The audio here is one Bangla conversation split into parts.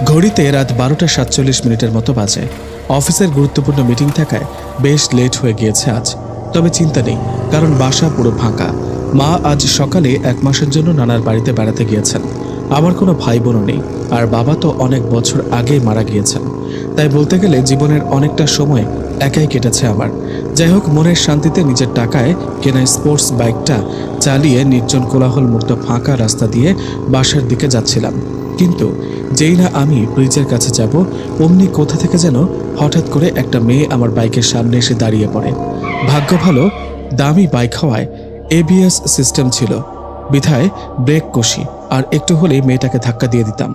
ঘড়িতে রাত 12:47 মতো বাজে। অফিসের গুরুত্বপূর্ণ মিটিং থাকায় বেশ লেট হয়ে গিয়েছে আজ। তবে চিন্তা নেই, কারণ বাসা পুরো ফাঁকা। মা আজ সকালে 1 মাসের জন্য নানার বাড়িতে বেড়াতে গিয়েছেন। আমার কোনো ভাই বোনও নেই, আর বাবা তো অনেক বছর আগেই মারা গিয়েছেন। তাই বলতে গেলে জীবনের অনেকটা সময় একাই কেটেছে আমার। যাই হোক, মনের শান্তিতে নিজের টাকায় কেনা স্পোর্টস বাইকটা চালিয়ে নির্জন কোলাহল মুক্ত ফাঁকা রাস্তা দিয়ে বাসার দিকে যাচ্ছিলাম। কিন্তু যেই না আমি ব্রিজের কাছে যাব, অমনি কোথা থেকে যেন হঠাৎ করে একটা মেয়ে আমার বাইকের সামনে এসে দাঁড়িয়ে পড়ে। ভাগ্য ভালো, দামি বাইক হওয়ায় ABS সিস্টেম ছিল, বিধায় ব্রেক কষি, আর একটু হলেই মেয়েটাকে ধাক্কা দিয়ে দিতাম।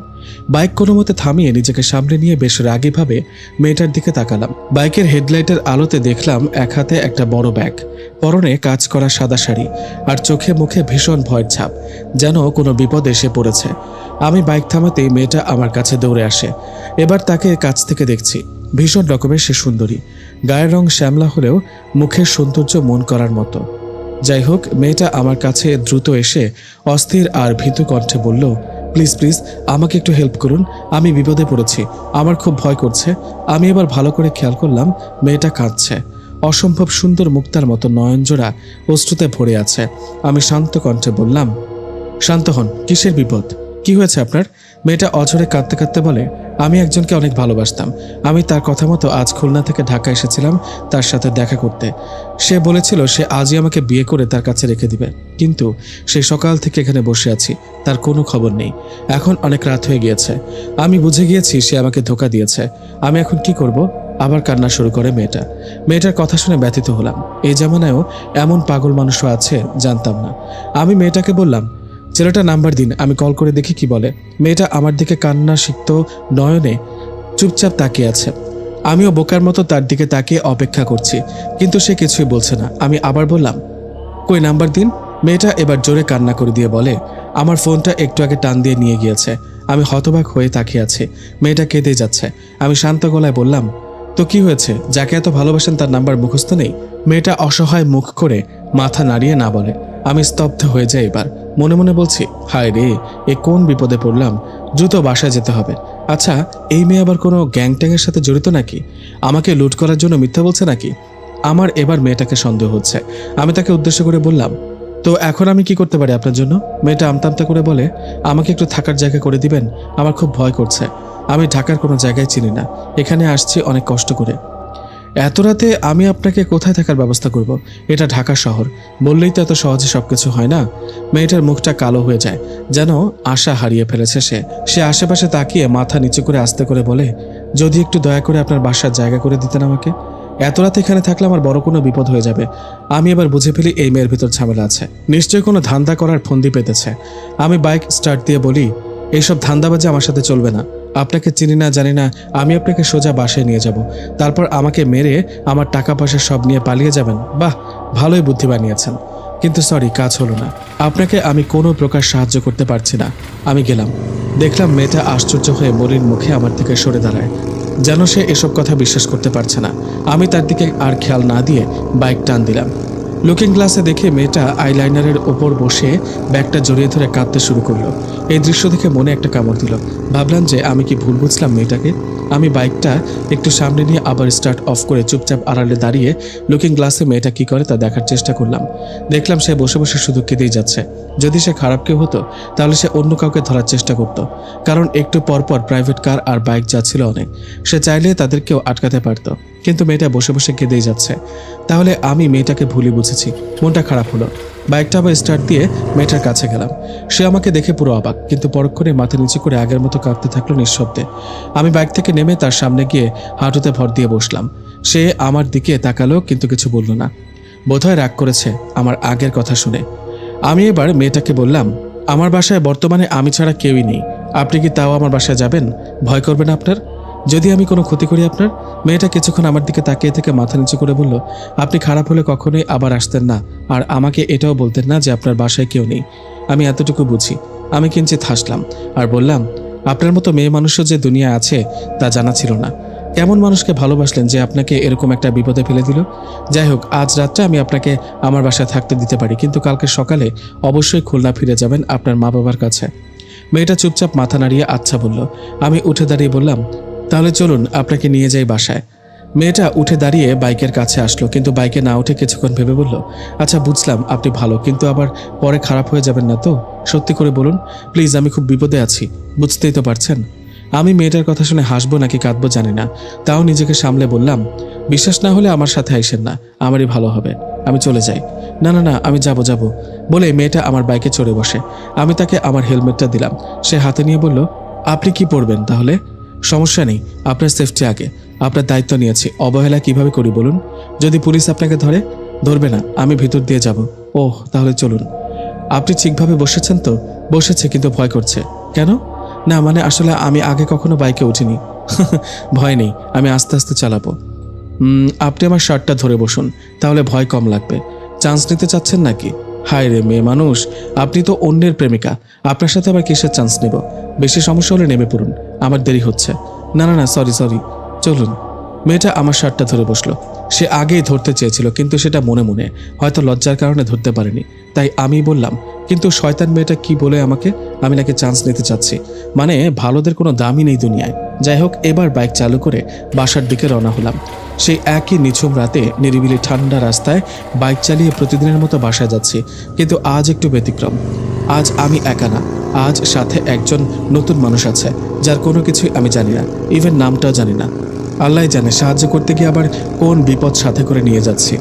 বাইক কোনো মতে থামিয়ে নিজেকে সামনে নিয়ে বেশ রাগীভাবে মেয়েটার দিকে তাকালাম। বাইকের হেডলাইটের আলোতে দেখলাম এক হাতে একটা বড় ব্যাগ, পরনে কাজ করা সাদা শাড়ি, আর চোখে মুখে ভীষণ ভয়ের ছাপ, যেন কোনো বিপদ এসে পড়েছে। আমি বাইক থামাতেই মেয়েটা আমার কাছে দৌড়ে আসে। এবার তাকে কাছ থেকে দেখছি। ভীষণ রকমের সে সুন্দরী, গায়ের রং শ্যামলা হলেও মুখের সৌন্দর্য মন করার মতো। যাই হোক, মেয়েটা আমার কাছে দ্রুত এসে অস্থির আর ভীতু কণ্ঠে বলল, প্লিজ প্লিজ আমাকে একটু হেল্প করুন, আমি বিপদে পড়েছি, আমার খুব ভয় করছে। আমি এবার ভালো করে খেয়াল করলাম মেয়েটা কাঁদছে। অসম্ভব সুন্দর মুক্তার মতো নয়নজোড়া অশ্রুতে ভরে আছে। আমি শান্ত কণ্ঠে বললাম, শান্ত হন, কিসের বিপদ, কি হয়েছে আপনার? মেয়েটা অঝরে কাঁদতে কাঁদতে বলে, আমি একজনকে অনেক ভালোবাসতাম। আমি তার কথা মতো আজ খুলনা থেকে ঢাকা এসেছিলাম তার সাথে দেখা করতে। সে বলেছিল সে আজই আমাকে বিয়ে করে তার কাছে রেখে দিবে, কিন্তু সে সকাল থেকে এখানে বসে আছি, তার কোনো খবর নেই। এখন অনেক রাত হয়ে গিয়েছে, আমি বুঝে গিয়েছি সে আমাকে ধোঁকা দিয়েছে। আমি এখন কি করব? আবার কান্না শুরু করে মেয়েটা। মেয়েটার কথা শুনে ব্যথিত হলাম। এই জামানায়ও এমন পাগল মানুষও আছে, জানতাম না। আমি মেয়েটাকে বললাম, ছেলেটা নাম্বার দিন, আমি কল করে দেখি কি বলে। মেয়েটা আমার দিকে কান্না সিক্ত নয়নে চুপচাপ তাকিয়ে আছে। আমিও বোকার মতো তার দিকে তাকিয়ে অপেক্ষা করছি, কিন্তু সে কিছুই বলছে না। আমি আবার বললাম, কই নাম্বার দিন। মেয়েটা এবার জোরে কান্না করে দিয়ে বলে, আমার ফোনটা একটু আগে টান দিয়ে নিয়ে গিয়েছে। আমি হতবাক হয়ে তাকিয়ে আছি, মেয়েটা কেঁদে যাচ্ছে। আমি শান্ত গলায় বললাম, তো কি হয়েছে? যাকে এত ভালোবাসেন তার নাম্বার মুখস্থ নেই? মেয়েটা অসহায় মুখ করে মাথা নাড়িয়ে না বলে। আমি স্তব্ধ হয়ে যাই। এবার মনে মনে বলছি, হায় রে, এ কোন বিপদে পড়লাম, দ্রুত বাসায় যেতে হবে। আচ্ছা, এই মেয়ে আবার কোনো গ্যাংট্যাংয়ের সাথে জড়িত নাকি? আমাকে লুট করার জন্য মিথ্যা বলছে নাকি? আমার এবার মেয়েটাকে সন্দেহ হচ্ছে। আমি তাকে উদ্দেশ্য করে বললাম, তো এখন আমি কি করতে পারি আপনার জন্য? মেয়েটা আমতামতা করে বলে, আমাকে একটু থাকার জায়গা করে দিবেন, আমার খুব ভয় করছে। আমি ঢাকার কোনো জায়গায় চিনি না, এখানে আসছি অনেক কষ্ট করে। এত রাতে আমি আপনাকে কোথায় থাকার ব্যবস্থা করব? এটা ঢাকা শহর, বললেই তো এত সহজে সবকিছু হয় না। মেয়েটার মুখটা কালো হয়ে যায়, যেন আশা হারিয়ে ফেলেছে সে আশেপাশে তাকিয়ে মাথা নিচু করে আস্তে করে বলে, যদি একটু দয়া করে আপনার বাসার জায়গা করে দিতেন আমাকে। এত রাতে এখানে থাকলে আমার বড় কোনো বিপদ হয়ে যাবে। আমি এবার বুঝে ফেলি এই মেয়ের ভিতর ঝামেলা আছে, নিশ্চয়ই কোনো ধান্দা করার ফন্দি পেতেছে। আমি বাইক স্টার্ট দিয়ে বলি, এইসব ধান্দাবাজি আমার সাথে চলবে না। আপনাকে চিনি না জানি না, আমি আপনাকে সোজা বাসায় নিয়ে যাব, তারপর আমাকে মেরে আমার টাকা পয়সা সব নিয়ে পালিয়ে যাবেন। বাহ, ভালোই বুদ্ধি বানিয়েছেন, কিন্তু সরি, কাজ হলো না। আপনাকে আমি কোনো প্রকার সাহায্য করতে পারছি না। আমি গেলাম। দেখলাম মেয়েটা আশ্চর্য হয়ে মলিন মুখে আমার দিকে সরে দাঁড়ায়, যেন সে এসব কথা বিশ্বাস করতে পারছে না। আমি তার দিকে আর খেয়াল না দিয়ে বাইক টান দিলাম। লুকিং গ্লাসে দেখে মেয়েটা আইলাইনারের ওপর বসে ব্যাগটা জড়িয়ে ধরে কাঁদতে শুরু করলো। এই দৃশ্য দেখে মনে একটা কামড় দিল। ভাবলাম যে আমি কি ভুল বুঝলাম মেয়েটাকে। আমি বাইকটা একটু সামনে নিয়ে আবার স্টার্ট অফ করে চুপচাপ আড়ালে দাঁড়িয়ে লুকিং গ্লাসে মেয়েটা কি করে তা দেখার চেষ্টা করলাম। দেখলাম সে বসে বসে শুধু কেঁদেই যাচ্ছে। যদি সে খারাপ কেউ হতো তাহলে সে অন্য কাউকে ধরার চেষ্টা করত, কারণ একটু পরপর প্রাইভেট কার আর বাইক যাচ্ছিল অনেক। সে চাইলে তাদেরকেও আটকাতে পারত, কিন্তু মেয়েটা বসে বসে কেঁদেই যাচ্ছে। তাহলে আমি মেয়েটাকে ভুলই বুঝেছি। মনটা খারাপ হলো। বাইকটা আবার স্টার্ট দিয়ে মেয়েটার কাছে গেলাম। সে আমাকে দেখে পুরো অবাক, কিন্তু পরক্ষণে মাথা নিচু করে আগের মতো কাঁদতে থাকলো নিঃশব্দে। আমি বাইক থেকে নেমে তার সামনে গিয়ে হাঁটুতে ভর দিয়ে বসলাম। সে আমার দিকে তাকালো, কিন্তু কিছু বলল না। বোধহয় রাগ করেছে আমার আগের কথা শুনে। আমি এবার মেয়েটাকে বললাম, আমার বাসায় বর্তমানে আমি ছাড়া কেউই নেই, আপনি কি তাও আমার বাসায় যাবেন? ভয় করবে না আপনার যদি আমি কোনো ক্ষতি করি আপনার? মেয়েটা কিছুক্ষণ আমার দিকে তাকিয়ে থেকে মাথা নিচু করে বলল, আপনি খারাপ হলে কখনোই আবার আসতেন না, আর আমাকে এটাও বলতেন না যে আপনার বাসায় কেউ নেই। আমি এতটুকু বুঝি। আমি কিঞ্চিৎ হাসলাম আর বললাম, আপনার মতো মেয়ে মানুষও যে দুনিয়া আছে তা জানা ছিল না। কেমন মানুষকে ভালোবাসলেন যে আপনাকে এরকম একটা বিপদে ফেলে দিল? যাই হোক, আজ রাতটা আমি আপনাকে আমার বাসায় থাকতে দিতে পারি, কিন্তু কালকে সকালে অবশ্যই খুলনা ফিরে যাবেন আপনার মা বাবার কাছে। মেয়েটা চুপচাপ মাথা নাড়িয়ে আচ্ছা বলল। আমি উঠে দাঁড়িয়ে বললাম, তাহলে চলুন আপনাকে নিয়ে যাই বাসায়। মেয়েটা উঠে দাঁড়িয়ে বাইকের কাছে আসলো, কিন্তু বাইকে না উঠে কিছুক্ষণ ভেবে বলল, আচ্ছা বুঝলাম আপনি ভালো, কিন্তু আবার পরে খারাপ হয়ে যাবেন না তো? সত্যি করে বলুন প্লিজ, আমি খুব বিপদে আছি, বুঝতেই তো পারছেন। আমি মেয়েটার কথা শুনে হাসবো নাকি কাঁদবো জানি না, তাও নিজেকে সামলে বললাম, বিশ্বাস না হলে আমার সাথে আইসেন না, আমারই ভালো হবে, আমি চলে যাই। না না না, আমি যাব বলে মেয়েটা আমার বাইকে চড়ে বসে। আমি তাকে আমার হেলমেটটা দিলাম, সে হাতে নিয়ে বলল, আপনি কি পরবেন তাহলে? সমস্যা নেই, আপনার সেফটি আগে, আপনার দায়িত্ব নিয়েছি, অবহেলা কিভাবে করি বলুন? যদি পুলিশ আপনাকে ধরে? ধরবে না, আমি ভিতর দিয়ে যাব। ওহ, তাহলে চলুন। আপনি ঠিকভাবে বসেছেন তো? বসেছে, কিন্তু ভয় করছে। কেন? না মানে আসলে আমি আগে কখনো বাইকে উঠিনি। ভয় নেই, আমি আস্তে আস্তে চালাবো। আপনি আমার শার্টটা ধরে বসুন, তাহলে ভয় কম লাগবে। চান্স নিতে চাচ্ছেন নাকি? হায় রে মেয়ে মানুষ, আপনি তো অন্যের প্রেমিকা, আপনার সাথে আবার কিসের চান্স নেব? বেশি সমস্যা হলে নেমে পড়ুন, আমার দেরি হচ্ছে। না না না, সরি, চলুন। মেয়েটা আমার শার্টটা ধরে বসলো। সে আগেই ধরতে চেয়েছিল, কিন্তু সেটা মনে মনে, হয়তো লজ্জার কারণে ধরতে পারেনি। তাই আমি বললাম, কিন্তু শয়তান মেয়েটা কি বলে আমাকে আমি নাকি চান্স নিতে চাচ্ছি, মানে ভালোদের কোনো দামই নেই দুনিয়ায়। যাই হোক, এবার বাইক চালু করে বাসার দিকে রওনা হলাম। সেই একই নিঝুম রাতে নিরিবিলি ঠান্ডা রাস্তায় বাইক চালিয়ে প্রতিদিনের মতো বাসায় যাচ্ছি, কিন্তু আজ একটু ব্যতিক্রম। আজ আমি একা না, আজ সাথে একজন নতুন মানুষ আছে, যার কোনো কিছুই আমি জানি না, ইভেন নামটাও জানি না। আল্লাহ জানে সাহায্য করতে গিয়ে আবার কোন বিপদ সাথে করে নিয়ে যাচ্ছি।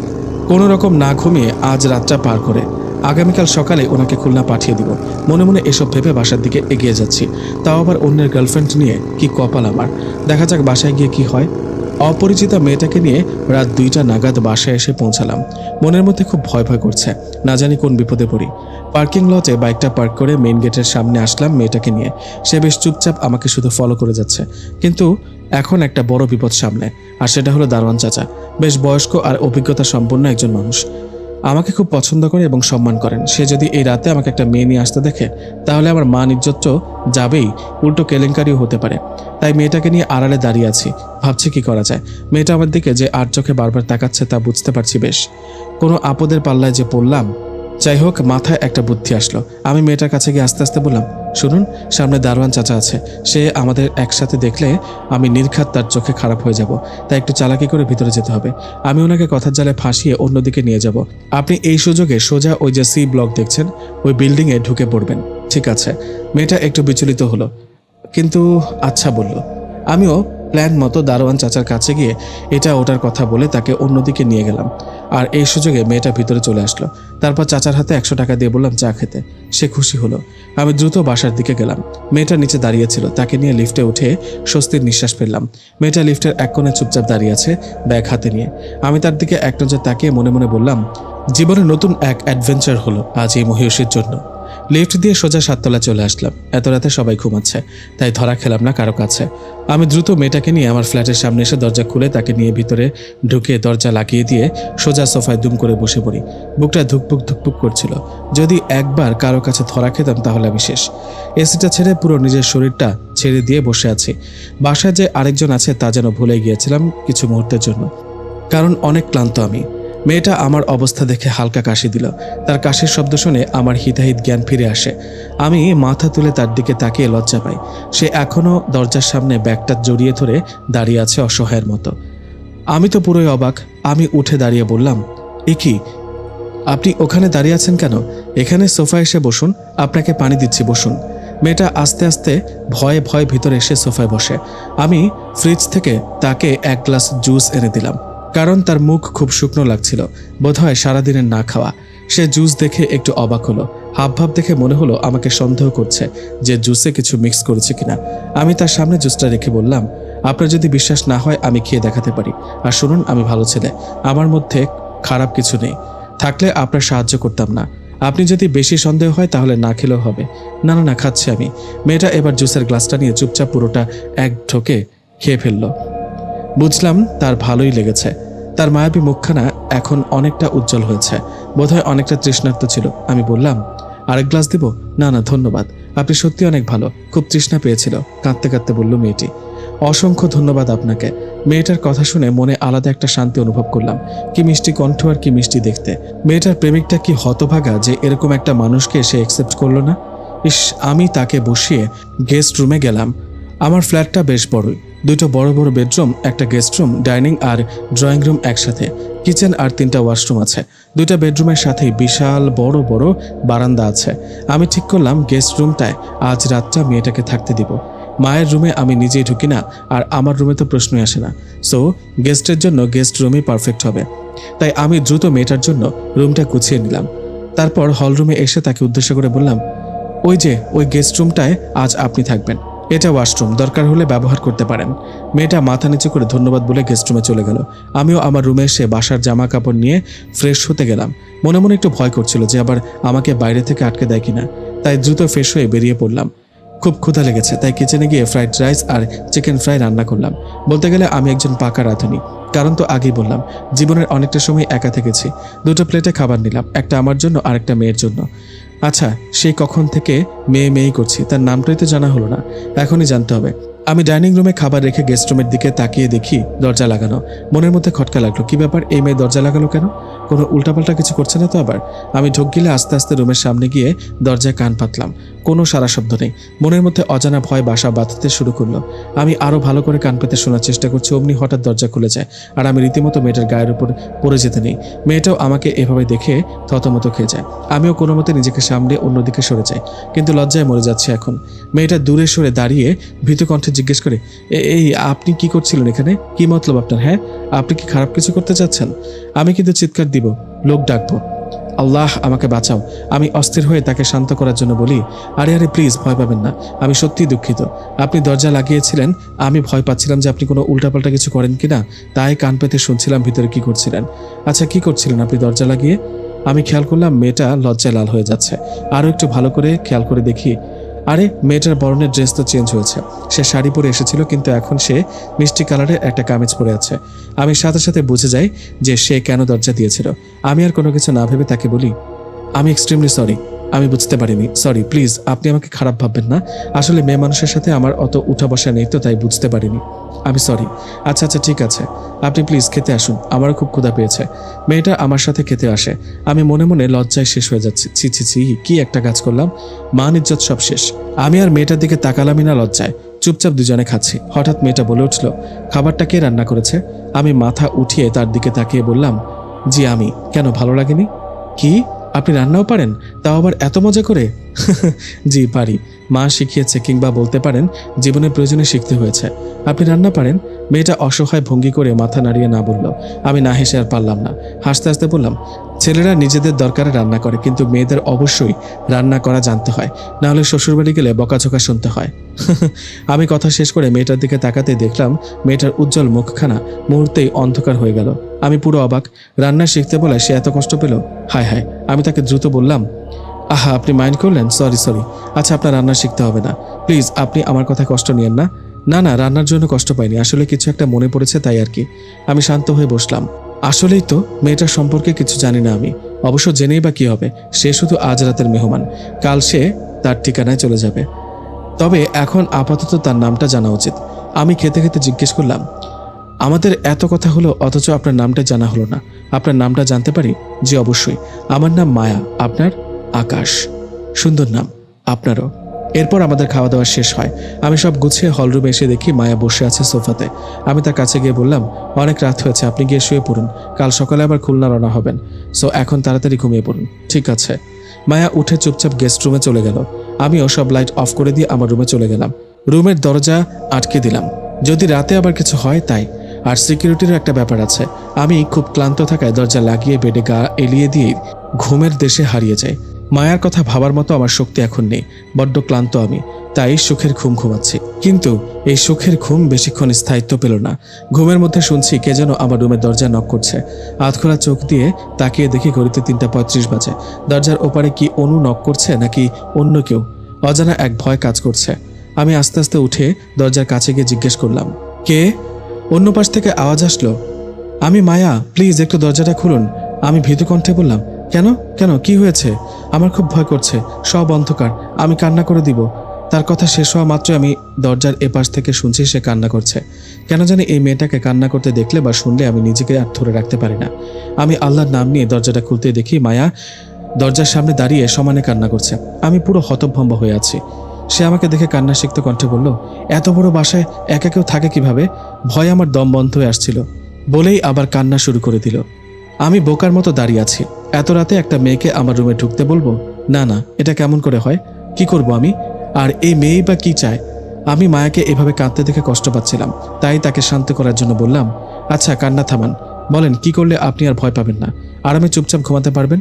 কোনো রকম না ঘুমিয়ে আজ রাতটা পার করে আগামীকাল সকালে ওনাকে খুলনা পাঠিয়ে দিব। মনে মনে এসব ভেবে বাসার দিকে এগিয়ে যাচ্ছি। তাও আবার অন্যের গার্লফ্রেন্ড নিয়ে, কি কপাল আমার। দেখা যাক বাসায় গিয়ে কি হয়। অপরিচিতা মেয়েটাকে নিয়ে রাত 2টা নাগাদ বাসায় এসে পৌঁছালাম। মনের মধ্যে খুব ভয় করছে, না জানি কোন বিপদে পড়ি। পার্কিং লটে বাইকটা পার্ক করে মেইন গেটের সামনে আসলাম মেয়েটাকে নিয়ে। সে বেশ চুপচাপ আমাকে শুধু ফলো করে যাচ্ছে, কিন্তু এখন একটা বড় বিপদ সামনে, আর সেটা হলো দারোয়ান চাচা। বেশ বয়স্ক আর অভিজ্ঞতা সম্পন্ন একজন মানুষ, আমাকে খুব পছন্দ করে এবং সম্মান করেন। সে যদি এই রাতে আমাকে একটা মেয়ে নিয়ে আসতে দেখে, তাহলে আমার মান ইজ্জত তো যাবেই, উল্টো কেলেঙ্কারিও হতে পারে। তাই মেয়েটাকে নিয়ে আড়ালে দাঁড়িয়ে আছি, ভাবছি কি করা যায়। মেয়েটা আমার দিকে যে আর চোখে বারবার তাকাচ্ছে তা বুঝতে পারছি বেশ। কোনো আপদের পাল্লায় যে পড়লাম। যাই হোক, মাথায় একটা বুদ্ধি আসলো। আমি মেয়েটার কাছে গিয়ে আস্তে আস্তে বললাম, শুনুন, সামনে দারোয়ান চাচা আছে, সে আমাদের একসাথে দেখলে আমি নির্ঘাত তার চোখে খারাপ হয়ে যাব। তাই একটু চালাকি করে ভিতরে যেতে হবে। আমি ওনাকে কথার জালে ফাঁসিয়ে অন্যদিকে নিয়ে যাব। আপনি এই সুযোগে সোজা ওই যে সি ব্লক দেখছেন, ওই বিল্ডিংয়ে ঢুকে পড়বেন। ঠিক আছে। মেয়েটা একটু বিচলিত হলো, কিন্তু আচ্ছা বলল। আমিও প্ল্যান মতো দারোয়ান চাচার কাছে গিয়ে এটা ওটার কথা বলে তাকে অন্যদিকে নিয়ে গেলাম। আর এই সুযোগে মেয়েটা ভিতরে চলে আসলো। তারপর চাচার হাতে 100 টাকা দিয়ে বললাম চা খেতে। সে খুশি হলো। আমি দ্রুত বাসার দিকে গেলাম। মেয়েটা নিচে দাঁড়িয়েছিল, তাকে নিয়ে লিফটে উঠে স্বস্তির নিঃশ্বাস ফেললাম। মেয়েটা লিফটের এক কোণে চুপচাপ দাঁড়িয়ে আছে, ব্যাগ হাতে নিয়ে। আমি তার দিকে এক নজর তাকিয়ে মনে মনে বললাম, জীবনে নতুন এক অ্যাডভেঞ্চার হলো আজ এই মহিষীর জন্য। লিফট দিয়ে সোজা 7 তলায় চলে আসলাম। এত রাতে সবাই ঘুমাচ্ছে, তাই ধরা খেলাম না কারো কাছে। আমি দ্রুত মেয়েটাকে নিয়ে আমার ফ্ল্যাটের সামনে এসে দরজা খুলে তাকে নিয়ে ভিতরে ঢুকে দরজা লাগিয়ে দিয়ে সোজা সোফায় দুম করে বসে পড়ি। বুকটা ধুকপুক করছিল। যদি একবার কারো কাছে ধরা খেতাম তাহলে আমি শেষ। এসিটা ছেড়ে পুরো নিজের শরীরটা ছেড়ে দিয়ে বসে আছি। বাসায় যে আরেকজন আছে তা যেন ভুলে গিয়েছিলাম কিছু মুহূর্তের জন্য, কারণ অনেক ক্লান্ত আমি। মেয়েটা আমার অবস্থা দেখে হালকা কাশি দিল। তার কাশির শব্দ শুনে আমার হিতাহিত জ্ঞান ফিরে আসে। আমি মাথা তুলে তার দিকে তাকিয়ে লজ্জা পাই। সে এখনও দরজার সামনে ব্যাগটা জড়িয়ে ধরে দাঁড়িয়ে আছে অসহায়ের মতো। আমি তো পুরোই অবাক। আমি উঠে দাঁড়িয়ে বললাম, এ কি, আপনি ওখানে দাঁড়িয়ে আছেন কেন? এখানে সোফায় এসে বসুন, আপনাকে পানি দিচ্ছি, বসুন। মেয়েটা আস্তে আস্তে ভয়ে ভয়ে ভিতরে এসে সোফায় বসে। আমি ফ্রিজ থেকে তাকে 1 গ্লাস জুস এনে দিলাম, কারণ তার মুখ খুব শুকনো লাগছিল, বোধহয় সারাদিনের না খাওয়া। সে জুস দেখে একটু অবাক হলো। হাবভাব দেখে মনে হলো আমাকে সন্দেহ করছে যে জুসে কিছু মিক্স করেছে কিনা। আমি তার সামনে জুসটা রেখে বললাম, আপনার যদি বিশ্বাস না হয় আমি খেয়ে দেখাতে পারি। আর শুনুন, আমি ভালো ছেলে, আমার মধ্যে খারাপ কিছু নেই, থাকলে আপনার সাহায্য করতাম না। আপনি যদি বেশি সন্দেহ হয় তাহলে না খেলেও হবে। না না না, খাচ্ছি আমি। মেয়েটা এবার জুসের গ্লাসটা নিয়ে চুপচাপ পুরোটা এক ঢোকে খেয়ে ফেলল। বুঝলাম তার ভালোই লেগেছে। তার মায়াবী মুখখানা এখন অনেকটা উজ্জ্বল হয়েছে, বোধহয় অনেকটা তৃষ্ণার্ত ছিল। আমি বললাম, আরেক গ্লাস দিব? না না ধন্যবাদ, আপনি সত্যি অনেক ভালো, খুব তৃষ্ণা পেয়েছিল, কাঁদতে কাঁদতে বলল মেয়েটি। অসংখ্য ধন্যবাদ আপনাকে। মেয়েটার কথা শুনে মনে আলাদা একটা শান্তি অনুভব করলাম। কি মিষ্টি কণ্ঠ আর কি মিষ্টি দেখতে। মেয়েটার প্রেমিকটা কি হতভাগা যে এরকম একটা মানুষকে সে অ্যাকসেপ্ট করলো না। ইস, আমি তাকে বসিয়ে গেস্ট রুমে গেলাম। আমার ফ্ল্যাটটা বেশ বড়ই, দুটো বড় বড় বেডরুম, একটা গেস্ট রুম, ডাইনিং আর ড্রয়িং রুম একসাথে, কিচেন আর 3টা ওয়াশরুম আছে। 2টা বেডরুমের সাথেই বিশাল বড় বড় বারান্দা আছে। আমি ঠিক করলাম গেস্ট রুমটায় আজ রাতটা মেয়েটাকে থাকতে দিব। মায়ের রুমে আমি নিজেই ঢুকি না, আর আমার রুমে তো প্রশ্নই আসে না। সো গেস্টের জন্য গেস্ট রুমই পারফেক্ট হবে। তাই আমি দ্রুত মেয়েটার জন্য রুমটা গুছিয়ে নিলাম। তারপর হল রুমে এসে তাকে উদ্দেশ্য করে বললাম, ওই গেস্ট রুমটায় আজ আপনি থাকবেন, এটা ওয়াশরুম, দরকার হলে ব্যবহার করতে পারেন। মেয়েটা মাথা নিচু করে ধন্যবাদ বলে গেস্ট রুমে চলে গেল। আমিও আমার রুমে এসে বাসার জামা কাপড় নিয়ে ফ্রেশ হতে গেলাম। মনে মনে একটু ভয় করছিল যে আবার আমাকে বাইরে থেকে আটকে দেয় কিনা, তাই দ্রুত ফ্রেশ হয়ে বেরিয়ে পড়লাম। খুব ক্ষুধা লেগেছে, তাই কিচেনে গিয়ে ফ্রাইড রাইস আর চিকেন ফ্রাই রান্না করলাম। বলতে গেলে আমি একজন পাকা রাঁধুনি, কারণ তো আগেই বললাম জীবনের অনেকটা সময় একা থেকেছি। 2টো প্লেটে খাবার নিলাম, একটা আমার জন্য আর একটা মেয়ের জন্য। আচ্ছা, সেই কখন থেকে মেয়েই করছি, তার নামটাই তো জানা হলো না, এখনই জানতে হবে। আমি ডাইনিং রুমে খাবার রেখে গেস্ট রুমের দিকে তাকিয়ে দেখি দরজা লাগানো। মনের মধ্যে খটকা লাগলো, কি ব্যাপার, এই মেয়ে দরজা লাগালো কেন? কোনো উল্টাপাল্টা কিছু করছে না তো আবার? আমি ঢোক গিলে আস্তে আস্তে রুমের সামনে গিয়ে দরজায় কান পাতলাম। কোনো সারা শব্দ নেই। মনের মধ্যে অজানা ভয় বাসা বাঁধতে শুরু করলো। আমি আরো ভালো করে কান পেতে শোনার চেষ্টা করছি, অমনি হঠাৎ দরজা খুলে যায়, আর আমি রীতিমতো মেয়েটার গায়ের উপর পড়ে যেতে নেই। মেয়েটাও আমাকে এভাবে দেখে থতমত খেয়ে যায়। আমিও কোনো মতে নিজেকে সামলে অন্যদিকে সরে যাই, কিন্তু লজ্জায় মরে যাচ্ছি এখন। মেয়েটা দূরে সরে দাঁড়িয়ে ভীত কণ্ঠে জিজ্ঞেস করে, এই আপনি কি করছিলেন এখানে? কি মতলব আপনার? হ্যাঁ, আপনি কি খারাপ কিছু করতে চাচ্ছেন? আমি কিন্তু চিৎকার দিব, লোক ডাকবো। আল্লাহ, আমাকে বাঁচাও। আমি অস্থির হয়ে তাকে শান্ত করার জন্য বলি, আরে প্লিজ, ভয় পাবেন না, আমি সত্যিই দুঃখিত। আপনি দরজা লাগিয়েছিলেন, আমি ভয় পাচ্ছিলাম যে আপনি কোনো উল্টাপাল্টা কিছু করেন কিনা, তাই কান পেতে শুনছিলাম ভিতরে কি করছিলেন। আচ্ছা, কি করছিলেন আপনি দরজা লাগিয়ে? আমি খেয়াল করলাম মেয়েটা লজ্জায় লাল হয়ে যাচ্ছে। আরও একটু ভালো করে খেয়াল করে দেখি, আরে মেয়েটার বরণের ড্রেস তো চেঞ্জ হয়েছে। সে শাড়ি পরে এসেছিল, কিন্তু এখন সে মিষ্টি কালারের একটা কামিজ পরে আছে। আমি সাথে সাথে বুঝে যাই যে সে কেন দরজা দিয়েছিল। আমি আর কোনো কিছু না ভেবে তাকে বলি, আমি এক্সট্রিমলি সরি, আমি বুঝতে পারিনি, সরি, প্লিজ আপনি আমাকে খারাপ ভাববেন না। আসলে মেয়ে মানুষের সাথে আমার অত উঠা বসা নেই তো, তাই বুঝতে পারিনি, আমি সরি। আচ্ছা ঠিক আছে, আপনি প্লিজ খেতে আসুন, আমারও খুব ক্ষুধা পেয়েছে। মেয়েটা আমার সাথে খেতে আসে। আমি মনে মনে লজ্জায় শেষ হয়ে যাচ্ছি। ছি, কি একটা কাজ করলাম, মান ইজ্জত সব শেষ। আমি আর মেয়েটার দিকে তাকালামই না লজ্জায়, চুপচাপ দুজনে খাচ্ছি। হঠাৎ মেয়েটা বলে উঠল, খাবারটা কে রান্না করেছে? আমি মাথা উঠিয়ে তার দিকে তাকিয়ে বললাম, জি আমি। কেন, ভালো লাগেনি? কি, আপনি রান্নাও পারেন, তাও আবার এত মজা করে? জি পারি, মা শিখিয়েছে, কিংবা বলতে পারেন জীবনের প্রয়োজনে শিখতে হয়েছে। আপনি রান্না পারেন? মেয়েটা অসহায় ভঙ্গি করে মাথা নাড়িয়ে না বলল। আমি না হেসে আর পারলাম না, হাসতে হাসতে বললাম, ছেলেরা নিজেদের দরকারে রান্না করে, কিন্তু মেয়েদের অবশ্যই রান্না করা জানতে হয়, না হলে শ্বশুরবাড়ি গেলে বকাঝোকা শুনতে হয়। আমি কথা শেষ করে মেয়েটার দিকে তাকাতে দেখলাম মেয়েটার উজ্জ্বল মুখখানা মুহূর্তেই অন্ধকার হয়ে গেল। আমি পুরো অবাক, রান্না শিখতে বলে সে এত কষ্ট পেল। হায়, আমি তাকে দ্রুত বললাম, আহা, আপনি মাইন্ড করলেন, সরি। আচ্ছা, আপনার রান্না শিখতে হবে না, প্লিজ, আপনি আমার কথায় কষ্ট নিয়েন না। না, রান্নার জন্য কষ্ট পাইনি, আসলে কিছু একটা মনে পড়েছে, তাই আর কি। আমি শান্ত হয়ে বসলাম। আসলেই তো মেয়েটার সম্পর্কে কিছু জানি না আমি, অবশ্য জেনেই বা কি হবে, সে শুধু আজ রাতের মেহমান, কাল সে তার ঠিকানায় চলে যাবে। তবে এখন আপাতত তার নামটা জানা উচিত। আমি খেতে খেতে জিজ্ঞেস করলাম, আমাদের এত কথা হলো অথচ আপনার নামটা জানা হলো না, আপনার নামটা জানতে পারি? জি অবশ্যই, আমার নাম মায়া। আপনার? আকাশ। সুন্দর নাম, আপনারও। এরপর আমাদের খাওয়া দাওয়া শেষ হয়। আমি সব গুছিয়ে হলরুমে এসে দেখি মায়া বসে আছে সোফাতে। আমি তার কাছে গিয়ে বললাম, অনেক রাত হয়েছে, আপনি গিয়ে শুয়ে পড়ুন, কাল সকালে আবার খুলনা রওনা হবেন, সো এখন তাড়াতাড়ি ঘুমিয়ে পড়ুন। ঠিক আছে। মায়া উঠে চুপচাপ গেস্ট রুমে চলে গেল। আমিও সব লাইট অফ করে দিয়ে আমার রুমে চলে গেলাম। রুমের দরজা আটকে দিলাম, যদি রাতে আবার কিছু হয় তাই। আর সিকিউরিটিরও একটা ব্যাপার আছে। আমি খুব ক্লান্ত থাকায় দরজা লাগিয়ে বেডে গা এলিয়ে দিয়ে ঘুমের দেশে হারিয়ে যাই। মায়ার কথা ভাবার মতো আমার শক্তি এখন নেই, বড্ড ক্লান্ত আমি, তাই সুখের ঘুম ঘুমাচ্ছি। কিন্তু এই সুখের ঘুম বেশিক্ষণ স্থায়িত্ব পেল না। ঘুমের মধ্যে শুনছি কে যেন আমার রুমের দরজা নক করছে। আধখোলা চোখ দিয়ে তাকিয়ে দেখি ঘড়িতে 3:35 বাজে। দরজার ওপারে কি অনু নক করছে নাকি অন্য কেউ? অজানা এক ভয় কাজ করছে। আমি আস্তে আস্তে উঠে দরজার কাছে গিয়ে জিজ্ঞেস করলাম, কে? অন্য পাশ থেকে আওয়াজ আসলো, আমি মায়া, প্লিজ একটু দরজাটা খুলুন। আমি ভীতু কণ্ঠে বললাম, কেন কি হয়েছে? আমার খুব ভয় করছে, সব অন্ধকার, আমি কান্না করে দিব। তার কথা শেষ হওয়া মাত্র আমি দরজার এপাশ থেকে শুনছি সে কান্না করছে। কেন জানি এই মেয়েটাকে কান্না করতে দেখলে বা শুনলে আমি নিজেকে আর ধরে রাখতে পারি না। আমি আল্লাহর নাম নিয়ে দরজাটা খুলতে দেখি মায়া দরজার সামনে দাঁড়িয়ে সমানে কান্না করছে। আমি পুরো হতভম্ব হয়ে আছি। সে আমাকে দেখে কান্না সিক্ত কণ্ঠে বলল, এত বড় বাসায় একা কেউ থাকে কিভাবে? ভয়ে আমার দম বন্ধ হয়ে আসছিল। বলেই আবার কান্না শুরু করে দিল। আমি বোকার মতো দাঁড়িয়ে আছি। এত রাতে একটা মেয়েকে আমার রুমে ঢুকতে বলবো? না না, এটা কেমন করে হয়? কি করব আমি? আর এই মেয়েই বা কি চায়? আমি মায়াকে এভাবে কাঁদতে দেখে কষ্ট পাচ্ছিলাম, তাই তাকে শান্ত করার জন্য বললাম, আচ্ছা কান্না থামান, বলেন কি করলে আপনি আর ভয় পাবেন না, আরামে চুপচাপ ঘুমাতে পারবেন?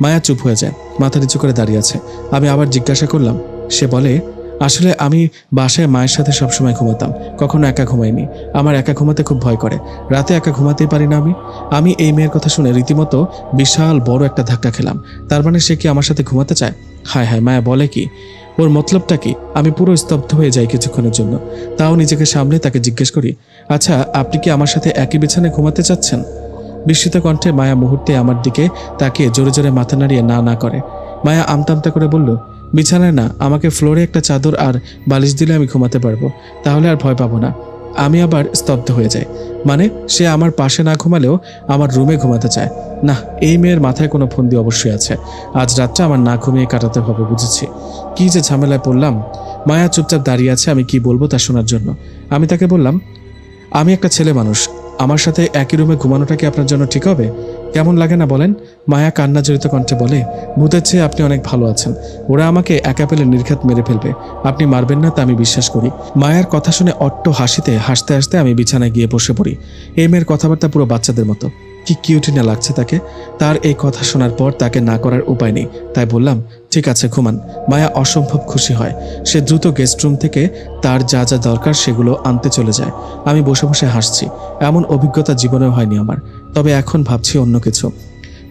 মায়া চুপ হয়ে যায়, মাথা নিচু করে দাঁড়িয়ে আছে। আমি আবার জিজ্ঞাসা করলাম। সে বলে, আসলে আমি বাসায় মায়ের সাথে সবসময় ঘুমাতাম, কখনো একা ঘুমাইনি। আমার একা ঘুমাতে খুব ভয় করে, রাতে একা ঘুমাতেই পারি না আমি এই মেয়ের কথা শুনে রীতিমতো বিশাল বড় একটা ধাক্কা খেলাম। তার মানে সে কি আমার সাথে ঘুমাতে চায়? হায় হায়, মায়া বলে কি? ওর মতলবটা কি? আমি পুরো স্তব্ধ হয়ে যাই কিছুক্ষণের জন্য। তাও নিজেকে সামলে তাকে জিজ্ঞেস করি, আচ্ছা আপনি কি আমার সাথে একই বিছানায় ঘুমাতে চাচ্ছেন? বিস্মিত কণ্ঠে মায়া মুহূর্তে আমার দিকে তাকিয়ে জোরে জোরে মাথা নাড়িয়ে না না করে। মায়া আমতামতা করে বলল, বিছানায় না, আমাকে ফ্লোরে একটা চাদর আর বালিশ দিলে আমি ঘুমাতে পারবো, তাহলে আর ভয় পাবো না। আমি আবার স্তব্ধ হয়ে যাই। মানে সে আমার পাশে না ঘুমালেও আমার রুমে ঘুমাতে চায়? না, এই মেয়ের মাথায় কোনো ফন্দি অবশ্যই আছে। আজ রাতটা আমার না ঘুমিয়ে কাটাতে হবে, বুঝেছি। কি যে ঝামেলায় পড়লাম। মায়া চুপচাপ দাঁড়িয়ে আছে আমি কি বলবো তা শোনার জন্য। আমি তাকে বললাম, আমি একটা ছেলে মানুষ, আমার সাথে একই রুমে ঘুমানোটা কি আপনার জন্য ঠিক হবে? কেমন লাগে না বলেন? মায়া কান্না জড়িত কণ্ঠে বলে, ভূতের চেয়ে আপনি অনেক ভালো আছেন। ওরা আমাকে একা পেলে নির্ঘাত মেরে ফেলবে, আপনি মারবেন না তা আমি বিশ্বাস করি। মায়ার কথা শুনে অট্ট হাসতে হাসতে আমি বিছানায় গিয়ে বসে পড়ি। এই মেয়ের কথাবার্তা পুরো বাচ্চাদের মতো। কি কিউটি না লাগছে তাকে। তার এই কথা শোনার পর তাকে না করার উপায় নেই, তাই বললাম, ঠিক আছে ঘুমান। মায়া অসম্ভব খুশি হয়। সে দ্রুত গেস্ট রুম থেকে তার যা যা দরকার সেগুলো আনতে চলে যায়। আমি বসে বসে হাসছি। এমন অভিজ্ঞতা জীবনেও হয়নি আমার। তবে এখন ভাবছি অন্য কিছু।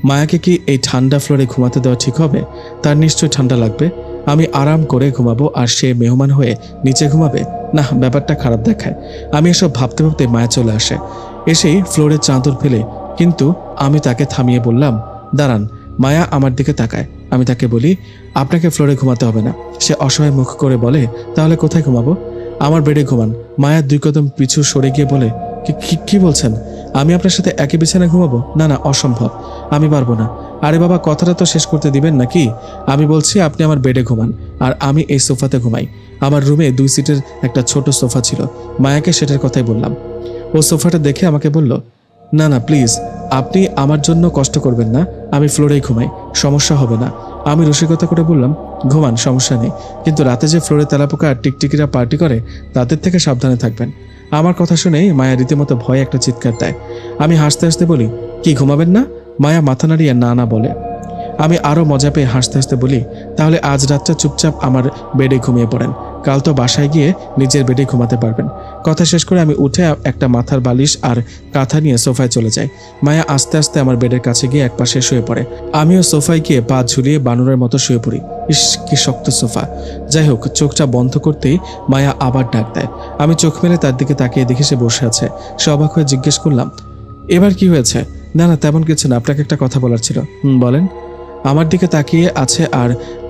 মায়াকে কি এই ঠান্ডা ফ্লোরে ঘুমাতে দেওয়া ঠিক হবে? তার নিশ্চয়ই ঠান্ডা লাগবে। আমি আরাম করে ঘুমাবো আর সে মেহমান হয়ে নিচে ঘুমাবে? না, ব্যাপারটা খারাপ দেখায়। আমি এসব ভাবতে ভাবতে মায়া চলে আসে। এসেই ফ্লোরে চাদর ফেলে, কিন্তু আমি তাকে থামিয়ে বললাম, দাঁড়ান। মায়া আমার দিকে তাকায়। আমি তাকে বলি, আপনাকে ফ্লোরে ঘুমাতে হবে না। সে অসহায় মুখ করে বলে, তাহলে কোথায় ঘুমাবো? আমার বেডে ঘুমান। মায়া 2 কদম পিছু সরে গিয়ে বলে, কি বলছেন? আমি আপনার সাথে একই বিছানায় ঘুমাবো? না না, অসম্ভব, আমি পারবো না। আরে বাবা, কথাটা তো শেষ করতে দিবেন নাকি? আমি বলছি আপনি আমার বেডে ঘুমান আর আমি এই সোফাতে ঘুমাই। আমার রুমে 2 সিটের একটা ছোট সোফা ছিল। মায়াকে সেটার কথাই বললাম। ও সোফাটা দেখে আমাকে বলল, না না প্লিজ, আপনি আমার জন্য কষ্ট করবেন না, আমি ফ্লোরেই ঘুমাই, সমস্যা হবে না। আমি রসিকতা করে বললাম, ঘুমান, সমস্যা নেই, কিন্তু রাতে যে ফ্লোরে তেলাপোকা আর টিকটিকিরা পার্টি করে তাদের থেকে সাবধানে থাকবেন। আমার কথা শুনেই মায়া রীতিমতো ভয়ে একটা চিৎকার দেয়। আমি হাসতে হাসতে বলি, কি ঘুমাবেন না? মায়া মাথা নাড়িয়ে না না বলে। আমি আরও মজা পেয়ে হাসতে হাসতে বলি, তাহলে আজ রাতটা চুপচাপ আমার বেডে ঘুমিয়ে পড়েন, কাল তো বাসায় গিয়ে নিজের বেডে ঘুমাতে পারবেন। কথা শেষ করে আমি উঠে একটা মাথার বালিশ আর কাঁথা নিয়ে সোফায় চলে যাই। মায়া আস্তে আস্তে আমার বেডের কাছে গিয়ে একপাশে শুয়ে পড়ে। আমিও সোফায় গিয়ে পা ঝুলিয়ে বানরের মতো শুয়ে পড়ি। ইস, কি শক্ত সোফা। যাই হোক, চোখটা বন্ধ করতেই মায়া আবার ডাক দেয়। আমি চোখ মেলে তার দিকে তাকিয়ে দেখি সে বসে আছে। সে অবাক হয়ে জিজ্ঞেস করলাম, এবার কি হয়েছে? না না, তেমন কিছু না, আপনাকে একটা কথা বলার ছিল। বলেন। আমার দিকে তাকিয়ে আছে আর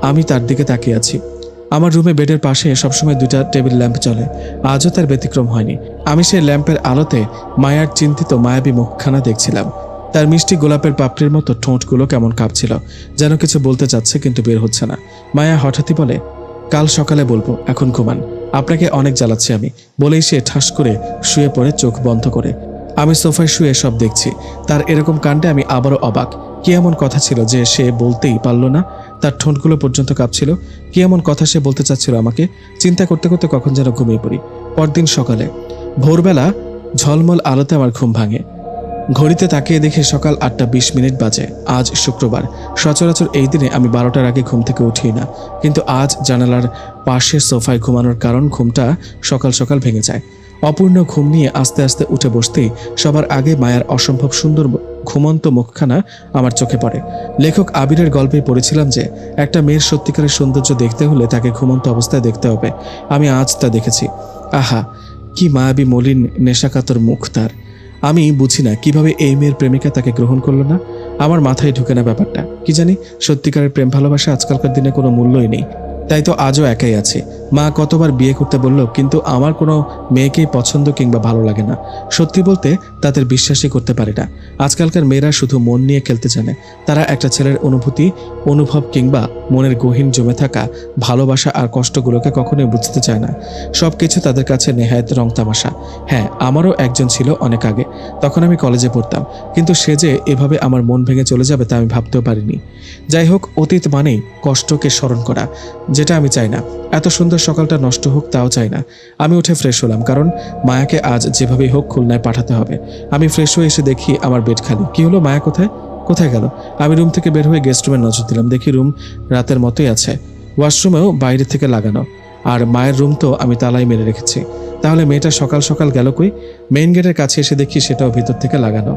আমি তার দিকে তাকিয়ে আছি। আমার রুমে বেডের পাশে সবসময় 2টা টেবিল ল্যাম্প চলে। আজও তার ব্যতিক্রম হয়নি। আমি সেই ল্যাম্পের আলোতে মায়ার চিন্তিত মায়াবী মুখখানা দেখছিলাম। তার মিষ্টি গোলাপের পাপড়ির মতো ঠোঁটগুলো কেমন কাঁপছিল, যেন কিছু বলতে চাচ্ছে কিন্তু বের হচ্ছে না। মায়া হঠাৎই বলে, কাল সকালে বলবো, এখন ঘুমান, আপনাকে অনেক জ্বালাচ্ছি আমি। বলেই সে ঠাস করে শুয়ে পড়ে চোখ বন্ধ করে। আমি সোফায় শুয়ে সব দেখছি। তার এরকম কাণ্ডে আমি আবারও অবাক। কি এমন কথা ছিল যে সে বলতেই পারল না? তার ঠোঁটগুলো পর্যন্ত কাঁপছিল। কি এমন কথা সে বলতে চাচ্ছিল আমাকে? চিন্তা করতে করতে কখন যেন ঘুমিয়ে পড়ি। পরদিন সকালে ভোরবেলা ঝলমল আলোতে আমার ঘুম ভাঙে। ঘড়িতে তাকিয়ে দেখে সকাল 8:20 বাজে। আজ শুক্রবার। সচরাচর এই দিনে আমি 12টার আগে ঘুম থেকে উঠি না, কিন্তু আজ জানালার পাশের সোফায় ঘুমানোর কারণ ঘুমটা সকাল সকাল ভেঙে যায়। অপূর্ণ ঘুম নিয়ে আস্তে আস্তে উঠে বসতেই সবার আগে মায়ার অসম্ভব সুন্দর ঘুমন্ত মুখখানা আমার চোখে পড়ে। লেখক আবিরের গল্পে পড়েছিলাম যে একটা মেয়ের সত্যিকারের সৌন্দর্য দেখতে হলে তাকে ঘুমন্ত অবস্থায় দেখতে হবে। আমি আজ তা দেখেছি। আহা, কি মায়াবী মলিন নেশাকাতর মুখ তার। আমি বুঝি না কিভাবে এই মেয়ের প্রেমিকা তাকে গ্রহণ করলো না। আমার মাথায় ঢুকে না ব্যাপারটা। কি জানি, সত্যিকারের প্রেম ভালোবাসা আজকালকার দিনে কোনো মূল্যই নেই। তাই তো আজও একাই আছি। মা কতবার বিয়ে করতে বলল, কিন্তু আমার কোনো মেয়েকেই পছন্দ কিংবা ভালো লাগে না। সত্যি বলতে তাদের বিশ্বাসই করতে পারি না। আজকালকার মেয়েরা শুধু মন নিয়ে খেলতে জানে। তারা একটা ছেলের অনুভূতি, অনুভব কিংবা মনের গহীন জমে থাকা ভালোবাসা আর কষ্টগুলোকে কখনোই বুঝতে চায় না। সব কিছু তাদের কাছে নেহায়েত রং তামাশা। হ্যাঁ, আমারও একজন ছিল অনেক আগে, তখন আমি কলেজে পড়তাম, কিন্তু সে যে এভাবে আমার মন ভেঙে চলে যাবে তা আমি ভাবতেও পারিনি। যাই হোক, অতীত মানেই কষ্টকে স্মরণ করা, যেটা আমি চাই না। এত সুন্দর সকালটা নষ্ট হোক তাও চাই না। আমি উঠে ফ্রেশ হলাম, কারণ মায়াকে আজ যেভাবেই হোক খুলনায় পাঠাতে হবে। আমি ফ্রেশ হয়ে এসে দেখি আমার বেড খালি। কি হলো, মায়া কোথায় কোথায় গেল? আমি রুম থেকে বের হয়ে গেস্ট রুমে নজর দিলাম। দেখি রুম রাতের মতোই আছে, ওয়াশরুমেও বাইরে থেকে লাগানো। আর মায়ের রুম তো আমি তালাই মেরে রেখেছি। তাহলে মেয়েটা সকাল সকাল গেল কই? মেইন গেটের কাছে এসে দেখি সেটাও ভিতর থেকে লাগানো।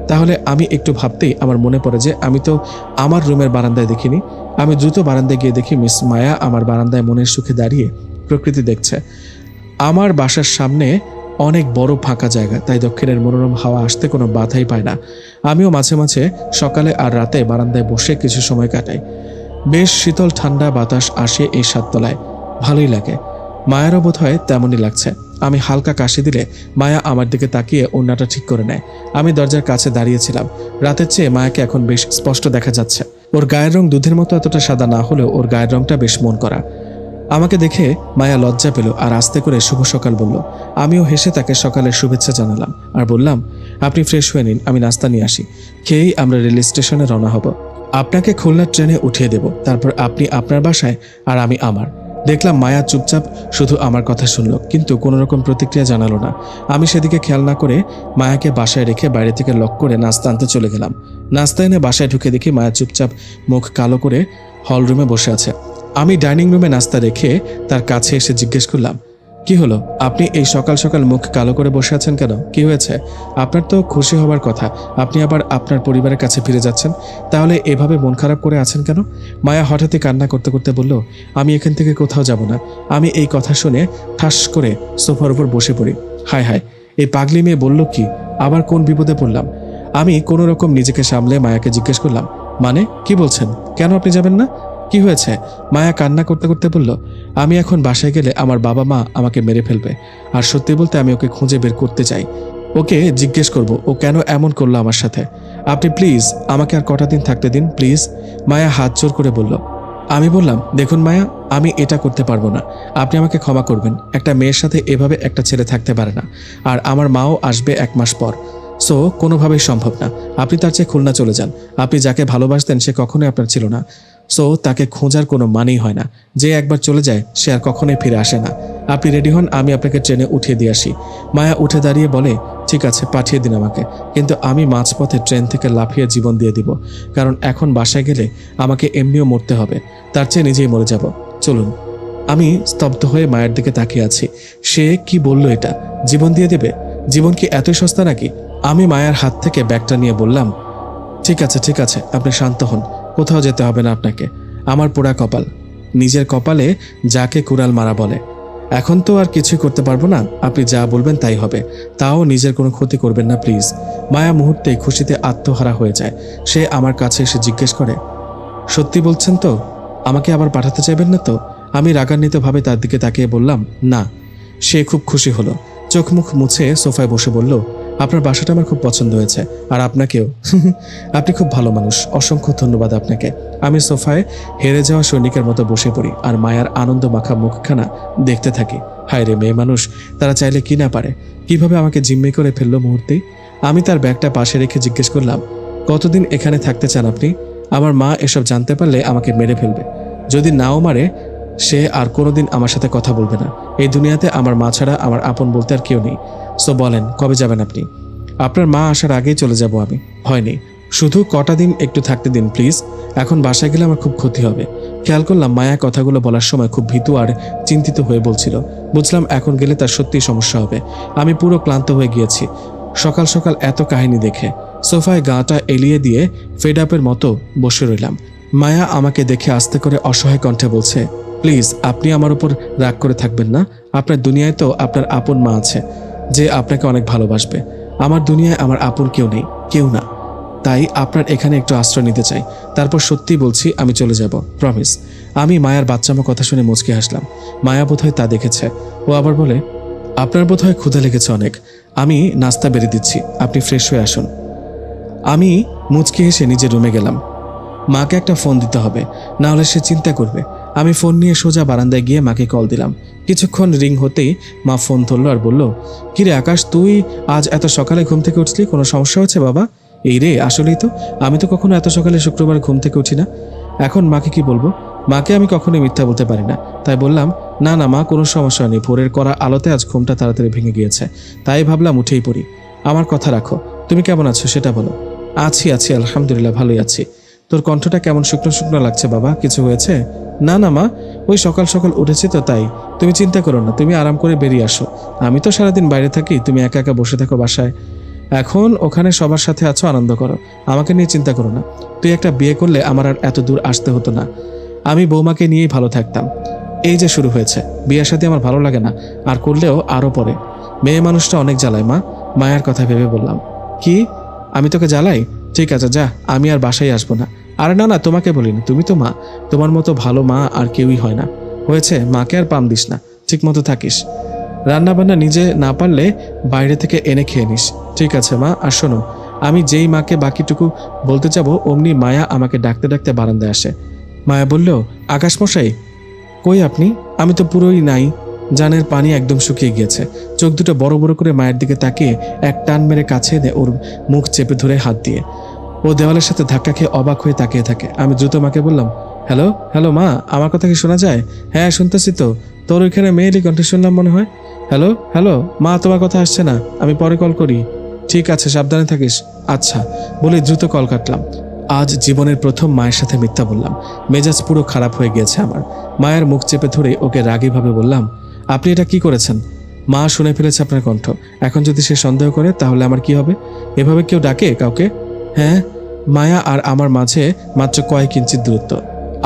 তাহলে আমি একটু ভাবতেই আমার মনে পড়ে যে আমি তো আমার রুমের বারান্দায় দেখিনি। আমি দ্রুত বারান্দায় গিয়ে দেখি মিস মায়া আমার বারান্দায় মনের সুখে দাঁড়িয়ে প্রকৃতি দেখছে। আমার বাসার সামনে অনেক বড় ফাঁকা জায়গা, তাই দক্ষিণের মনোরম হাওয়া আসতে কোনো বাধাই পায় না। আমিও মাঝে মাঝে সকালে আর রাতে বারান্দায় বসে কিছু সময় কাটাই। বেশ শীতল ঠান্ডা বাতাস আসে এই সাততলায়, ভালোই লাগে। মায়েরও বোধ হয় তেমনই লাগছে। আমি হালকা কাশি দিলে মায়া আমার দিকে তাকিয়ে ওড়নাটা ঠিক করে নেয়। আমি দরজার কাছে দাঁড়িয়েছিলাম। রাতের চেয়ে মায়াকে এখন বেশ স্পষ্ট দেখা যাচ্ছে। ওর গায়ের রং দুধের মতো এতটা সাদা না হলেও ওর গায়ের রংটা বেশ মন করা। আমাকে দেখে মায়া লজ্জা পেল আর আস্তে করে শুভ সকাল বলল। আমিও হেসে তাকে সকালের শুভেচ্ছা জানালাম আর বললাম, আপনি ফ্রেশ হয়ে নিন, আমি নাস্তা নিয়ে আসি। খেয়েই আমরা রেল স্টেশনে রওনা হব। আপনাকে খুলনার ট্রেনে উঠিয়ে দেব, তারপর আপনি আপনার বাসায় আর আমি আমার। দেখলাম মায়া চুপচাপ শুধু আমার কথা শুনল, কিন্তু কোনো রকম প্রতিক্রিয়া জানালো না। আমি সেদিকে খেয়াল না করে মায়াকে বাসায় রেখে বাইরে থেকে লক করে নাস্তা আনতে চলে গেলাম। নাস্তা এনে বাসায় ঢুকে দেখি মায়া চুপচাপ মুখ কালো করে হল রুমে বসে আছে। আমি ডাইনিং রুমে নাস্তা রেখে তার কাছে এসে জিজ্ঞেস করলাম, কি হলো, আপনি এই সকাল সকাল মুখ কালো করে বসে আছেন কেন? কি হয়েছে? আপনার তো খুশি হবার কথা, আপনি আবার আপনার পরিবারের কাছে ফিরে যাচ্ছেন, তাহলে এভাবে মন খারাপ করে আছেন কেন? মায়া হঠাৎই কান্না করতে করতে বলল, আমি এখান থেকে কোথাও যাব না। আমি এই কথা শুনে ঠাস করে সোফার উপর বসে পড়ি। হায় হায়, এই পাগলি মেয়ে বলল কি? আবার কোন বিপদে পড়লাম? আমি কোনো রকম নিজেকে সামলে মায়াকে জিজ্ঞেস করলাম, মানে কি বলছেন? কেন আপনি যাবেন না? কি হয়েছে? মায়া কান্না করতে করতে বলল, আমি এখন বাসায় গেলে আমার বাবা মা আমাকে মেরে ফেলবে। আর সত্যি বলতে আমি ওকে খুঁজে বের করতে চাই। ওকে জিজ্ঞেস করব ও কেন এমন করলো আমার সাথে। আপনি প্লিজ আমাকে আর কটা দিন থাকতে দিন প্লিজ। মায়া হাত জোর করে বলল। আমি বললাম, দেখুন মায়া, আমি এটা করতে পারবো না। আপনি আমাকে ক্ষমা করবেন। একটা মেয়ের সাথে এভাবে একটা ছেলে থাকতে পারে না। আর আমার মাও আসবে 1 মাস পর। সো কোনোভাবেই সম্ভব না। আপনি তার চেয়ে খুলনা চলে যান। আপনি যাকে ভালোবাসতেন সে কখনোই আপনার ছিল না। সো তাকে খোঁজার কোনো মানেই হয় না। যে একবার চলে যায় সে আর কখনোই ফিরে আসে না। আপনি রেডি হন, আমি আপনাকে ট্রেনে উঠিয়ে দিয়ে আসি। মায়া উঠে দাঁড়িয়ে বলে, ঠিক আছে, পাঠিয়ে দিন আমাকে, কিন্তু আমি মাঝপথে ট্রেন থেকে লাফিয়ে জীবন দিয়ে দিব। কারণ এখন বাসায় গেলে আমাকে এমনিও মরতে হবে, তার চেয়ে নিজেই মরে যাব। চলুন। আমি স্তব্ধ হয়ে মায়ের দিকে তাকিয়ে আছি। সে কি বলল? এটা জীবন দিয়ে দেবে? জীবন কি এতই সস্তা নাকি? আমি মায়ের হাত থেকে ব্যাগটা নিয়ে বললাম, ঠিক আছে ঠিক আছে, আপনি শান্ত হন, কোথাও যেতে হবে না আপনাকে। আমার পোড়া কপাল, নিজের কপালে যাকে কুড়াল মারা বলে। এখন তো আর কিছুই করতে পারবো না, আপনি যা বলবেন তাই হবে। তাও নিজের কোনো ক্ষতি করবেন না প্লিজ। মায়া মুহূর্তেই খুশিতে আত্মহারা হয়ে যায়। সে আমার কাছে এসে জিজ্ঞেস করে, সত্যি বলছেন তো? আমাকে আবার পাঠাতে চাইবেন না তো? আমি রাগান্বিতভাবে তার দিকে তাকিয়ে বললাম, না। সে খুব খুশি হলো, চোখ মুখ মুছে সোফায় বসে বলল, আপনার বাসাটা আমার খুব পছন্দ হয়েছে, আর আপনাকেও। আপনি খুব ভালো মানুষ, অসংখ্য ধন্যবাদ আপনাকে। আমি সোফায় হেরে যাওয়া সৈনিকের মতো বসে পড়ি আর মায়ার আনন্দ মাখা মুখখানা দেখতে থাকি। হায় রে, মেয়ে মানুষ, তারা চাইলে কি না পারে। কিভাবে আমাকে জিম্মি করে ফেললো মুহূর্তেই। আমি তার ব্যাগটা পাশে রেখে জিজ্ঞেস করলাম, কতদিন এখানে থাকতে চান আপনি? আমার মা এসব জানতে পারলে আমাকে মেরে ফেলবে। যদি নাও মারে, সে আর কোনোদিন আমার সাথে কথা বলবে না। এই দুনিয়াতে আমার মা ছাড়া আমার আপন বলতে আর কেউ নেই। সো বলেন, কবে যাবেন আপনি? আপনার মা আসার আগেই চলে যাব আমি, ভয় নেই। শুধু কটা দিন একটু থাকতে দিন প্লিজ। এখন বাসায় গেলে আমার খুব ক্ষতি হবে। খেয়াল করলাম মায়া কথাগুলো বলার সময় খুব ভীতু আর চিন্তিত হয়ে বলছিল। বুঝলাম এখন গেলে তার সত্যিই সমস্যা হবে। আমি পুরো ক্লান্ত হয়ে গিয়েছি সকাল সকাল এত কাহিনী দেখে। সোফায় গাটা এলিয়ে দিয়ে ফেড আপের মতো বসে রইলাম। মায়া আমাকে দেখে আস্তে করে অসহায় কণ্ঠে বলছে, প্লিজ আপনি আমার উপর রাগ করে থাকবেন না। আপনার দুনিয়ায় তো আপনার আপন মা আছে, যে আপনাকে অনেক ভালোবাসবে। আমার দুনিয়ায় আমার আপন কেউ নেই, কেউ না। তাই আপনার এখানে একটু আশ্রয় নিতে চাই। তারপর সত্যি বলছি আমি চলে যাব, প্রমিস। আমি মায়ার বাচ্চামো কথা শুনে মুচকে হাসলাম। মায়া বোধহয় তা দেখেছে। ও আবার বলে, আপনার বোধহয় ক্ষুধা লেগেছে অনেক, আমি নাস্তা বেড়ে দিচ্ছি, আপনি ফ্রেশ হয়ে আসুন। আমি মুচকি হেসে নিজের রুমে গেলাম। মাকে একটা ফোন দিতে হবে, না হলে সে চিন্তা করবে। আমি ফোন নিয়ে সোজা বারান্দায় গিয়ে মাকে কল দিলাম। কিছুক্ষণ রিং হতেই মা ফোন ধরলো আর বলল, কিরে আকাশ, তুই আজ এত সকালে ঘুম থেকে উঠলি, কোনো সমস্যা হচ্ছে বাবা? এই রে, আসলেই তো, আমি তো কখনো এত সকালে শুক্রবার ঘুম থেকে উঠি না। এখন মাকে কি বলবো? মাকে আমি কখনোই মিথ্যা বলতে পারি না, তাই বললাম, না না মা, কোনো সমস্যা নেই, ভোরের করা আলোতে আজ ঘুমটা তাড়াতাড়ি ভেঙে গিয়েছে, তাই ভাবলাম উঠেই পড়ি। আমার কথা রাখো, তুমি কেমন আছো সেটা বলো। আছি আছি, আলহামদুলিল্লাহ ভালোই আছি। তোর কণ্ঠটা কেমন শুকনো শুকনো লাগছে বাবা, কিছু হয়েছে? না না মা, ওই সকাল সকাল উঠেছি তো তাই। তুমি চিন্তা করো না, তুমি আরাম করে বেরিয়ে আসো। আমি তো সারাদিন বাইরে থাকি, তুমি একা একা বসে থাকো বাসায়। এখন ওখানে সবার সাথে আছো, আনন্দ করো, আমাকে নিয়ে চিন্তা করো না। তুই একটা বিয়ে করলে আমার আর এত দূর আসতে হতো না, আমি বৌমাকে নিয়েই ভালো থাকতাম। এই যে শুরু হয়েছে, বিয়ের সাথে আমার ভালো লাগে না, আর করলেও আরও পরে। মেয়ে মানুষটা অনেক জ্বালায় মা। মায়ার কথা ভেবে বললাম, কি আমি তোকে জ্বালাই? ঠিক আছে যা, আমি আর বাসায় আসবো না। আরে না না, তোমাকে বলিনি, তুমি তো মা, তোমার মতো ভালো মা আর কেউই হয় না। হয়েছে, মাকে আর পাম দিস না, ঠিক মতো থাকিস। রান্নাবান্না নিজে না পারলে বাইরে থেকে এনে খেয়ে নিস। ঠিক আছে মা। আর শোনো, আমি যেই মাকে বাকিটুকু বলতে যাব অমনি মায়া আমাকে ডাকতে ডাকতে বারান্দায় আসে। মায়া বলল, আকাশ মশাই কই আপনি? আমি তো পুরোই নাই, জানের পানি একদম শুকিয়ে গিয়েছে। চোখ দুটো বড় বড় করে মায়ের দিকে তাকিয়ে এক টান মেরে কাছে এনে ওর মুখ চেপে ধরে হাত দিয়ে ও দেওয়ালের সাথে ধাক্কা খেয়ে অবাক হয়ে তাকিয়ে থাকে। আমি দ্রুত মাকে বললাম, হ্যালো হ্যালো মা, আমার কথা কি শোনা যায়? হ্যাঁ শুনতেছি তো, তোর ওইখানে মেয়েরই কণ্ঠে শুনলাম মনে হয়। হ্যালো হ্যালো মা, তোমার কথা আসছে না, আমি পরে কল করি। ঠিক আছে, সাবধানে থাকিস। আচ্ছা বলে দ্রুত কল কাটলাম। আজ জীবনের প্রথম মায়ের সাথে মিথ্যা বললাম। মেজাজ পুরো খারাপ হয়ে গিয়েছে আমার। মায়ের মুখ চেপে ধরে ওকে রাগীভাবে বললাম, আপনি এটা কি করেছেন? মা শুনে ফেলেছে আপনার কণ্ঠ, এখন যদি সে সন্দেহ করে তাহলে আমার কি হবে? এভাবে কেউ ডাকে কাউকে? হ্যাঁ, মায়া আর আমার মাঝে মাত্র কয়েক ইঞ্চির দূরত্ব।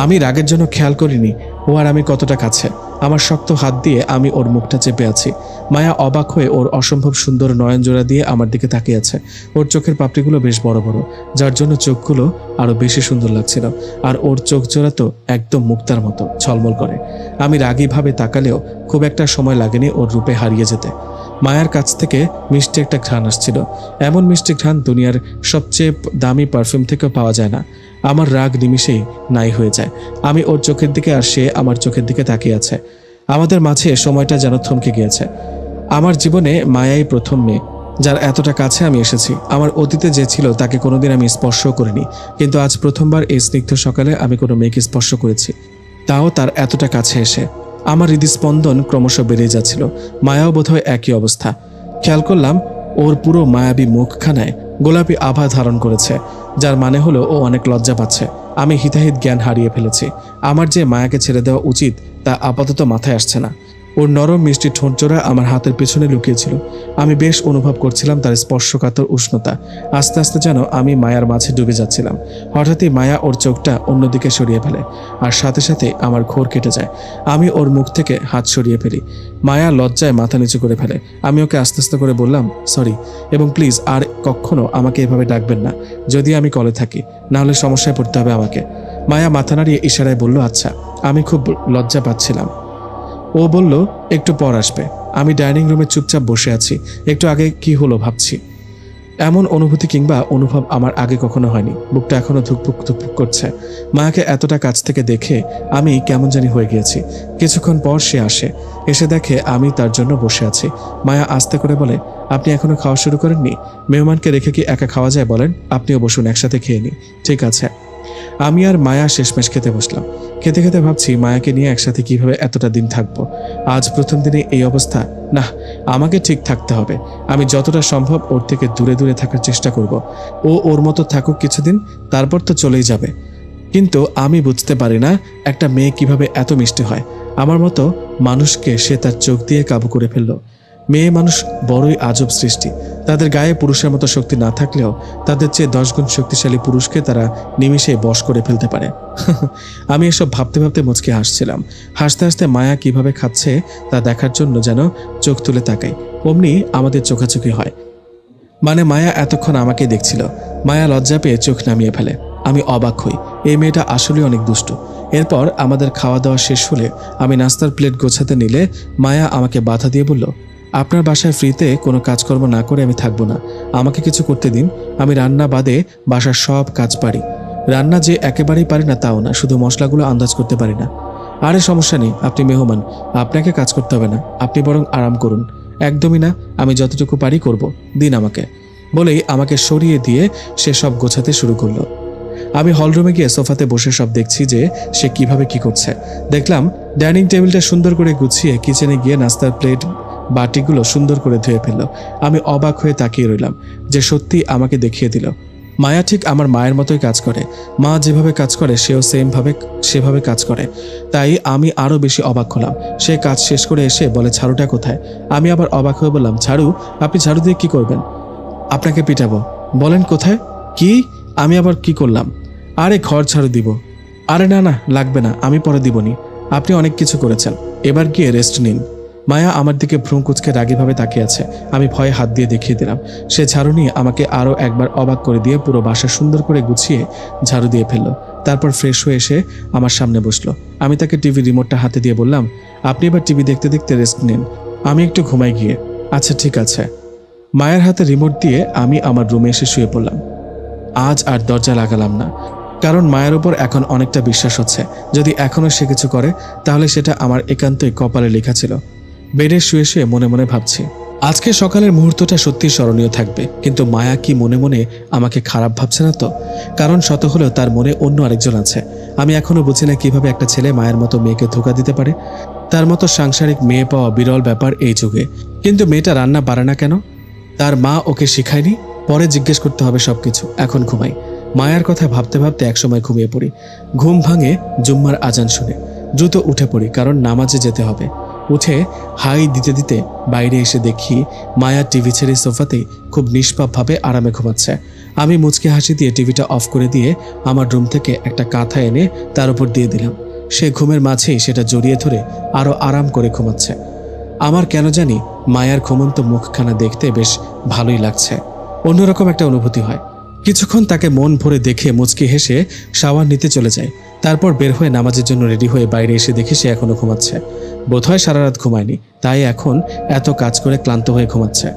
আমি রাগের জন্য খেয়াল করিনি ও আর আমি কতটা কাছে। আমার শক্ত হাত দিয়ে আমি ওর মুখটা চেপে আছি। মায়া অবাক হয়ে ওর অসম্ভব সুন্দর নয়নজোড়া দিয়ে আমার দিকে তাকিয়ে আছে। ওর চোখের পাপড়িগুলো বেশ বড় বড়, যার জন্য চোখগুলো আরো বেশি সুন্দর লাগছিল। আর ওর চোখ জোড়া তো একদম মুক্তার মতো ঝলমল করে। আমি রাগীভাবে তাকালেও খুব একটা সময় লাগেনি ওর রূপে হারিয়ে যেতে। মায়ার কাছ থেকে মিষ্টি একটা ঘ্রাণ আসছিল। এমন মিষ্টি ঘ্রাণ দুনিয়ার সবচেয়ে দামি পারফিউম থেকেও পাওয়া যায় না। আমার রাগ নিমিষেই নাই হয়ে যায়। আমি ওর চোখের দিকে আর সে আমার চোখের দিকে তাকিয়ে আছে। আমাদের মাঝে সময়টা যেন থমকে গিয়েছে। আমার জীবনে মায়াই প্রথম মেয়ে যার এতটা কাছে আমি এসেছি। আমার অতীতে যে ছিল তাকে কোনোদিন আমি স্পর্শও করিনি, কিন্তু আজ প্রথমবার এই স্নিগ্ধ সকালে আমি কোনো মেয়েকে স্পর্শ করেছি, তাও তার এতটা কাছে এসে। আমার হৃদস্পন্দন ক্রমশ বেড়ে যাচ্ছিল। মায়াও বোধহয় একই অবস্থা। খেয়াল করলাম ওর পুরো মায়াবী মুখখানায় গোলাপি আভা ধারণ করেছে, যার মানে হলো ও অনেক লজ্জা পাচ্ছে। আমি হিতাহিত জ্ঞান হারিয়ে ফেলেছি। আমার যে মায়াকে ছেড়ে দেওয়া উচিত তা আপাতত মাথায় আসছে না। ওর নরম মিষ্টি ঠোঁটজোড়া আমার হাতের পেছনে লুকিয়েছিল। আমি বেশ অনুভব করছিলাম তার স্পর্শকাতর উষ্ণতা। আস্তে আস্তে যেন আমি মায়ার মাঝে ডুবে যাচ্ছিলাম। হঠাৎই মায়া ওর চোখটা অন্যদিকে সরিয়ে ফেলে, আর সাথে সাথে আমার ঘোর কেটে যায়। আমি ওর মুখ থেকে হাত সরিয়ে ফেলি। মায়া লজ্জায় মাথা নিচু করে ফেলে। আমি ওকে আস্তে আস্তে করে বললাম, সরি, এবং প্লিজ আর কখনো আমাকে এভাবে ডাকবেন না যদি আমি কলে থাকি, না হলে সমস্যায় পড়তে হবে আমাকে। মায়া মাথা নাড়িয়ে ইশারায় বলল, আচ্ছা। আমি খুব লজ্জা পাচ্ছিলাম। ও বলল, একটু পর আসবে। আমি ডাইনিং রুমে চুপচাপ বসে আছি। একটু আগে কি হলো ভাবছি। এমন অনুভূতি কিংবা অনুভব আমার আগে কখনো হয়নি। বুকটা এখনো ধুকপুক ধুকপুক করছে। মায়াকে এতটা কাছ থেকে দেখে আমি কেমন জানি হয়ে গিয়েছি। কিছুক্ষণ পর সে আসে, এসে দেখে আমি তার জন্য বসে আছি। মায়া আস্তে করে বলে, আপনি এখনো খাওয়া শুরু করেননি? মেহমানকে রেখে কি একা খাওয়া যায় বলেন? আপনিও বসুন, একসাথে খেয়ে নিই। ঠিক আছে। আমি আর মায়া শেষমেশ খেতে বসলাম। খেতে খেতে ভাবছি মায়াকে নিয়ে একসাথে কিভাবে এতটা দিন থাকবো। আজ প্রথম দিনে এই অবস্থা, না, আমাকে ঠিক থাকতে হবে। আমি যতটা সম্ভব ওর থেকে দূরে দূরে থাকার চেষ্টা করব। ও ওর মতো থাকুক কিছুদিন, তারপর তো চলেই যাবে। কিন্তু আমি বুঝতে পারি না একটা মেয়ে কিভাবে এত মিষ্টি হয়। আমার মতো মানুষকে সে তার চোখ দিয়ে কাবু করে ফেললো। মেয়ে মানুষ বড়ই আজব সৃষ্টি। তাদের গায়ে পুরুষের মতো শক্তি না থাকলেও তাদের চেয়ে 10 গুণ শক্তিশালী পুরুষকে তারা নিমিষে বশ করে ফেলতে পারে। আমি এসব ভাবতে ভাবতে মুচকে হাসছিলাম। হাসতে হাসতে মায়া কিভাবে খাচ্ছে তা দেখার জন্য যেন চোখ তুলে তাকাই, অমনি আমাদের চোখাচোখি হয়। মানে মায়া এতক্ষণ আমাকে দেখছিল। মায়া লজ্জা পেয়ে চোখ নামিয়ে ফেলে। আমি অবাক হই, এই মেয়েটা আসলে অনেক দুষ্টু। এরপর আমাদের খাওয়া দাওয়া শেষ হলে আমি নাস্তার প্লেট গোছাতে নিলে মায়া আমাকে বাধা দিয়ে বলল, আপনার বাসায় ফ্রিতে কোনো কাজকর্ম না করে আমি থাকবো না, আমাকে কিছু করতে দিন। আমি রান্না বাদে বাসার সব কাজ পারি। রান্না যে একেবারেই পারি না তাও না, শুধু মশলাগুলো আন্দাজ করতে পারি না। আরে সমস্যা নেই, আপনি মেহমান, আপনাকে কাজ করতে হবে না, আপনি বরং আরাম করুন। একদমই না, আমি যতটুকু পারি করব, দিন আমাকে, বলেই আমাকে সরিয়ে দিয়ে সে সব গোছাতে শুরু করলো। আমি হলরুমে গিয়ে সোফাতে বসে সব দেখছি যে সে কিভাবে কি করছে। দেখলাম ডাইনিং টেবিলটা সুন্দর করে গুছিয়ে কিচেনে গিয়ে নাস্তার প্লেট বাটিগুলো সুন্দর করে ধুয়ে ফেললো। আমি অবাক হয়ে তাকিয়ে রইলাম যে সত্যি আমাকে দেখিয়ে দিল। মায়া ঠিক আমার মায়ের মতোই কাজ করে, মা যেভাবে কাজ করে সেও সেভাবে কাজ করে। তাই আমি আরও বেশি অবাক হলাম। সে কাজ শেষ করে এসে বলে, ঝাড়ুটা কোথায়? আমি আবার অবাক হয়ে বললাম, ঝাড়ু? আপনি ঝাড়ু দিয়ে কি করবেন? আপনাকে পিটাবো। বলেন কোথায়? কি? আমি আবার কি করলাম? আরে ঘর ঝাড়ু দিব। আরে না না, লাগবে না, আমি পরে দিবনি, আপনি অনেক কিছু করেছেন, এবার গিয়ে রেস্ট নিন। মায়া আমার দিকে ভ্রু কুঁচকে রাগীভাবে তাকিয়ে আছে। আমি ভয়ে হাত দিয়ে দেখিয়ে দিলাম। সে ঝাড়ু নিয়ে আমাকে আরও একবার অবাক করে দিয়ে পুরো বাসা সুন্দর করে গুছিয়ে ঝাড়ু দিয়ে ফেললো। তারপর ফ্রেশ হয়ে এসে আমার সামনে বসলো। আমি তাকে টিভি রিমোটটা হাতে দিয়ে বললাম, আপনি এবার টিভি দেখতে দেখতে রেস্ট নিন, আমি একটু ঘুমাই গিয়ে। আচ্ছা ঠিক আছে। মায়ের হাতে রিমোট দিয়ে আমি আমার রুমে এসে শুয়ে পড়লাম। আজ আর দরজা লাগালাম না, কারণ মায়ের ওপর এখন অনেকটা বিশ্বাস হচ্ছে। যদি এখনও সে কিছু করে তাহলে সেটা আমার একান্তই কপালে লেখা ছিল। বেডে শুয়ে শুয়ে মনে মনে ভাবছি, আজকে সকালের মুহূর্তটা সত্যি স্মরণীয় থাকবে। কিন্তু মায়া কি মনে মনে আমাকে খারাপ ভাবছে না তো? কারণ শত হলেও তার মনে অন্য আরেকজন আছে। আমি এখনো বুঝি না কিভাবে একটা ছেলে মায়ের মতো মেয়েকে ধোঁকা দিতে পারে। তার মতো সাংসারিক মেয়ে পাওয়া বিরল ব্যাপার এই যুগে। কিন্তু মেয়েটা রান্না পারে না কেন? তার মা ওকে শিখায়নি? পরে জিজ্ঞেস করতে হবে সবকিছু, এখন ঘুমাই। মায়ার কথা ভাবতে ভাবতে একসময় ঘুমিয়ে পড়ি। ঘুম ভাঙে জুম্মার আজান শুনে। দ্রুত উঠে পড়ি, কারণ নামাজে যেতে হবে। উঠে হাই দিতে দিতে বাইরে এসে দেখি মায়া টিভি ছেড়ে সোফাতে খুব নিষ্পাপভাবে আরামে ঘুমাচ্ছে। আমি মুচকি হাসি দিয়ে টিভিটা অফ করে দিয়ে আমার রুম থেকে একটা কাঁথা এনে তার উপর দিয়ে দিলাম। সে ঘুমের মাঝেই সেটা জড়িয়ে ধরে আরও আরাম করে ঘুমাচ্ছে। আমার কেন জানি মায়ার ঘুমন্ত মুখখানা দেখতে বেশ ভালোই লাগছে। অন্যরকম একটা অনুভূতি হয়। কিছুক্ষণ তাকে মন ভরে দেখে মুচকি হেসে শাওয়ার নিতে চলে যায়। তারপর বের হয়ে নামাজের জন্য রেডি হয়ে বাইরে এসে দেখি সে এখনো ঘুমাচ্ছে। বোধহয় সারা রাত ঘুমায়নি, তাই এখন এত কাজ করে ক্লান্ত হয়ে ঘুমাচ্ছে।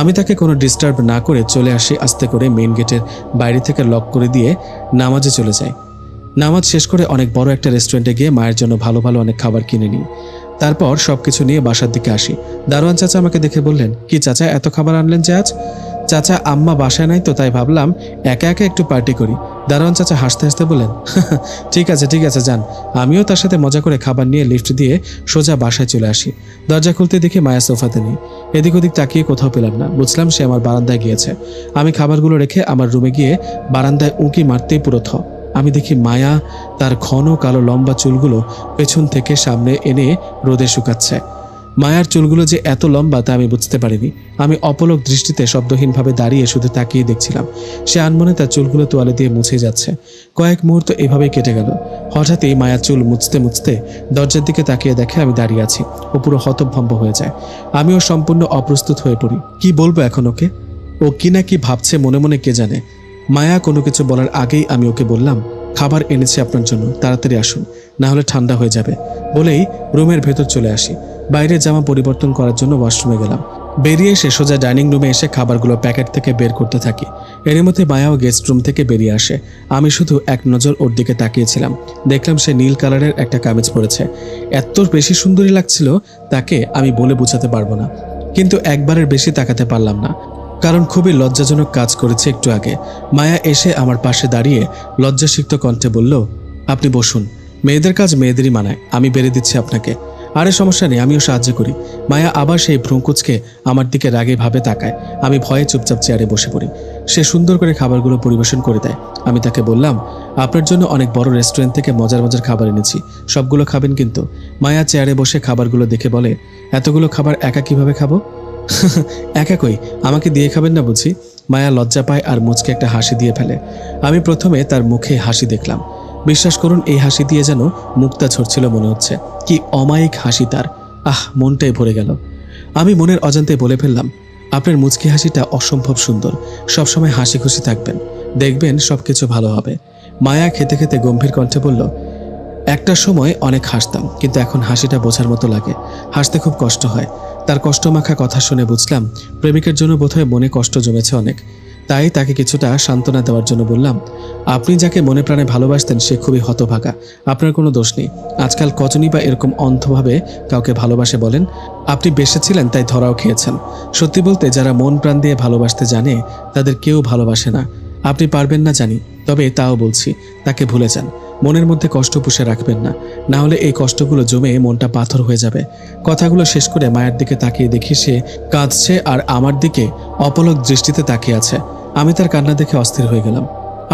আমি তাকে কোনো ডিস্টার্ব না করে চলে আসি। আস্তে করে মেইন গেটের বাইরে থেকে লক করে দিয়ে নামাজে চলে যাই। নামাজ শেষ করে অনেক বড় একটা রেস্টুরেন্টে গিয়ে মায়ের জন্য ভালো ভালো অনেক খাবার কিনে নিই। তারপর সবকিছু নিয়ে বাসার দিকে আসি। দারোয়ান চাচা আমাকে দেখে বললেন, কি চাচা, এত খাবার আনলেন যে আজ? চাচা, আম্মা বাসায় নাই তো, তাই ভাবলাম একা একা একটু পার্টি করি। দারোয়ান চাচা হাসতে হাসতে বললেন, ঠিক আছে যান। আমিও তার সাথে মজা করে খাবার নিয়ে লিফট দিয়ে সোজা বাসায় চলে আসি। দরজা খুলতে দেখি মায়া সোফাতে নেই। এদিক ওদিক তাকিয়ে কোথাও পেলাম না। বুঝলাম সে আমার বারান্দায় গিয়েছে। আমি খাবারগুলো রেখে আমার রুমে গিয়ে বারান্দায় উঁকি মারতেই পুরো থ। আমি দেখি মায়া তার ঘন কালো লম্বা চুলগুলো পেছন থেকে সামনে এনে রোদে শুকাচ্ছে। মায়ার চুলগুলো যে এত লম্বা তা আমি বুঝতে পারিনি। আমি অপলক দৃষ্টিতে শব্দহীনভাবে দাঁড়িয়ে শুধু তাকিয়ে দেখছিলাম। সে আনমনে তার চুলগুলো তোয়ালে দিয়ে মুছে যাচ্ছে। কয়েক মুহূর্ত এভাবেই কেটে গেল। হঠাৎই মায়ার চুল মুছতে মুছতে দরজার দিকে তাকিয়ে দেখে আমি দাঁড়িয়ে আছি। ও পুরো হতভম্ব হয়ে যায়। আমিও সম্পূর্ণ অপ্রস্তুত হয়ে পড়ি। কি বলবো এখন ওকে? ও কি না কি ভাবছে মনে মনে কে জানে। মায়া কোনো কিছু বলার আগেই আমি ওকে বললাম, খাবার এনেছি আপনার জন্য, তাড়াতাড়ি আসুন, না হলে ঠান্ডা হয়ে যাবে। বলেই রুমের ভেতর চলে আসি। বাইরে জামা পরিবর্তন করার জন্য ওয়াশরুমে গেলাম। বেরিয়ে এসে সোজা ডাইনিং রুমে এসে খাবারগুলো প্যাকেট থেকে বের করতে থাকি। এর মধ্যে মায়াও গেস্ট রুম থেকে বেরিয়ে আসে। আমি শুধু এক নজর ওর দিকে তাকিয়েছিলাম। দেখলাম সে নীল কালারের একটা কামিজ পরেছে। এত বেশি সুন্দরী লাগছিল তাকে আমি বলে বোঝাতে পারবো না। কিন্তু একবারের বেশি তাকাতে পারলাম না, কারণ খুবই লজ্জাজনক কাজ করেছে একটু আগে। মায়া এসে আমার পাশে দাঁড়িয়ে লজ্জাসিক্ত কণ্ঠে বলল, আপনি বসুন, মেয়েদের কাজ মেয়েদেরই মানায়, আমি বেড়ে দিচ্ছি আপনাকে। আরে সমস্যা নেই, আমিও সাহায্য করি। মায়া আবার সেই ভ্রুকুচকে আমার দিকে রাগে ভাবে তাকায়। আমি ভয়ে চুপচাপ চেয়ারে বসে পড়ি। সে সুন্দর করে খাবারগুলো পরিবেশন করে দেয়। আমি তাকে বললাম, আপনার জন্য অনেক বড় রেস্টুরেন্ট থেকে মজার মজার খাবার এনেছি, সবগুলো খাবেন কিন্তু। মায়া চেয়ারে বসে খাবারগুলো দেখে বলে, এতগুলো খাবার একা কিভাবে খাবো? একা কই, আমাকে দিয়ে খাবেন না বুঝি? মায়া লজ্জা পায় আর মুচকে একটা হাসি দিয়ে ফেলে। আমি প্রথমে তার মুখে হাসি দেখলাম। বিশ্বাস করুন, এই হাসি দিয়ে যেন মুক্তা ঝরছিল মনে হচ্ছে। কি অমায়িক হাসি তার! মনটাই ভরে গেল। আমি মনের অজান্তে বলে ফেললাম, আপনার মুচকি হাসিটা অসম্ভব সুন্দর, সবসময় হাসি খুশি থাকবেন, দেখবেন সবকিছু ভালো হবে। মায়া খেতে খেতে গম্ভীর কণ্ঠে বলল, একটা সময় অনেক হাসতাম, কিন্তু এখন হাসিটা বোঝার মতো লাগে। হাসতে খুব কষ্ট হয়। তার কষ্টমাখা কথা শুনে বুঝলাম প্রেমিকের জন্য বোধহয় মনে কষ্ট জমেছে অনেক। তাই তাকে কিছুটা সান্ত্বনা দেওয়ার জন্য বললাম, আপনি যাকে মনে প্রাণে ভালোবাসতেন সে খুবই হতভাগা, আপনার কোনো দোষ নেই। আজকাল কজনই বা এরকম অন্ধভাবে কাউকে ভালোবাসে বলেন? আপনি বেঁচেছিলেন তাই ধরাও খেয়েছেন। সত্যি বলতে যারা মন প্রাণ দিয়ে ভালোবাসতে জানে তাদের কেউ ভালোবাসে না। আপনি পারবেন না জানি, তবে তাও বলছি তাকে ভুলে যান। মনের মধ্যে কষ্ট পুষে রাখবেন না, না হলে এই কষ্টগুলো জমে মনটা পাথর হয়ে যাবে। কথাগুলো শেষ করে মায়ের দিকে তাকিয়ে দেখি সে কাঁদছে আর আমার দিকে অপলক দৃষ্টিতে তাকিয়ে আছে। আমি তার কান্না দেখে অস্থির হয়ে গেলাম।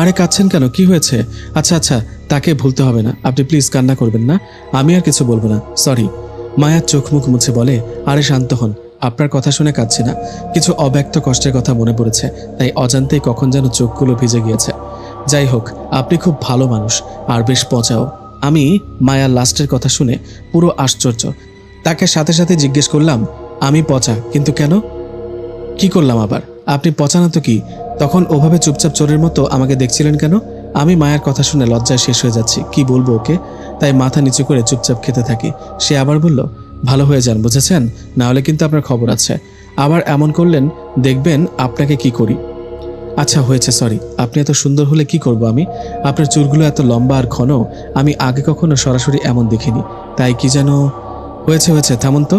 আরে কাঁদছেন কেন, কি হয়েছে? আচ্ছা আচ্ছা, তাকে ভুলতে হবে না, আপনি প্লিজ কান্না করবেন না। আমি আর কিছু বলবো না, সরি। মায়ার চোখ মুখ মুছে বলে, আরে শান্ত হন, আপনার কথা শুনে কাঁদছি না, কিছু অব্যক্ত কষ্টের কথা মনে পড়েছে, তাই অজান্তেই কখন যেন চোখগুলো ভিজে গিয়েছে। যাই হোক, আপনি খুব ভালো মানুষ আর বেশ পচাও। আমি মায়ার লাস্টের কথা শুনে পুরো আশ্চর্য। তাকে সাথে সাথে জিজ্ঞেস করলাম, আমি পচা, কিন্তু কেন? কি করলাম আবার? আপনি পচা না তো কি? তখন ওভাবে চুপচাপ চোরের মতো আমাকে দেখছিলেন কেন? আমি মায়ের কথা শুনে লজ্জায় শেষ হয়ে যাচ্ছি, কি বলবো ওকে। তাই মাথা নিচু করে চুপচাপ খেতে থাকি। সে আবার বলল, ভালো হয়ে যান, বুঝেছেন? না হলে কিন্তু আপনার খবর আছে। আবার এমন করলেন, দেখবেন আপনাকে কি করি। আচ্ছা হয়েছে, সরি। আপনি এত সুন্দর হলে কি করব আমি? আপনার চুলগুলো এত লম্বা আর ঘন, আমি আগে কখনো সরাসরি এমন দেখিনি। তাই কি যেন হয়েছে। হয়েছে, থামুন তো।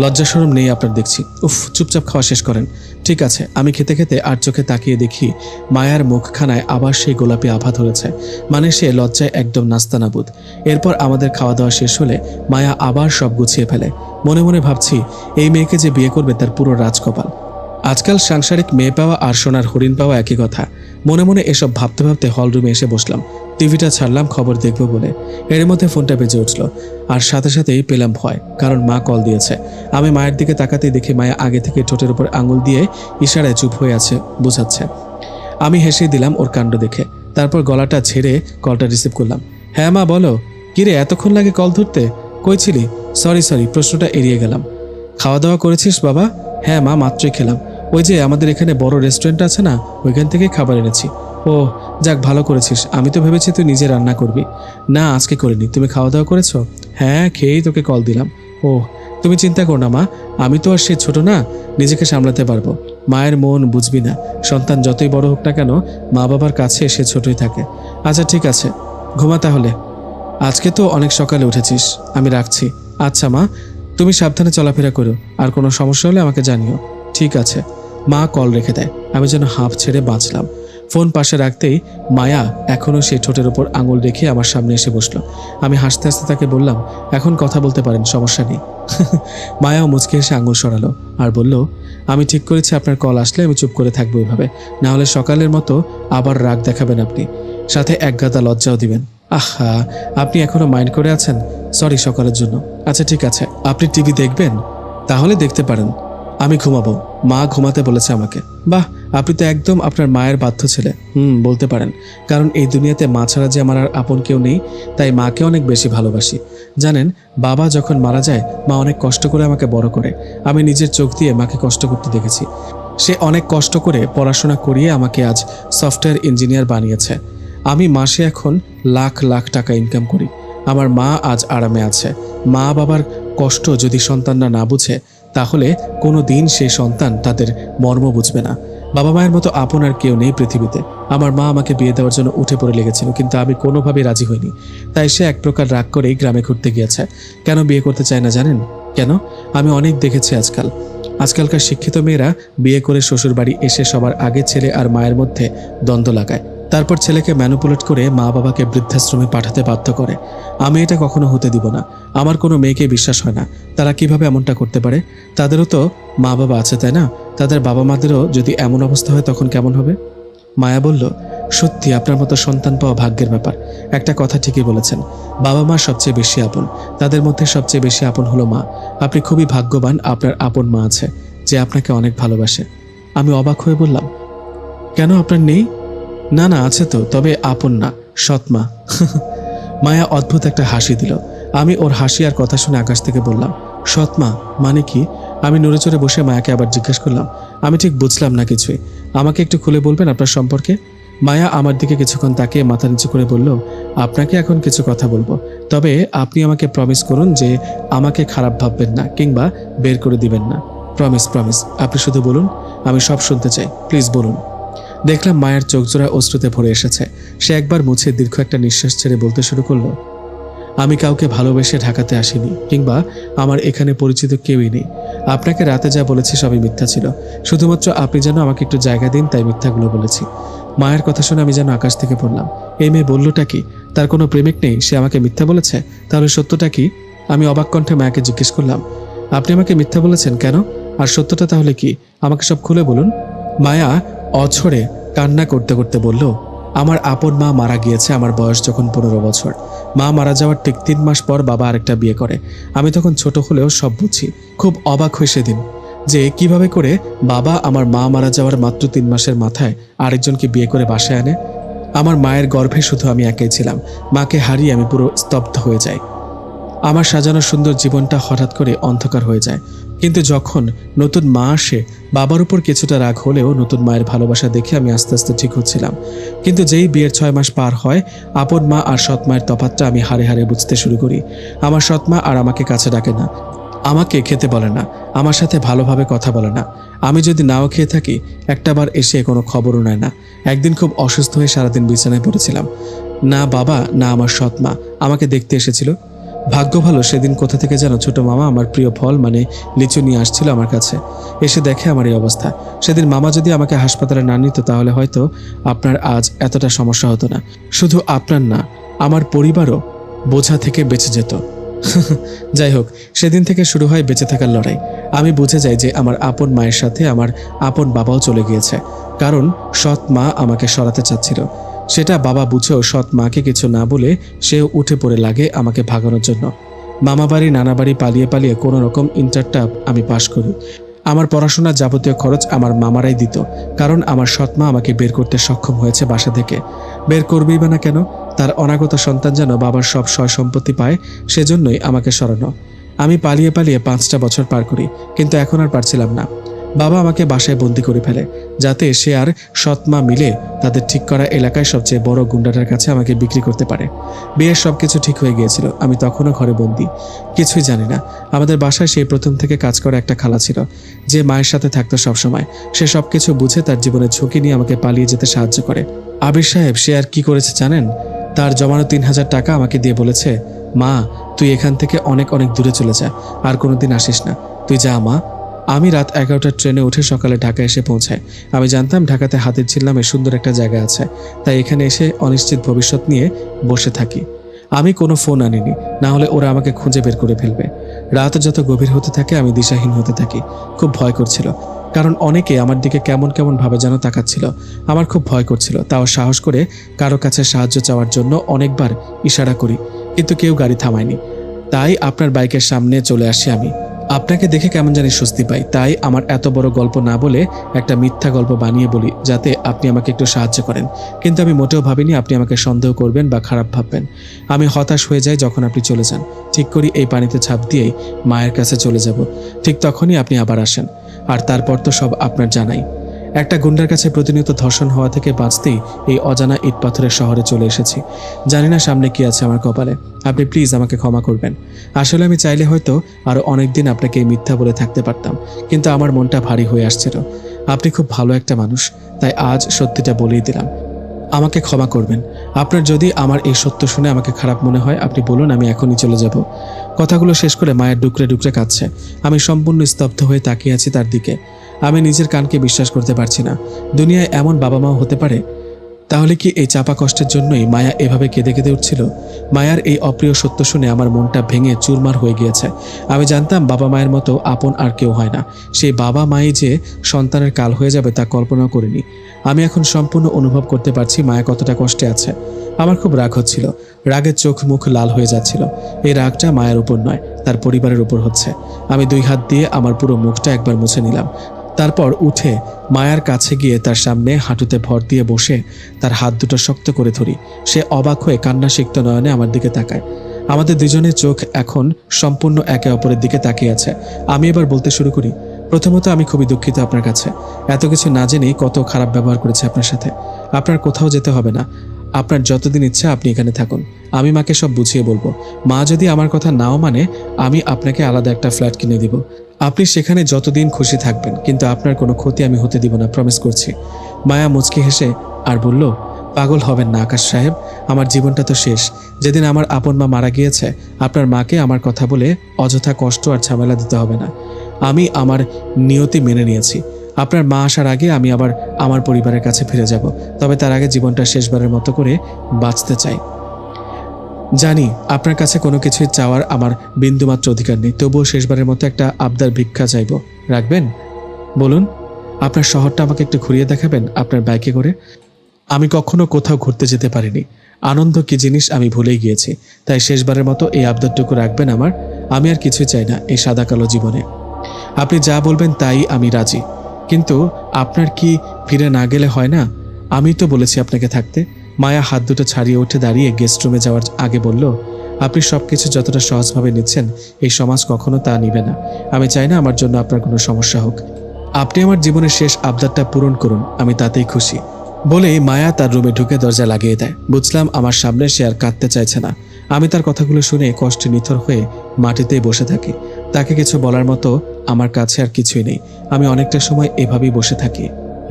লজ্জা শরম নেই আপনার দেখছি। উফ, চুপচাপ খাওয়া শেষ করেন। ঠিক আছে। আমি খেতে খেতে আর চোখে তাকিয়ে দেখি মায়ার মুখখানায় আবার সেই গোলাপি আভা ধরেছে, মানে সে লজ্জায় একদম নাস্তানাবুদ। এরপর আমাদের খাওয়া দাওয়া শেষ হলে মায়া আবার সব গুছিয়ে ফেলে। মনে মনে ভাবছি, এই মেয়েকে যে বিয়ে করবে তার পুরো রাজকপাল। আজকাল সাংসারিক মেয়ে পাওয়া আর সোনার হরিণ পাওয়া একই কথা। মনে মনে এসব ভাবতে ভাবতে হলরুমে এসে বসলাম। টিভিটা ছাড়লাম খবর দেখব বলে। এর মধ্যে ফোনটা বেজে উঠল, আর সাথে সাথেই পেলাম ভয়, কারণ মা কল দিয়েছে। আমি মায়ের দিকে তাকাতেই দেখি মায়া আগে থেকে ঠোঁটের উপর আঙুল দিয়ে ইশারায় চুপ হয়ে আছে, বোঝাচ্ছে। আমি হেসে দিলাম ওর কাণ্ড দেখে। তারপর গলাটা ছেড়ে কলটা রিসিভ করলাম। হ্যাঁ মা, বলো। কিরে, এতক্ষণ লাগে কল ধরতে? কই ছিলি? সরি, প্রশ্নটা এড়িয়ে গেলাম। খাওয়া দাওয়া করেছিস বাবা? হ্যাঁ মা, মাত্রই খেলাম। ওই যে আমাদের এখানে বড় রেস্টুরেন্ট আছে না, ওইখান থেকে খাবার এনেছি। ও যাক, ভালো করেছিস। আমি তো ভেবেছি তুই নিজে রান্না করবি। না, আজকে করিনি। তুমি খাওয়া দাওয়া করেছো? হ্যাঁ, খেয়েই তোকে কল দিলাম। ও, তুমি চিন্তা করো না মা, আমি তো আর সে ছোট না, নিজেকে সামলাতে পারবো। মায়ের মন বুঝবি না, সন্তান যতই বড় হোক না কেন, মা বাবার কাছে সে ছোটই থাকে। আচ্ছা ঠিক আছে, ঘুমা তাহলে। আজকে তো অনেক সকালে উঠেছিস, আমি রাখছি। আচ্ছা মা, তুমি সাবধানে চলাফেরা করো, আর কোনো সমস্যা হলে আমাকে জানিও। ঠিক আছে। মা কল রেখে দেয়। আমি যেন হাঁপ ছেড়ে বাঁচলাম। ফোন পাশে রাখতেই মায়া এখনও সেই ঠোঁটের উপর আঙুল রেখে আমার সামনে এসে বসলো। আমি হাসতে হাসতে তাকে বললাম, এখন কথা বলতে পারেন, সমস্যা নেই। মায়াও মুচকে এসে আঙুল সরালো আর বলল, আমি ঠিক করেছি আপনার কল আসলে আমি চুপ করে থাকবো এভাবে, না হলে সকালের মতো আবার রাগ দেখাবেন আপনি, সাথে এক গাদা লজ্জাও দিবেন। আহা, আপনি এখনো মাইন্ড করে আছেন? সরি সকালের জন্য। আচ্ছা ঠিক আছে, আপনি টিভি দেখবেন? তাহলে দেখতে পারেন, আমি ঘুমাবো। মা ঘুমাতে বলেছে আমাকে। বাহ, আপনি তো একদম আপনার মায়ের বাধ্য ছেলে। বলতে পারেন, কারণ এই দুনিয়াতে মা ছাড়া যে আমার আর আপন কেউ নেই, তাই মাকে অনেক বেশি ভালোবাসি। জানেন, বাবা যখন মারা যায় মা অনেক কষ্ট করে আমাকে বড় করে। আমি নিজের চোখ দিয়ে মাকে কষ্ট করতে দেখেছি। সে অনেক কষ্ট করে পড়াশোনা করিয়ে আমাকে আজ সফটওয়্যার ইঞ্জিনিয়ার বানিয়েছে। আমি মাসে এখন লাখ লাখ টাকা ইনকাম করি। আমার মা আজ আরামে আছে। মা বাবার কষ্ট যদি সন্তানরা না বুঝে, তাহলে কোনো দিন সেই সন্তান তাদের মর্ম বুঝবে না। বাবা মায়ের মতো আপন আর কেউ নেই পৃথিবীতে। আমার মা আমাকে বিয়ে দেওয়ার জন্য উঠে পড়ে লেগেছিল, কিন্তু আমি কোনোভাবেই রাজি হইনি। তাই সে এক প্রকার রাগ করেই গ্রামে ঘুরতে গিয়েছে। কেন বিয়ে করতে চায় না জানেন? কেন? আমি অনেক দেখেছি আজকালকার শিক্ষিত মেয়েরা বিয়ে করে শ্বশুর বাড়ি এসে সবার আগে ছেলে আর মায়ের মধ্যে দ্বন্দ্ব লাগায়, তারপর ছেলেকে ম্যানুপুলেট করে মা বাবাকে বৃদ্ধাশ্রমে পাঠাতে বাধ্য করে। আমি এটা কখনো হতে দিব না। আমার কোনো মেয়েকে বিশ্বাস হয় না। তারা কিভাবে এমনটা করতে পারে? তাদেরও তো মা বাবা আছে, তাই না? তাদের বাবা মাদেরও যদি এমন অবস্থা হয় তখন কেমন হবে? মায়া বলল, সত্যি আপনার মতো সন্তান পাওয়া ভাগ্যের ব্যাপার। একটা কথা ঠিকই বলেছেন, বাবা মা সবচেয়ে বেশি আপন, তাদের মধ্যে সবচেয়ে বেশি আপন হলো মা। আপনি খুবই ভাগ্যবান, আপনার আপন মা আছে যে আপনাকে অনেক ভালোবাসে। আমি অবাক হয়ে বললাম, কেন আপনার নেই? না না, আছে তো, তবে আপন না, সৎমা। মায়া অদ্ভুত একটা হাসি দিল। আমি ওর হাসি আর কথা শুনে আকাশ থেকে বললাম, সৎমা মানে কি? আমি নড়ে চড়ে বসে মায়াকে আবার জিজ্ঞেস করলাম, আমি ঠিক বুঝলাম না কিছুই, আমাকে একটু খুলে বলবেন আপনার সম্পর্কে? মায়া আমার দিকে কিছুক্ষণ তাকিয়ে মাথা নিচু করে বলল, আপনাকে এখন কিছু কথা বলবো, তবে আপনি আমাকে প্রমিস করুন যে আমাকে খারাপ ভাববেন না কিংবা বের করে দিবেন না। প্রমিস প্রমিস, আপনি শুধু বলুন, আমি সব শুনতে চাই, প্লিজ বলুন। দেখলাম মায়ের চোখজোড়া অশ্রুতে ভরে এসেছে। সে একবার মুছে দীর্ঘ একটা নিঃশ্বাস ছেড়ে বলতে শুরু করলো, আমি কাউকে ভালোবেসে ঢাকাতে আসিনি, কিংবা আমার এখানে পরিচিত কেউই নেই। আপনাকে রাতে যা বলেছি সবই মিথ্যা ছিল। শুধুমাত্র আপনি যেন আমাকে একটু জায়গা দিন, তাই মিথ্যাগুলো বলেছি। মায়ের কথা শুনে আমি যেন আকাশ থেকে পড়লাম। এই মেয়ে বললোটা কি? তার কোনো প্রেমিক নেই, সে আমাকে মিথ্যা বলেছে? তাহলে সত্যটা কি? আমি অবাক কণ্ঠে মায়াকে জিজ্ঞেস করলাম, আপনি আমাকে মিথ্যা বলেছেন কেন? আর সত্যটা তাহলে কি? আমাকে সব খুলে বলুন। মায়া অঝরে কান্না করতে করতে বলল, আমার আপন মা মারা গিয়েছে আমার বয়স যখন 15 বছর। মা মারা যাওয়ার ঠিক 3 মাস পর বাবা আরেকটা বিয়ে করে। আমি তখন ছোট হলেও সব বুঝি। খুব অবাক হই সেদিন যে কিভাবে করে বাবা আমার মা মারা যাওয়ার মাত্র 3 মাসের মাথায় আরেকজনকে বিয়ে করে বাসায় আনে। আমার মায়ের গর্ভে শুধু আমি একাই ছিলাম। মাকে হারিয়ে আমি পুরো স্তব্ধ হয়ে যাই। আমার সাজানো সুন্দর জীবনটা হঠাৎ করে অন্ধকার হয়ে যায়। কিন্তু যখন নতুন মা আসে, বাবার উপর কিছুটা রাগ হলেও নতুন মায়ের ভালোবাসা দেখে আমি আস্তে আস্তে ঠিক হচ্ছিলাম। কিন্তু যেই বিয়ের 6 মাস পার হয়, আপন মা আর সৎ মায়ের তফাৎটা আমি হাড়ে হাড়ে বুঝতে শুরু করি। আমার সৎ মা আর আমাকে কাছে ডাকে না, আমাকে খেতে বলে না, আমার সাথে ভালোভাবে কথা বলে না। আমি যদি নাও খেয়ে থাকি, একটাবার এসে কোনো খবরও নেয় না। একদিন খুব অসুস্থ হয়ে সারাদিন বিছানায় পড়েছিলাম। না বাবা না আমার সৎ মা আমাকে দেখতে এসেছিল। ভাগ্য ভালো, সেদিন কোথা থেকে যেন ছোট মামা আমার প্রিয় ফল মানে লিচু নিয়ে আসছিল আমার কাছে। এসে দেখে আমার এই অবস্থা। সেদিন মামা যদি আমাকে হাসপাতালে না নিত, তাহলে হয়তো আপনার আজ এতটা সমস্যা হতো না। শুধু আপনার না, আমার পরিবারও বোঝা থেকে বেঁচে যেত। যাই হোক, সেদিন থেকে শুরু হয় বেঁচে থাকার লড়াই। আমি বুঝে যাই যে আমার আপন মায়ের সাথে আমার আপন বাবাও চলে গিয়েছে, কারণ সৎ মা আমাকে সরাতে চাচ্ছিল। সেটা বাবা বুঝেও সৎ মাকে কিছু না বলে সেও উঠে পড়ে লাগে আমাকে ভাগানোর জন্য। মামা বাড়ি নানা বাড়ি পালিয়ে পালিয়ে কোনো রকম ইন্টারটা আমি পাশ করি। আমার পড়াশোনার যাবতীয় খরচ আমার মামারাই দিত, কারণ আমার সৎ মা আমাকে বের করতে সক্ষম হয়েছে বাসা থেকে। বের করবেই বা না কেন? তার অনাগত সন্তান যেন বাবার সব সয় সম্পত্তি পায়, সেজন্যই আমাকে সরানো। আমি পালিয়ে পালিয়ে 5টা বছর পার করি, কিন্তু এখন আর পারছিলাম না। বাবা আমাকে বাসায় বন্দি করে ফেলে, যাতে সে আর সৎ মা মিলে তাদের ঠিক করা এলাকায় সবচেয়ে বড় গুন্ডাটার কাছে আমাকে বিক্রি করতে পারে। বিয়ের সবকিছু ঠিক হয়ে গিয়েছিল, আমি তখনও ঘরে বন্দি, কিছুই জানি না। আমাদের বাসায় সেই প্রথম থেকে কাজ করা একটা খালা ছিল, যে মায়ের সাথে থাকতো সবসময়। সে সবকিছু বুঝে তার জীবনের ঝুঁকি নিয়ে আমাকে পালিয়ে যেতে সাহায্য করে। আবির সাহেব সে আর কি করেছে জানেন? তার জমানো 3000 টাকা আমাকে দিয়ে বলেছে, মা তুই এখান থেকে অনেক অনেক দূরে চলে যা, আর কোনোদিন আসিস না, তুই যা মা। আমি রাত 11টার ট্রেনে উঠে সকালে ঢাকা এসে পৌঁছাই। আমি জানতাম ঢাকাতে হাতির ঝিল নামে সুন্দর একটা জায়গা আছে, তাই এখানে এসে অনিশ্চিত ভবিষ্যৎ নিয়ে বসে থাকি। আমি কোনো ফোন আনিনি, না হলে ওরা আমাকে খুঁজে বের করে ফেলবে। রাত যত গভীর হতে থাকে আমি দিশাহীন হতে থাকি। খুব ভয় করছিল, কারণ অনেকে আমার দিকে কেমন কেমন ভাবে যেন তাকাচ্ছিল। আমার খুব ভয় করছিল, তাও সাহস করে কারো কাছে সাহায্য চাওয়ার জন্য অনেকবার ইশারা করি, কিন্তু কেউ গাড়ি থামায়নি। তাই আপনার বাইকের সামনে চলে আসি আমি। আপনাকে দেখে কেমন জানি স্বস্তি পাই, তাই আমার এত বড় গল্প না বলে একটা মিথ্যা গল্প বানিয়ে বলি, যাতে আপনি আমাকে একটু সাহায্য করেন। কিন্তু আমি মোটেও ভাবিনি আপনি আমাকে সন্দেহ করবেন বা খারাপ ভাববেন। আমি হতাশ হয়ে যাই যখন আপনি চলে যান। ঠিক করি এই পানিতে ঝাঁপ দিয়েই মায়ের কাছে চলে যাব। ঠিক তখনই আপনি আবার আসেন, আর তারপর তো সব আপনার জানাই। একটা গুন্ডার কাছে প্রতিনিয়ত ধর্ষণ হওয়া থেকে বাঁচতেই এই অজানা ইট পাথরের শহরে চলে এসেছি। জানি না সামনে কি আছে আমার কপালে। আপনি প্লিজ আমাকে ক্ষমা করবেন। আসলে আমি চাইলে হয়তো আরো অনেকদিন আপনাকে এই মিথ্যা বলে থাকতে পারতাম, কিন্তু আমার মনটা ভারী হয়ে আসছিল। আপনি খুব ভালো একটা মানুষ, তাই আজ সত্যিটা বলেই দিলাম। আমাকে ক্ষমা করবেন। আপনার যদি আমার এই সত্য শুনে আমাকে খারাপ মনে হয়, আপনি বলুন, আমি এখনই চলে যাব। কথাগুলো শেষ করে মায়ের ডুকরে ডুকরে কাঁদছে। আমি সম্পূর্ণ স্তব্ধ হয়ে তাকিয়ে আছি তার দিকে। আমি নিজের কানকে বিশ্বাস করতে পারছি না। দুনিয়ায় এমন বাবা মাও হতে পারে? তাহলে কি এই চাপা কষ্টের জন্যই মায়া এভাবে কেঁদে কেঁদে উঠছিল? মায়ার এই অপ্রিয় সত্য শুনে আমার মনটা ভেঙে চুরমার হয়ে গিয়েছে। আমি জানতাম বাবা মায়ের মতো আপন আর কেউ হয় না। সেই বাবা মাই যে সন্তানের কাল হয়ে যাবে তা কল্পনা করিনি। আমি এখন সম্পূর্ণ অনুভব করতে পারছি মায়া কতটা কষ্টে আছে। আমার খুব রাগ হচ্ছিল, রাগের চোখ মুখ লাল হয়ে যাচ্ছিল। এই রাগটা মায়ের উপর নয়, তার পরিবারের উপর হচ্ছে। আমি 2 হাত দিয়ে আমার পুরো মুখটা একবার মুছে নিলাম। তারপর উঠে মায়ার কাছে গিয়ে তার সামনে হাঁটুতে ভর দিয়ে বসে তার হাত দুটো শক্ত করে ধরি। সে অবাক হয়ে কান্নাসিক্ত নয়নে আমার দিকে তাকায়। আমাদের দুজনের চোখ এখন সম্পূর্ণ একে অপরের দিকে তাকিয়ে আছে। আমি এবার বলতে শুরু করি, প্রথমত আমি খুবই দুঃখিত আপনার কাছে। এত কিছু না জেনেই কত খারাপ ব্যবহার করেছে আপনার সাথে। আপনার কোথাও যেতে হবে না। আপনার যতদিন ইচ্ছা আপনি এখানে থাকুন, আমি মাকে সব বুঝিয়ে বলবো। মা যদি আমার কথা নাও মানে আমি আপনাকে আলাদা একটা ফ্ল্যাট কিনে দিব। আপনি সেখানে যতদিন খুশি থাকবেন, কিন্তু আপনার কোনো ক্ষতি আমি হতে দিব না, প্রমিস করছি। মায়া মুচকি হেসে আর বলল, পাগল হবেন না আকাশ সাহেব, আমার জীবনটা তো শেষ। যেদিন আমার আপন মা মারা গিয়েছে, আপনার মাকে আমার কথা বলে অযথা কষ্ট আর ঝামেলা দিতে হবে না। আমি আমার নিয়তি মেনে নিয়েছি। আপনার মা আসার আগে আমি আবার আমার পরিবারের কাছে ফিরে যাব, তবে তার আগে জীবনটা শেষবারের মতো করে বাঁচতে চাই। জানি আপনার কাছে কোনো কিছুই চাওয়ার আমার বিন্দুমাত্র অধিকার নেই, তবুও শেষবারের মতো একটা আবদার ভিক্ষা চাইব, রাখবেন? বলুন। আপনার শহরটা আমাকে একটু ঘুরিয়ে দেখাবেন আপনার বাইকে করে? আমি কখনো কোথাও ঘুরতে যেতে পারিনি, আনন্দ কি জিনিস আমি ভুলেই গিয়েছি। তাই শেষবারের মতো এই আবদারটুকু রাখবেন আমার। আমি আর কিছুই চাই না এই সাদা কালো জীবনে। আপনি যা বলবেন তাই আমি রাজি, কিন্তু আপনার কি ফিরে না গেলে হয় না? আমি তো বলেছি আপনাকে থাকতে। মায়া হাত দুটো ছাড়িয়ে উঠে দাঁড়িয়ে গেস্ট রুমে যাওয়ার আগে বলল, আপনি সবকিছু যতটা সহজভাবে নিচ্ছেন এই সমাজ কখনো তা নিবে না। আমি চাই না আমার জন্য আপনার কোনো সমস্যা হোক। আপনি আমার জীবনের শেষ আবদারটা পূরণ করুন, আমি তাতেই খুশি। বলেই মায়া তার রুমে ঢুকে দরজা লাগিয়ে দেয়। বুঝলাম আমার সামনে সে আর কাঁদতে চাইছে না। আমি তার কথাগুলো শুনে কষ্টে নিথর হয়ে মাটিতেই বসে থাকি। তাকে কিছু বলার মতো আমার কাছে আর কিছুই নেই। আমি অনেকটা সময় এভাবেই বসে থাকি।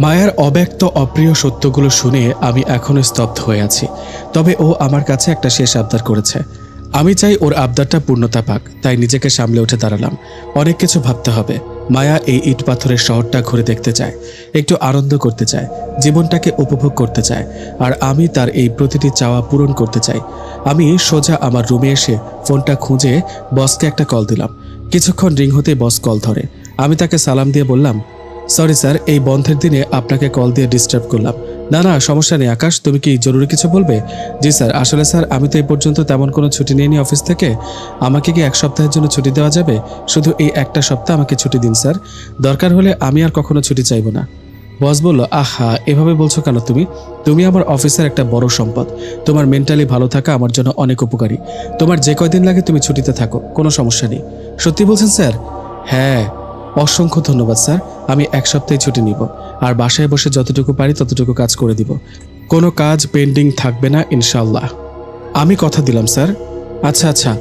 মায়ার অব্যক্ত অপ্রিয় সত্যগুলো শুনে আমি এখনো স্তব্ধ হয়ে আছি। তবে ও আমার কাছে একটা শেষ আবদার করেছে। আমি চাই ওর আবদারটা পূর্ণতা পাক, তাই নিজেকে সামলে উঠে দাঁড়ালাম। অনেক কিছু ভাবতে হবে। মায়া এই ইট পাথরের শহরটা ঘুরে দেখতে চায়, একটু আনন্দ করতে চায়, জীবনটাকে উপভোগ করতে চায়, আর আমি তার এই প্রতিটি চাওয়া পূরণ করতে চাই। আমি সোজা আমার রুমে এসে ফোনটা খুঁজে বসকে একটা কল দিলাম। কিছুক্ষণ রিং হতে বস কল ধরে। আমি তাকে সালাম দিয়ে বললাম, সরি স্যার, এই বন্ধের দিনে আপনাকে কল দিয়ে ডিস্টার্ব করলাম। না না, সমস্যা নেই আকাশ, তুমি কি জরুরি কিছু বলবে? জি স্যার, আসলে স্যার আমি তো এই পর্যন্ত তেমন কোনো ছুটি নিইনি অফিস থেকে। আমাকে কি এক সপ্তাহের জন্য ছুটি দেওয়া যাবে? শুধু এই একটা সপ্তাহ আমাকে ছুটি দিন স্যার, দরকার হলে আমি আর কখনো ছুটি চাইব না। বস বলল, আহা এভাবে বলছো কেন? তুমি আমার অফিসের একটা বড় সম্পদ। তোমার মেন্টালি ভালো থাকা আমার জন্য অনেক উপকারী। তোমার যে কয়দিন লাগে তুমি ছুটিতে থাকো, কোনো সমস্যা নেই। সত্যি বলছেন স্যার? হ্যাঁ, অসংখ্য ধন্যবাদ স্যার। আমি এক সপ্তাহে ছুটি নিব, আর বাসায় বসে যতটুকু পারি ততটুকু কাজ করে দিব। কোনো কাজ পেন্ডিং থাকবে না ইনশাল্লাহ। আমি কথা দিলাম স্যার। আচ্ছা আচ্ছা,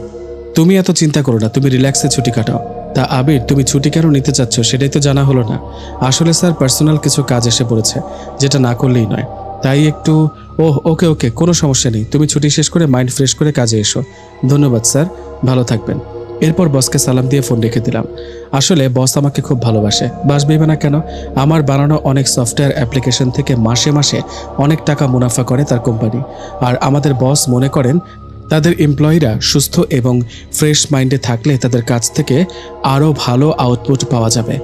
তুমি এত চিন্তা করো না, তুমি রিল্যাক্সে ছুটি কাটাও। তা আবির, তুমি ছুটি কেন নিতে চাচ্ছ সেটাই তো জানা হলো না। আসলে স্যার পার্সোনাল কিছু কাজ এসে পড়েছে, যেটা না করলেই নয়, তাই একটু। ওহ ওকে ওকে, কোনো সমস্যা নেই, তুমি ছুটি শেষ করে মাইন্ড ফ্রেশ করে কাজে এসো। ধন্যবাদ স্যার, ভালো থাকবেন। এরপর বসকে সালাম দিয়ে ফোন রেখে দিলাম। আসলে বস আমাকে খুব ভালোবাসে, বাসবেই না কেন? আমার বানানো অনেক সফটওয়্যার অ্যাপ্লিকেশন থেকে মাসে মাসে অনেক টাকা মুনাফা করে তার কোম্পানি। আর আমাদের বস মনে করেন তাদের এমপ্লয়িরা সুস্থ এবং ফ্রেশ মাইন্ডে থাকলে তাদের কাছ থেকে আরও ভালো আউটপুট পাওয়া যাবে।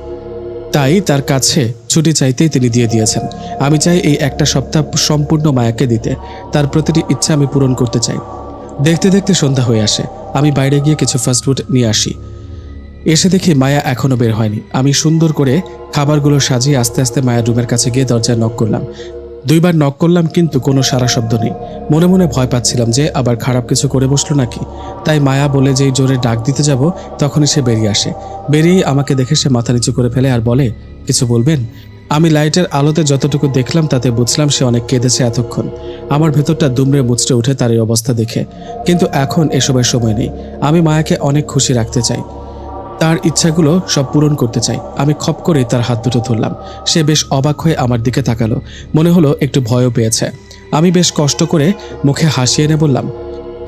তাই তার কাছে ছুটি চাইতেই তিনি দিয়ে দিয়েছেন। আমি চাই এই একটা সপ্তাহ সম্পূর্ণ মায়াকে দিতে। তার প্রতিটি ইচ্ছা আমি পূরণ করতে চাই। দেখতে দেখতে সন্ধ্যা হয়ে আসে। আমি বাইরে গিয়ে কিছু ফাস্টফুড নিয়ে আসি। এসে দেখি মায়া এখনো বের হয়নি। আমি সুন্দর করে খাবারগুলো সাজিয়ে আস্তে আস্তে মায়ের রুমের কাছে গিয়ে দরজায় নক করলাম। 2 বার নক করলাম, কিন্তু কোনো সারা শব্দ নেই। মনে মনে ভয় পাচ্ছিলাম যে আবার খারাপ কিছু করে বসলো নাকি। তাই মায়া বলে যেই জোরে ডাক দিতে যাব, তখনই সে বেরিয়ে আসে। বেরিয়েই আমাকে দেখে সে মাথা নিচু করে ফেলে আর বলে, কিছু বলবেন? আমি লাইটের আলোতে যতটুকু দেখলাম তাতে বুঝলাম সে অনেক কেঁদেছে এতক্ষণ। আমার ভেতরটা দুমড়ে মুচড়ে উঠে তার এই অবস্থা দেখে। কিন্তু এখন এসবের সময় নেই। আমি মায়াকে অনেক খুশি রাখতে চাই, তার ইচ্ছাগুলো সব পূরণ করতে চাই। আমি খপ করে তার হাত দুটো ধরলাম। সে বেশ অবাক হয়ে আমার দিকে তাকালো, মনে হলো একটু ভয়ও পেয়েছে। আমি বেশ কষ্ট করে মুখে হাসি এনে বললাম,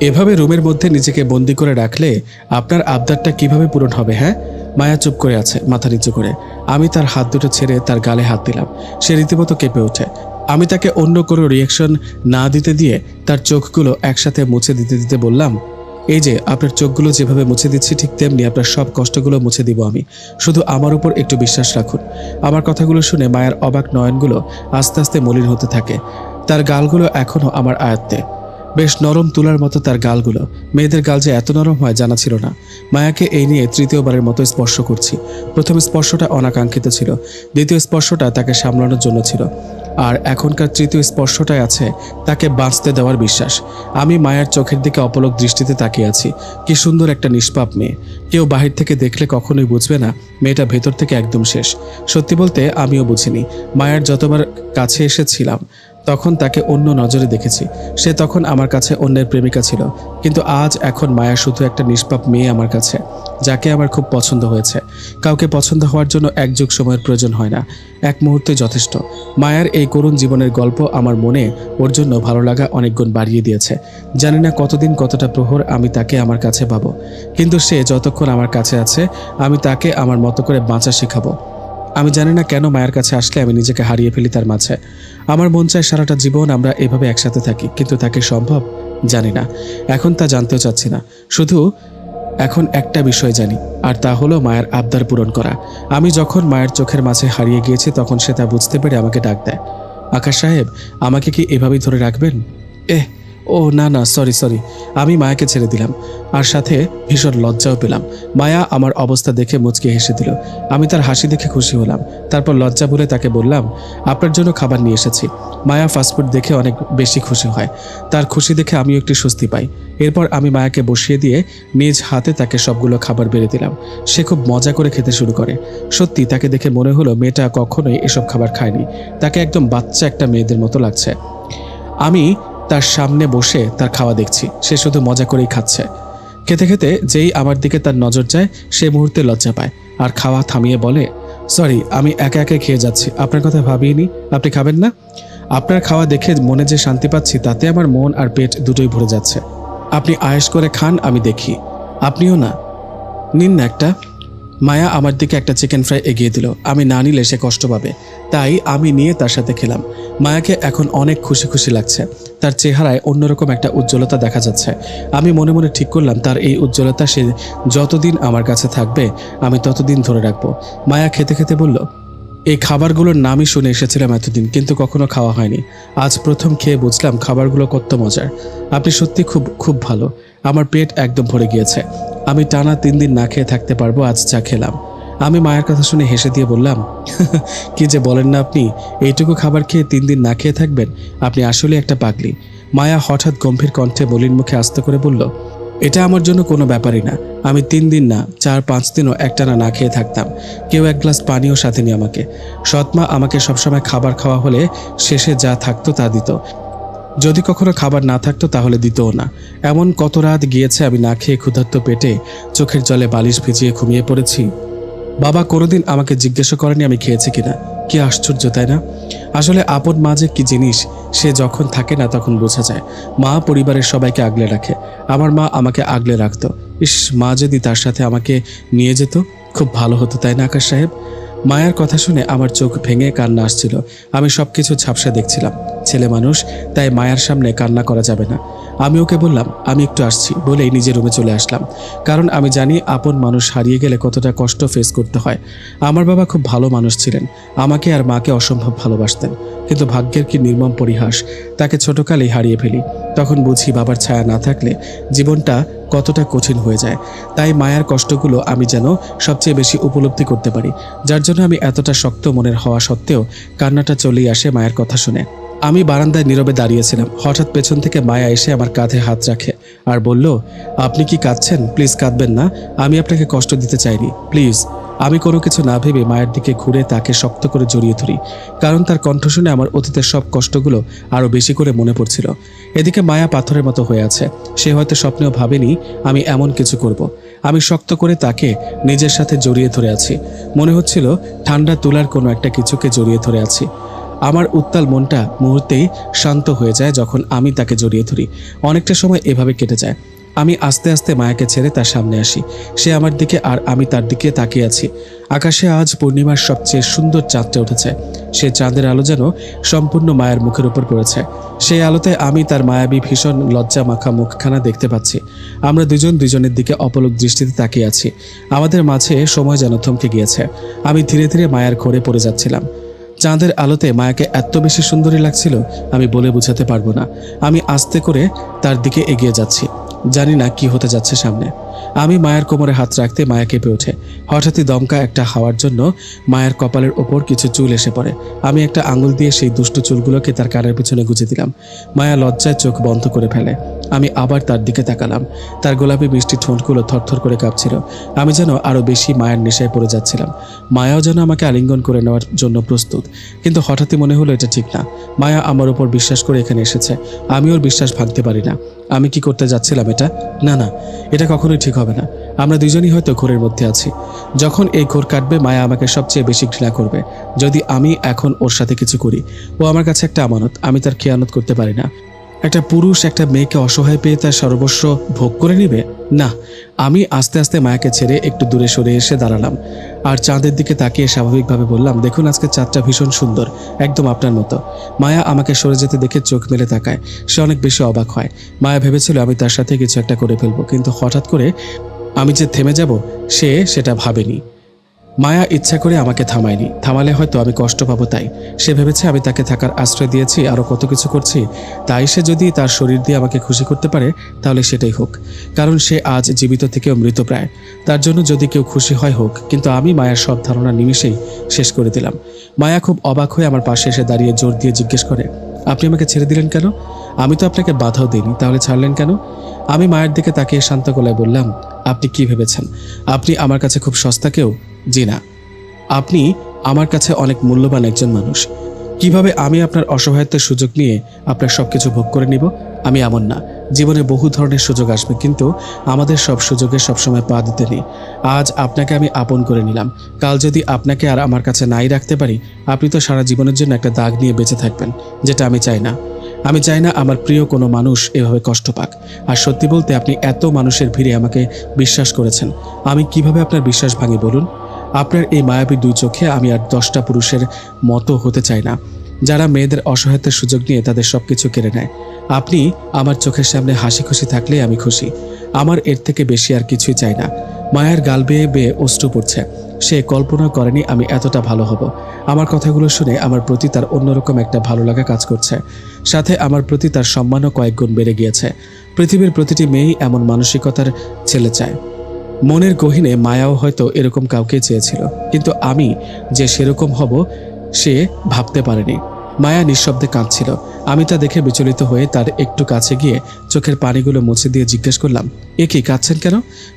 এভাবে রুমের মধ্যে নিজেকে বন্দি করে রাখলে আপনার আবদারটা কিভাবে পূরণ হবে? হ্যাঁ? মায়া চুপ করে আছে, মাথা নিচু করে। আমি তার হাত দুটো ছেড়ে তার গালে হাত দিলাম। সে রীতিমতো কেঁপে ওঠে। আমি তাকে অন্য কোনো রিয়াকশন না দিতে দিয়ে তার চোখগুলো একসাথে মুছে দিতে দিতে বললাম, এই যে আপনার চোখগুলো যেভাবে মুছে দিচ্ছি ঠিক তেমনি আপনার সব কষ্টগুলো মুছে দিব আমি। শুধু আমার উপর একটু বিশ্বাস রাখুন। আমার কথাগুলো শুনে মায়ের অবাক নয়নগুলো আস্তে আস্তে মলিন হতে থাকে। তার গালগুলো এখনো আমার আয়ত্তে, বেশ নরম তুলার মতো তার গালগুলো। মেয়েদের গাল যে এত নরম হয় জানা ছিল না। মায়াকে এই নিয়ে তৃতীয়বারের মতো স্পর্শ করছি। প্রথম স্পর্শটা অনাকাঙ্ক্ষিত ছিল, দ্বিতীয় স্পর্শটা তাকে সামলানোর জন্য ছিল, আর এখনকার তৃতীয় স্পর্শটায় আছে তাকে বাঁচতে দেওয়ার বিশ্বাস। আমি মায়ের চোখের দিকে অপলক দৃষ্টিতে তাকিয়ে আছি। কি সুন্দর একটা নিষ্পাপ মেয়ে। কেউ বাহির থেকে দেখলে কখনোই বুঝবে না মেয়েটা ভেতর থেকে একদম শেষ। সত্যি বলতে আমিও বুঝিনি। মায়ের যতবার কাছে এসেছিলাম তখন তাকে অন্য নজরে দেখেছি। সে তখন আমার কাছে অন্যের প্রেমিকা ছিল, কিন্তু আজ এখন মায়া শুধু একটা নিষ্পাপ মেয়ে আমার কাছে, যাকে আমার খুব পছন্দ হয়েছে। কাউকে পছন্দ হওয়ার জন্য এক যুগ সময়ের প্রয়োজন হয় না, এক মুহূর্তে যথেষ্ট। মায়ার এই করুণ জীবনের গল্প আমার মনে ওর জন্য ভালো লাগা অনেক গুণ বাড়িয়ে দিয়েছে। জানি না কতদিন কতটা প্রহর আমি তাকে আমার কাছে পাবো, কিন্তু সে যতক্ষণ আমার কাছে আছে আমি তাকে আমার মতো করে বাঁচা শেখাবো। আমি জানি না কেন মায়ের কাছে আসলে আমি নিজেকে হারিয়ে ফেলি তার মাঝে। আমার মন চায় সারাটা জীবন আমরা এভাবে একসাথে থাকি, কিন্তু তাকে সম্ভব জানি না। এখন তা জানতেও চাচ্ছি না। শুধু এখন একটা বিষয় জানি, আর তা হলো মায়ের আবদার পূরণ করা। আমি যখন মায়ের চোখের মাঝে হারিয়ে গিয়েছি তখন সে তা বুঝতে পেরে আমাকে ডাক দেয়। আকাশ সাহেব, আমাকে কি এভাবেই ধরে রাখবেন? ও না না, সরি। আমি মায়াকে ছেড়ে দিলাম, আর সাথে ভীষণ লজ্জাও পেলাম। মায়া আমার অবস্থা দেখে মুচকি হেসে দিল। আমি তার হাসি দেখে খুশি হলাম। তারপর লজ্জা ভুলে তাকে বললাম, আপনার জন্য খাবার নিয়ে এসেছি। মায়া ফাস্টফুড দেখে অনেক বেশি খুশি হয়। তার খুশি দেখে আমিও একটু স্বস্তি পাই। এরপর আমি মায়াকে বসিয়ে দিয়ে নিজ হাতে তাকে সবগুলো খাবার বেড়ে দিলাম। সে খুব মজা করে খেতে শুরু করে। সত্যি তাকে দেখে মনে হলো মেয়েটা কখনোই এসব খাবার খায়নি। তাকে একদম বাচ্চা একটা মেয়েদের মতো লাগছে। আমি তার সামনে বসে তার খাওয়া দেখছি, সে শুধু মজা করেই খাচ্ছে। খেতে খেতে যেই আমার দিকে তার নজর যায় সে মুহূর্তে লজ্জা পায় আর খাওয়া থামিয়ে বলে, সরি, আমি একা একা খেয়ে যাচ্ছি, আপনার কথা ভাবিনি। আপনি খাবেন না? আপনার খাওয়া দেখে মনে যে শান্তি পাচ্ছি তাতে আমার মন আর পেট দুটোই ভরে যাচ্ছে। আপনি আয়েশ করে খান, আমি দেখি। আপনিও না, নিন না একটা। মায়া আমার দিকে একটা চিকেন ফ্রাই এগিয়ে দিল। আমি না নিলে সে কষ্ট পাবে, তাই আমি নিয়ে তার সাথে খেলাম। মায়াকে এখন অনেক খুশি খুশি লাগছে। তার চেহারায় অন্যরকম একটা উজ্জ্বলতা দেখা যাচ্ছে। আমি মনে মনে ঠিক করলাম তার এই উজ্জ্বলতা সে যতদিন আমার কাছে থাকবে আমি ততদিন ধরে রাখবো। মায়া খেতে খেতে বলল, এই খাবারগুলোর নামই শুনে এসেছিলাম এতদিন, কিন্তু কখনো খাওয়া হয়নি। আজ প্রথম খেয়ে বুঝলাম খাবারগুলো কত মজার। আপনি সত্যি খুব খুব ভালো। আমার পেট একদম ভরে গিয়েছে। আমি টানা 3 দিন না খেয়ে থাকতে পারবো আজ যা খেলাম। আমি মায়ের কথা শুনে হেসে দিয়ে বললাম, কি যে বলেন না আপনি, এইটুকু খাবার খেয়ে 3 দিন না খেয়ে থাকবেন? আপনি আসলে একটা পাগলি। মায়া হঠাৎ গম্ভীর কণ্ঠে মলিন মুখে আস্তে করে বলল, এটা আমার জন্য কোনো ব্যাপারই না। আমি 3 দিন না 4-5 দিনও একটানা না খেয়ে থাকতাম। কেউ এক গ্লাস পানিও সাথে নি আমাকে। সৎমা আমাকে সবসময় খাবার খাওয়া হলে শেষে যা থাকতো তা দিত। যদি কখনো খাবার না থাকতো তাহলে দিতও না। এমন কত রাত গিয়েছে আমি না খেয়ে ক্ষুধার্ত পেটে চোখের জলে বালিশ ভিজিয়ে ঘুমিয়ে পড়েছি। বাবা কোনোদিন আমাকে জিজ্ঞাসা করেনি আমি খেয়েছি কিনা। কি আশ্চর্য, তাই না? আসলে আপন মা যে কি জিনিস সে যখন থাকে না তখন বোঝা যায়। মা পরিবারের সবাইকে আগলে রাখে। আমার মা আমাকে আগলে রাখতো। ইস, মা যদি তার সাথে আমাকে নিয়ে যেত খুব ভালো হতো, তাই না আকাশ সাহেব? মায়ার কথা শুনে আমার চোখ ভেঙে কান্না আসছিল। আমি সবকিছু ঝাপসা দেখছিলাম। ছেলে মানুষ, তাই মায়ার সামনে কান্না করা যাবে না। আমি ওকে বললাম, আমি একটু আসছি বলেই নিজের রুমে চলে আসলাম। কারণ আমি জানি আপন মানুষ হারিয়ে গেলে কতটা কষ্ট ফেস করতে হয়। আমার বাবা খুব ভালো মানুষ ছিলেন, আমাকে আর মাকে অসম্ভব ভালোবাসতেন। কিন্তু ভাগ্যের কি নির্মম পরিহাস, তাকে ছোটকালেই হারিয়ে ফেলি। তখন বুঝি বাবার ছায়া না থাকলে জীবনটা কতটা কঠিন হয়ে যায়। তাই মায়ার কষ্টগুলো আমি যেন সবচেয়ে বেশি উপলব্ধি করতে পারি, যার জন্য আমি এতটা শক্ত মনের হওয়া সত্ত্বেও কান্নাটা চলেই আসে মায়ের কথা শুনে। আমি বারান্দায় নীরবে দাঁড়িয়েছিলাম। হঠাৎ পেছন থেকে মায়া এসে আমার কাঁধে হাত রাখে আর বলল, আপনি কি কাঁদছেন? প্লিজ কাঁদবেন না, আমি আপনাকে কষ্ট দিতে চাইনি, প্লিজ। আমি কোনো কিছু না ভেবে মায়ের দিকে ঘুরে তাকে শক্ত করে জড়িয়ে ধরি, কারণ তার কণ্ঠ শুনে আমার অতীতের সব কষ্টগুলো আরও বেশি করে মনে পড়ছিল। এদিকে মায়া পাথরের মতো হয়ে আছে। সে হয়তো স্বপ্নেও ভাবেনি আমি এমন কিছু করব। আমি শক্ত করে তাকে নিজের সাথে জড়িয়ে ধরে আছি। মনে হচ্ছিল ঠান্ডা তুলার কোনো একটা কিছুকে জড়িয়ে ধরে আছি। আমার উত্তাল মনটা মুহূর্তেই শান্ত হয়ে যায় যখন আমি তাকে জড়িয়ে ধরি। অনেকটা সময় এভাবে কেটে যায়। আমি আস্তে আস্তে মায়াকে ছেড়ে তার সামনে আসি। সে আমার দিকে আর আমি তার দিকে তাকিয়ে আছি। আকাশে আজ পূর্ণিমার সবচেয়ে সুন্দর চাঁদটা উঠেছে। সে চাঁদের আলো যেন সম্পূর্ণ মায়ের মুখের উপর পড়েছে। সেই আলোতে আমি তার মায়াবী ভীষণ লজ্জা মাখা মুখখানা দেখতে পাচ্ছি। আমরা দুজন দুজনের দিকে অপলক দৃষ্টিতে তাকিয়ে আছি। আমাদের মাঝে সময় যেন থমকে গিয়েছে। আমি ধীরে ধীরে মায়ার ঘোরে পড়ে যাচ্ছিলাম। চাঁদের আলোতে মায়াকে এত বেশি সুন্দরী লাগছিল আমি বলে বোঝাতে পারবো না। আমি আস্তে করে তার দিকে এগিয়ে যাচ্ছি, জানি না কি হতে যাচ্ছে সামনে। আমি মায়ের কোমরে হাত রাখতে মায়া কেঁপে ওঠে। হঠাৎই দমকা একটা হাওয়ার জন্য মায়ের কপালের ওপর কিছু চুল এসে পড়ে। আমি একটা আঙুল দিয়ে সেই দুষ্টু চুলগুলোকে তার কানের পিছনে গুজে দিলাম। মায়া লজ্জায় চোখ বন্ধ করে ফেলে। আমি আবার তার দিকে তাকালাম। তার গোলাপি মিষ্টি ঠোঁটগুলো থরথর করে কাঁপছিল। আমি যেন আরো বেশি মায়ের নেশায় পড়ে যাচ্ছিলাম। মায়াও যেন আমাকে আলিঙ্গন করে নেওয়ার জন্য প্রস্তুত। কিন্তু হঠাৎই মনে হলো এটা ঠিক না। মায়া আমার উপর বিশ্বাস করে এখানে এসেছে, আমি ওর বিশ্বাস ভাঙতে পারি না। আমি কি করতে যাচ্ছিলাম এটা? না না, এটা কখনোই ঠিক হবে না। আমরা দুজনই হয়তো ঘোরের মধ্যে আছি। যখন এই ঘোর কাটবে, মায়া আমাকে সবচেয়ে বেশি ঘৃণা করবে। যদি আমি এখন ওর সাথে কিছু করি, ও আমার কাছে একটা আমানত, আমি তার খেয়ানত করতে পারি না। একটা পুরুষ একটা মেয়েকে অসহায় পেয়ে তার সর্বস্ব ভোগ করে নিবে? না। আমি আস্তে আস্তে মায়াকে ছেড়ে একটু দূরে সরে এসে দাঁড়ালাম আর চাঁদের দিকে তাকিয়ে স্বাভাবিকভাবে বললাম, দেখুন আজকে চাঁদটা ভীষণ সুন্দর, একদম আপনার মতো। মায়া আমাকে সরে যেতে দেখে চোখ মেলে তাকায়। সে অনেক বেশি অবাক হয়। মায়া ভেবেছিল আমি তার সাথে কিছু একটা করে ফেলবো, কিন্তু হঠাৎ করে আমি যে থেমে যাব সে সেটা ভাবেনি। মায়া ইচ্ছা করে আমাকে থামায়নি। থামালে হয়তো আমি কষ্ট পাবো, তাই সে ভেবেছে আমি তাকে থাকার আশ্রয় দিয়েছি, আরও কত কিছু করছি। তাই সে যদি তার শরীর দিয়ে আমাকে খুশি করতে পারে তাহলে সেটাই হোক, কারণ সে আজ জীবিত থেকেও মৃতপ্রায়। তার জন্য যদি কেউ খুশি হয় হোক, কিন্তু আমি মায়ার সব ধারণা নিমিষেই শেষ করে দিলাম। মায়া খুব অবাক হয়ে আমার পাশে এসে দাঁড়িয়ে জোর দিয়ে জিজ্ঞেস করে, আপনি আমাকে ছেড়ে দিলেন কেন? আমি তো আপনাকে বাধাও দিইনি, তাহলে ছাড়লেন কেন? আমি মায়ের দিকে তাকিয়ে শান্ত গলায় বললাম, আপনি কি ভেবেছেন আপনি আমার কাছে খুব সস্তা কেউ? জি না, আপনি আমার কাছে অনেক মূল্যবান একজন মানুষ। কিভাবে আমি আপনার অসহায়ত্বের সুযোগ নিয়ে আপনার সবকিছু ভোগ করে নিব? আমি এমন না। জীবনে বহু ধরনের সুযোগ আসবে, কিন্তু আমাদের সব সুযোগে সবসময় পা দিতে নেই। আজ আপনাকে আমি আপন করে নিলাম, কাল যদি আপনাকে আর আমার কাছে নাই রাখতে পারি, আপনি তো সারা জীবনের জন্য একটা দাগ নিয়ে বেঁচে থাকবেন, যেটা আমি চাই না। আমি চাই না আমার প্রিয় কোনো মানুষ এভাবে কষ্ট পাক। আর সত্যি বলতে, আপনি এত মানুষের ভিড়ে আমাকে বিশ্বাস করেছেন, আমি কিভাবে আপনার বিশ্বাস ভাঙি বলুন? আপনার এই মায়াবী দুই চোখে আমি আর 10টা পুরুষের মতো হতে চাই না, যারা মেয়েদের অসহায়তার সুযোগ নিয়ে তাদের সবকিছু কেড়ে নেয়। আপনি আমার চোখের সামনে হাসি খুশি থাকলেই আমি খুশি। আমার এর থেকে বেশি আর কিছুই চাই না। মায়ের গাল বেয়ে বেয়ে অশ্রু পড়ছে। সে কল্পনা করেনি আমি এতটা ভালো হব। আমার কথাগুলো শুনে আমার প্রতি তার অন্যরকম একটা ভালো লাগা কাজ করছে। সাথে আমার প্রতি তার সম্মানও কয়েক গুণ বেড়ে গিয়েছে। পৃথিবীর প্রতিটি মেয়েই এমন মানসিকতার ছেলে চায়। মনের গহীনে মায়াও হয়তো এরকম কাউকে চেয়েছিল, কিন্তু আমি যে সেরকম হব সে ভাবতে পারেনি। মায়া নিঃশব্দে কাঁদছিল। আমি তা দেখে বিচলিত হয়ে তার একটু কাছে গিয়ে চোখের পানিগুলো মুছে দিয়ে জিজ্ঞেস করলাম, এ কি, কাঁদছেন কেন?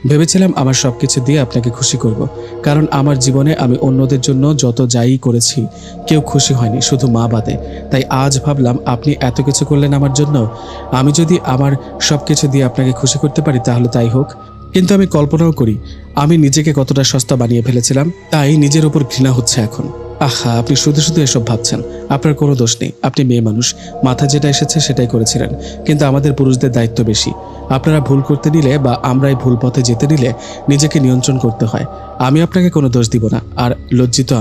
ভেবেছিলাম আমার সবকিছু দিয়ে আপনাকে খুশি করব, কারণ আমার জীবনে আমি অন্যদের জন্য যত যাই করেছি কেউ খুশি হয়নি, শুধু মা বাদে। তাই আজ ভাবলাম আপনি এত কিছু করলেন আমার জন্য, আমি যদি আমার সবকিছু দিয়ে আপনাকে খুশি করতে পারি তাহলে তাই হোক। কিন্তু আমি কল্পনাও করি আমি নিজেকে কতটা সস্তা বানিয়ে ফেলেছিলাম, তাই নিজের ওপর ঘৃণা হচ্ছে এখন। আহা, আপনি শুধু শুধু এসব ভাবছেন। আপনার কোনো দোষ নেই, আপনি মেয়ে মানুষ, মাথা যেটা এসেছে সেটাই করেছিলেন। কিন্তু আমাদের পুরুষদের দায়িত্ব বেশি। আপনারা ভুল করতে নিলে বা আমরাই ভুল পথে যেতে নিলে নিজেকে নিয়ন্ত্রণ করতে হয়। আমি আপনাকে কোনো দোষ দিব না, আর লজ্জিত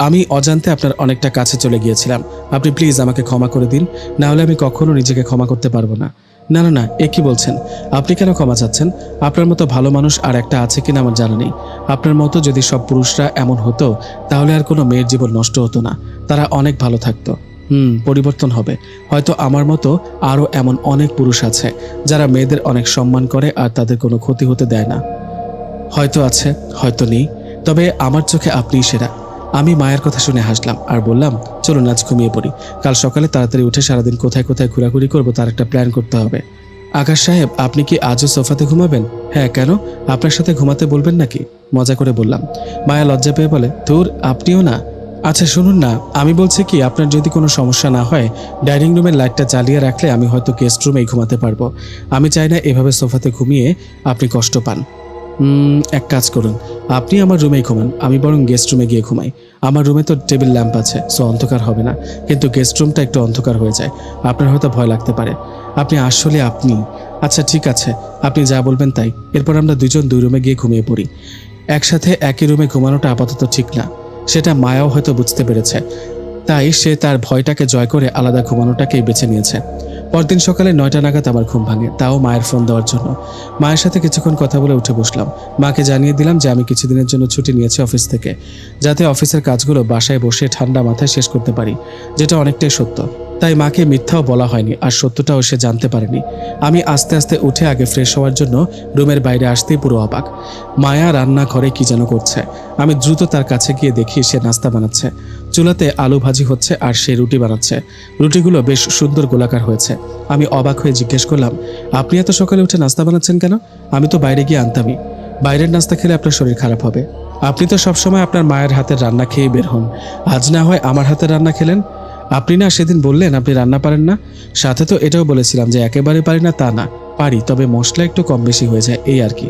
আমি অজান্তে আপনার অনেকটা কাছে চলে গিয়েছিলাম। আপনি প্লিজ আমাকে ক্ষমা করে দিন, না হলে আমি কখনো নিজেকে ক্ষমা করতে পারবো না। না না না, এ কি বলছেন? আপনি কেন ক্ষমা চাচ্ছেন? আপনার মতো ভালো মানুষ আর একটা আছে কিনা আমার জানা নেই। আপনার মতো যদি সব পুরুষরা এমন হতো তাহলে আর কোনো মেয়ের জীবন নষ্ট হতো না, তারা অনেক ভালো থাকতো। পরিবর্তন হবে। হয়তো আমার মতো আরও এমন অনেক পুরুষ আছে যারা মেয়েদের অনেক সম্মান করে আর তাদের কোনো ক্ষতি হতে দেয় না। হয়তো আছে, হয়তো নেই, তবে আমার চোখে আপনিই সেরা। আমি মায়ের কথা শুনে হাসলাম আর বললাম, চলুন আজ ঘুমিয়ে পড়ি। কাল সকালে তাড়াতাড়ি উঠে সারাদিন কোথায় কোথায় ঘোরাঘুরি করবো তার একটা প্ল্যান করতে হবে। আকাশ সাহেব, আপনি কি আজও সোফাতে ঘুমাবেন? হ্যাঁ, কেন? আপনার সাথে ঘুমাতে বলবেন নাকি? মজা করে বললাম। মায়া লজ্জা পেয়ে বলে, ধুর, আপনিও না। আচ্ছা শুনুন না, আমি বলছি কি, আপনার যদি কোনো সমস্যা না হয় ডাইনিং রুমের লাইটটা জ্বালিয়ে রাখলে আমি হয়তো গেস্ট রুমেই ঘুমাতে পারবো। আমি চাই না এভাবে সোফাতে ঘুমিয়ে আপনি কষ্ট পান। এক কাজ করুন, আপনি আমার রুমেই ঘুমান, আমি বরং গেস্ট রুমে গিয়ে ঘুমাই। আমার রুমে তো টেবিল ল্যাম্প আছে, সো অন্ধকার হবে না, কিন্তু গেস্ট রুমটা একটু অন্ধকার হয়ে যায়, আপনার হয়তো ভয় লাগতে পারে। আপনি আচ্ছা ঠিক আছে, আপনি যা বলবেন তাই। এরপর আমরা দুজন দুই রুমে গিয়ে ঘুমিয়ে পড়ি। একসাথে একই রুমে ঘুমানোটা আপাতত ঠিক না, সেটা মায়াও হয়তো বুঝতে পেরেছে। তাই সে তার ভয়টাকে জয় করে আলাদা ঘুমানোটাকেই বেছে নিয়েছে। পরদিন সকালে 9টা নাগাদ আমার ঘুম ভাঙে, তাও মায়ের ফোন দেওয়ার জন্য। মায়ের সাথে কিছুক্ষণ কথা বলে উঠে বসলাম। মাকে জানিয়ে দিলাম যে আমি কিছুদিনের জন্য ছুটি নিয়েছি অফিস থেকে, যাতে অফিসের কাজগুলো বাসায় বসে ঠান্ডা মাথায় শেষ করতে পারি, যেটা অনেকটাই সত্য। তাই মাকে মিথ্যাও বলা হয়নি, আর সত্যটাও সে জানতে পারেনি। আমি আস্তে আস্তে উঠে আগে ফ্রেশ হওয়ার জন্য রুমের বাইরে আসতেই পুরো অবাক। মায়া রান্নাঘরে কি যেন করছে। আমি দ্রুত তার কাছে গিয়ে দেখি সে নাস্তা বানাচ্ছে। চুলাতে আলু ভাজি হচ্ছে আর সে রুটি বানাচ্ছে। রুটিগুলো বেশ সুন্দর গোলাকার হয়েছে। আমি অবাক হয়ে জিজ্ঞেস করলাম, আপনি এত সকালে উঠে নাস্তা বানাচ্ছেন কেন? আমি তো বাইরে গিয়ে আনতামই। বাইরের নাস্তা খেলে আপনার শরীর খারাপ হবে। আপনি তো সবসময় আপনার মায়ের হাতের রান্না খেয়ে বের হন, আজ না হয় আমার হাতের রান্না খেলেন। আপনি না সেদিন বললেন আপনি রান্না পারেন না, সাথে তো এটাও বলেছিলাম যে একেবারে পারি না তা না, পারি, তবে মশলা একটু কম বেশি হয়ে যায়, এই আর কি।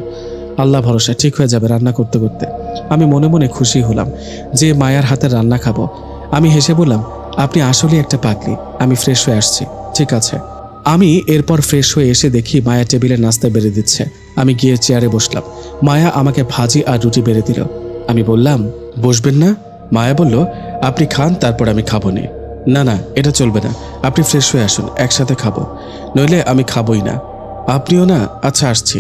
আল্লাহ ভরসা ঠিক হয়ে যাবে রান্না করতে করতে। আমি মনে মনে খুশি হলাম যে মায়ার হাতের রান্না খাবো। আমি হেসে বললাম, আপনি আসলে একটা পাগলি, আমি ফ্রেশ হয়ে আসছি। ঠিক আছে। আমি এরপর ফ্রেশ হয়ে এসে দেখি মায়া টেবিলে নাস্তা বেড়ে দিচ্ছে। আমি গিয়ে চেয়ারে বসলাম। মায়া আমাকে ভাজি আর রুটি বেড়ে দিল। আমি বললাম, বসবেন না? মায়া বলল, আপনি খান, তারপর আমি খাবো নি। না না, এটা চলবে না, আপনি ফ্রেশ হয়ে আসুন, একসাথে খাবো, নইলে আমি খাবোই না। আপনিও না? আচ্ছা আসছি।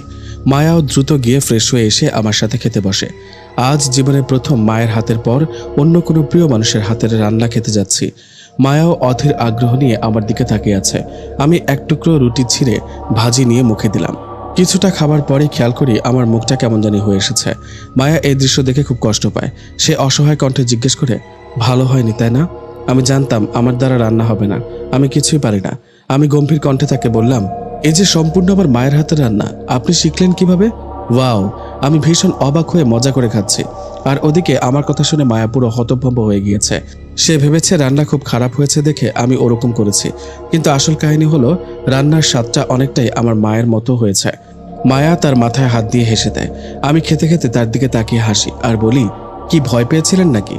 মায়াও দ্রুত গিয়ে ফ্রেশ হয়ে এসে আমার সাথে খেতে বসে। আজ জীবনের প্রথম মায়ের হাতের পর অন্য কোনো প্রিয় মানুষের হাতের রান্না খেতে যাচ্ছি। মায়াও অধীর আগ্রহ নিয়ে আমার দিকে তাকিয়ে আছে। আমি এক টুকরো রুটি ছিঁড়ে ভাজি নিয়ে মুখে দিলাম। কিছুটা খাবার পরে খেয়াল করি আমার মুখটা কেমন জানি হয়ে এসেছে। মায়া এই দৃশ্য দেখে খুব কষ্ট পায়। সে অসহায় কণ্ঠে জিজ্ঞেস করে, ভালো হয়নি তাই না? আমি জানতাম আমার দ্বারা রান্না হবে না, আমি কিছুই পারি না। আমি গম্ভীর কণ্ঠে তাকে বললাম, এই যে সম্পূর্ণ আমার মায়ের হাতের রান্না, আপনি শিখলেন কিভাবে? ওয়াও! আমি ভীষণ অবাক হয়ে মজা করে খাচ্ছি। আর ওদিকে আমার কথা শুনে মায়া পুরো হতভম্ব হয়ে গিয়েছে। সে ভেবেছে রান্না খুব খারাপ হয়েছে দেখে আমি ওরকম করেছি, কিন্তু আসল কাহিনী হলো রান্নার স্বাদটা অনেকটাই আমার মায়ের মতো হয়েছে। মায়া তার মাথায় হাত দিয়ে হেসে দেয়। আমি খেতে খেতে তার দিকে তাকিয়ে হাসি আর বলি, কি ভয় পেয়েছিলেন নাকি?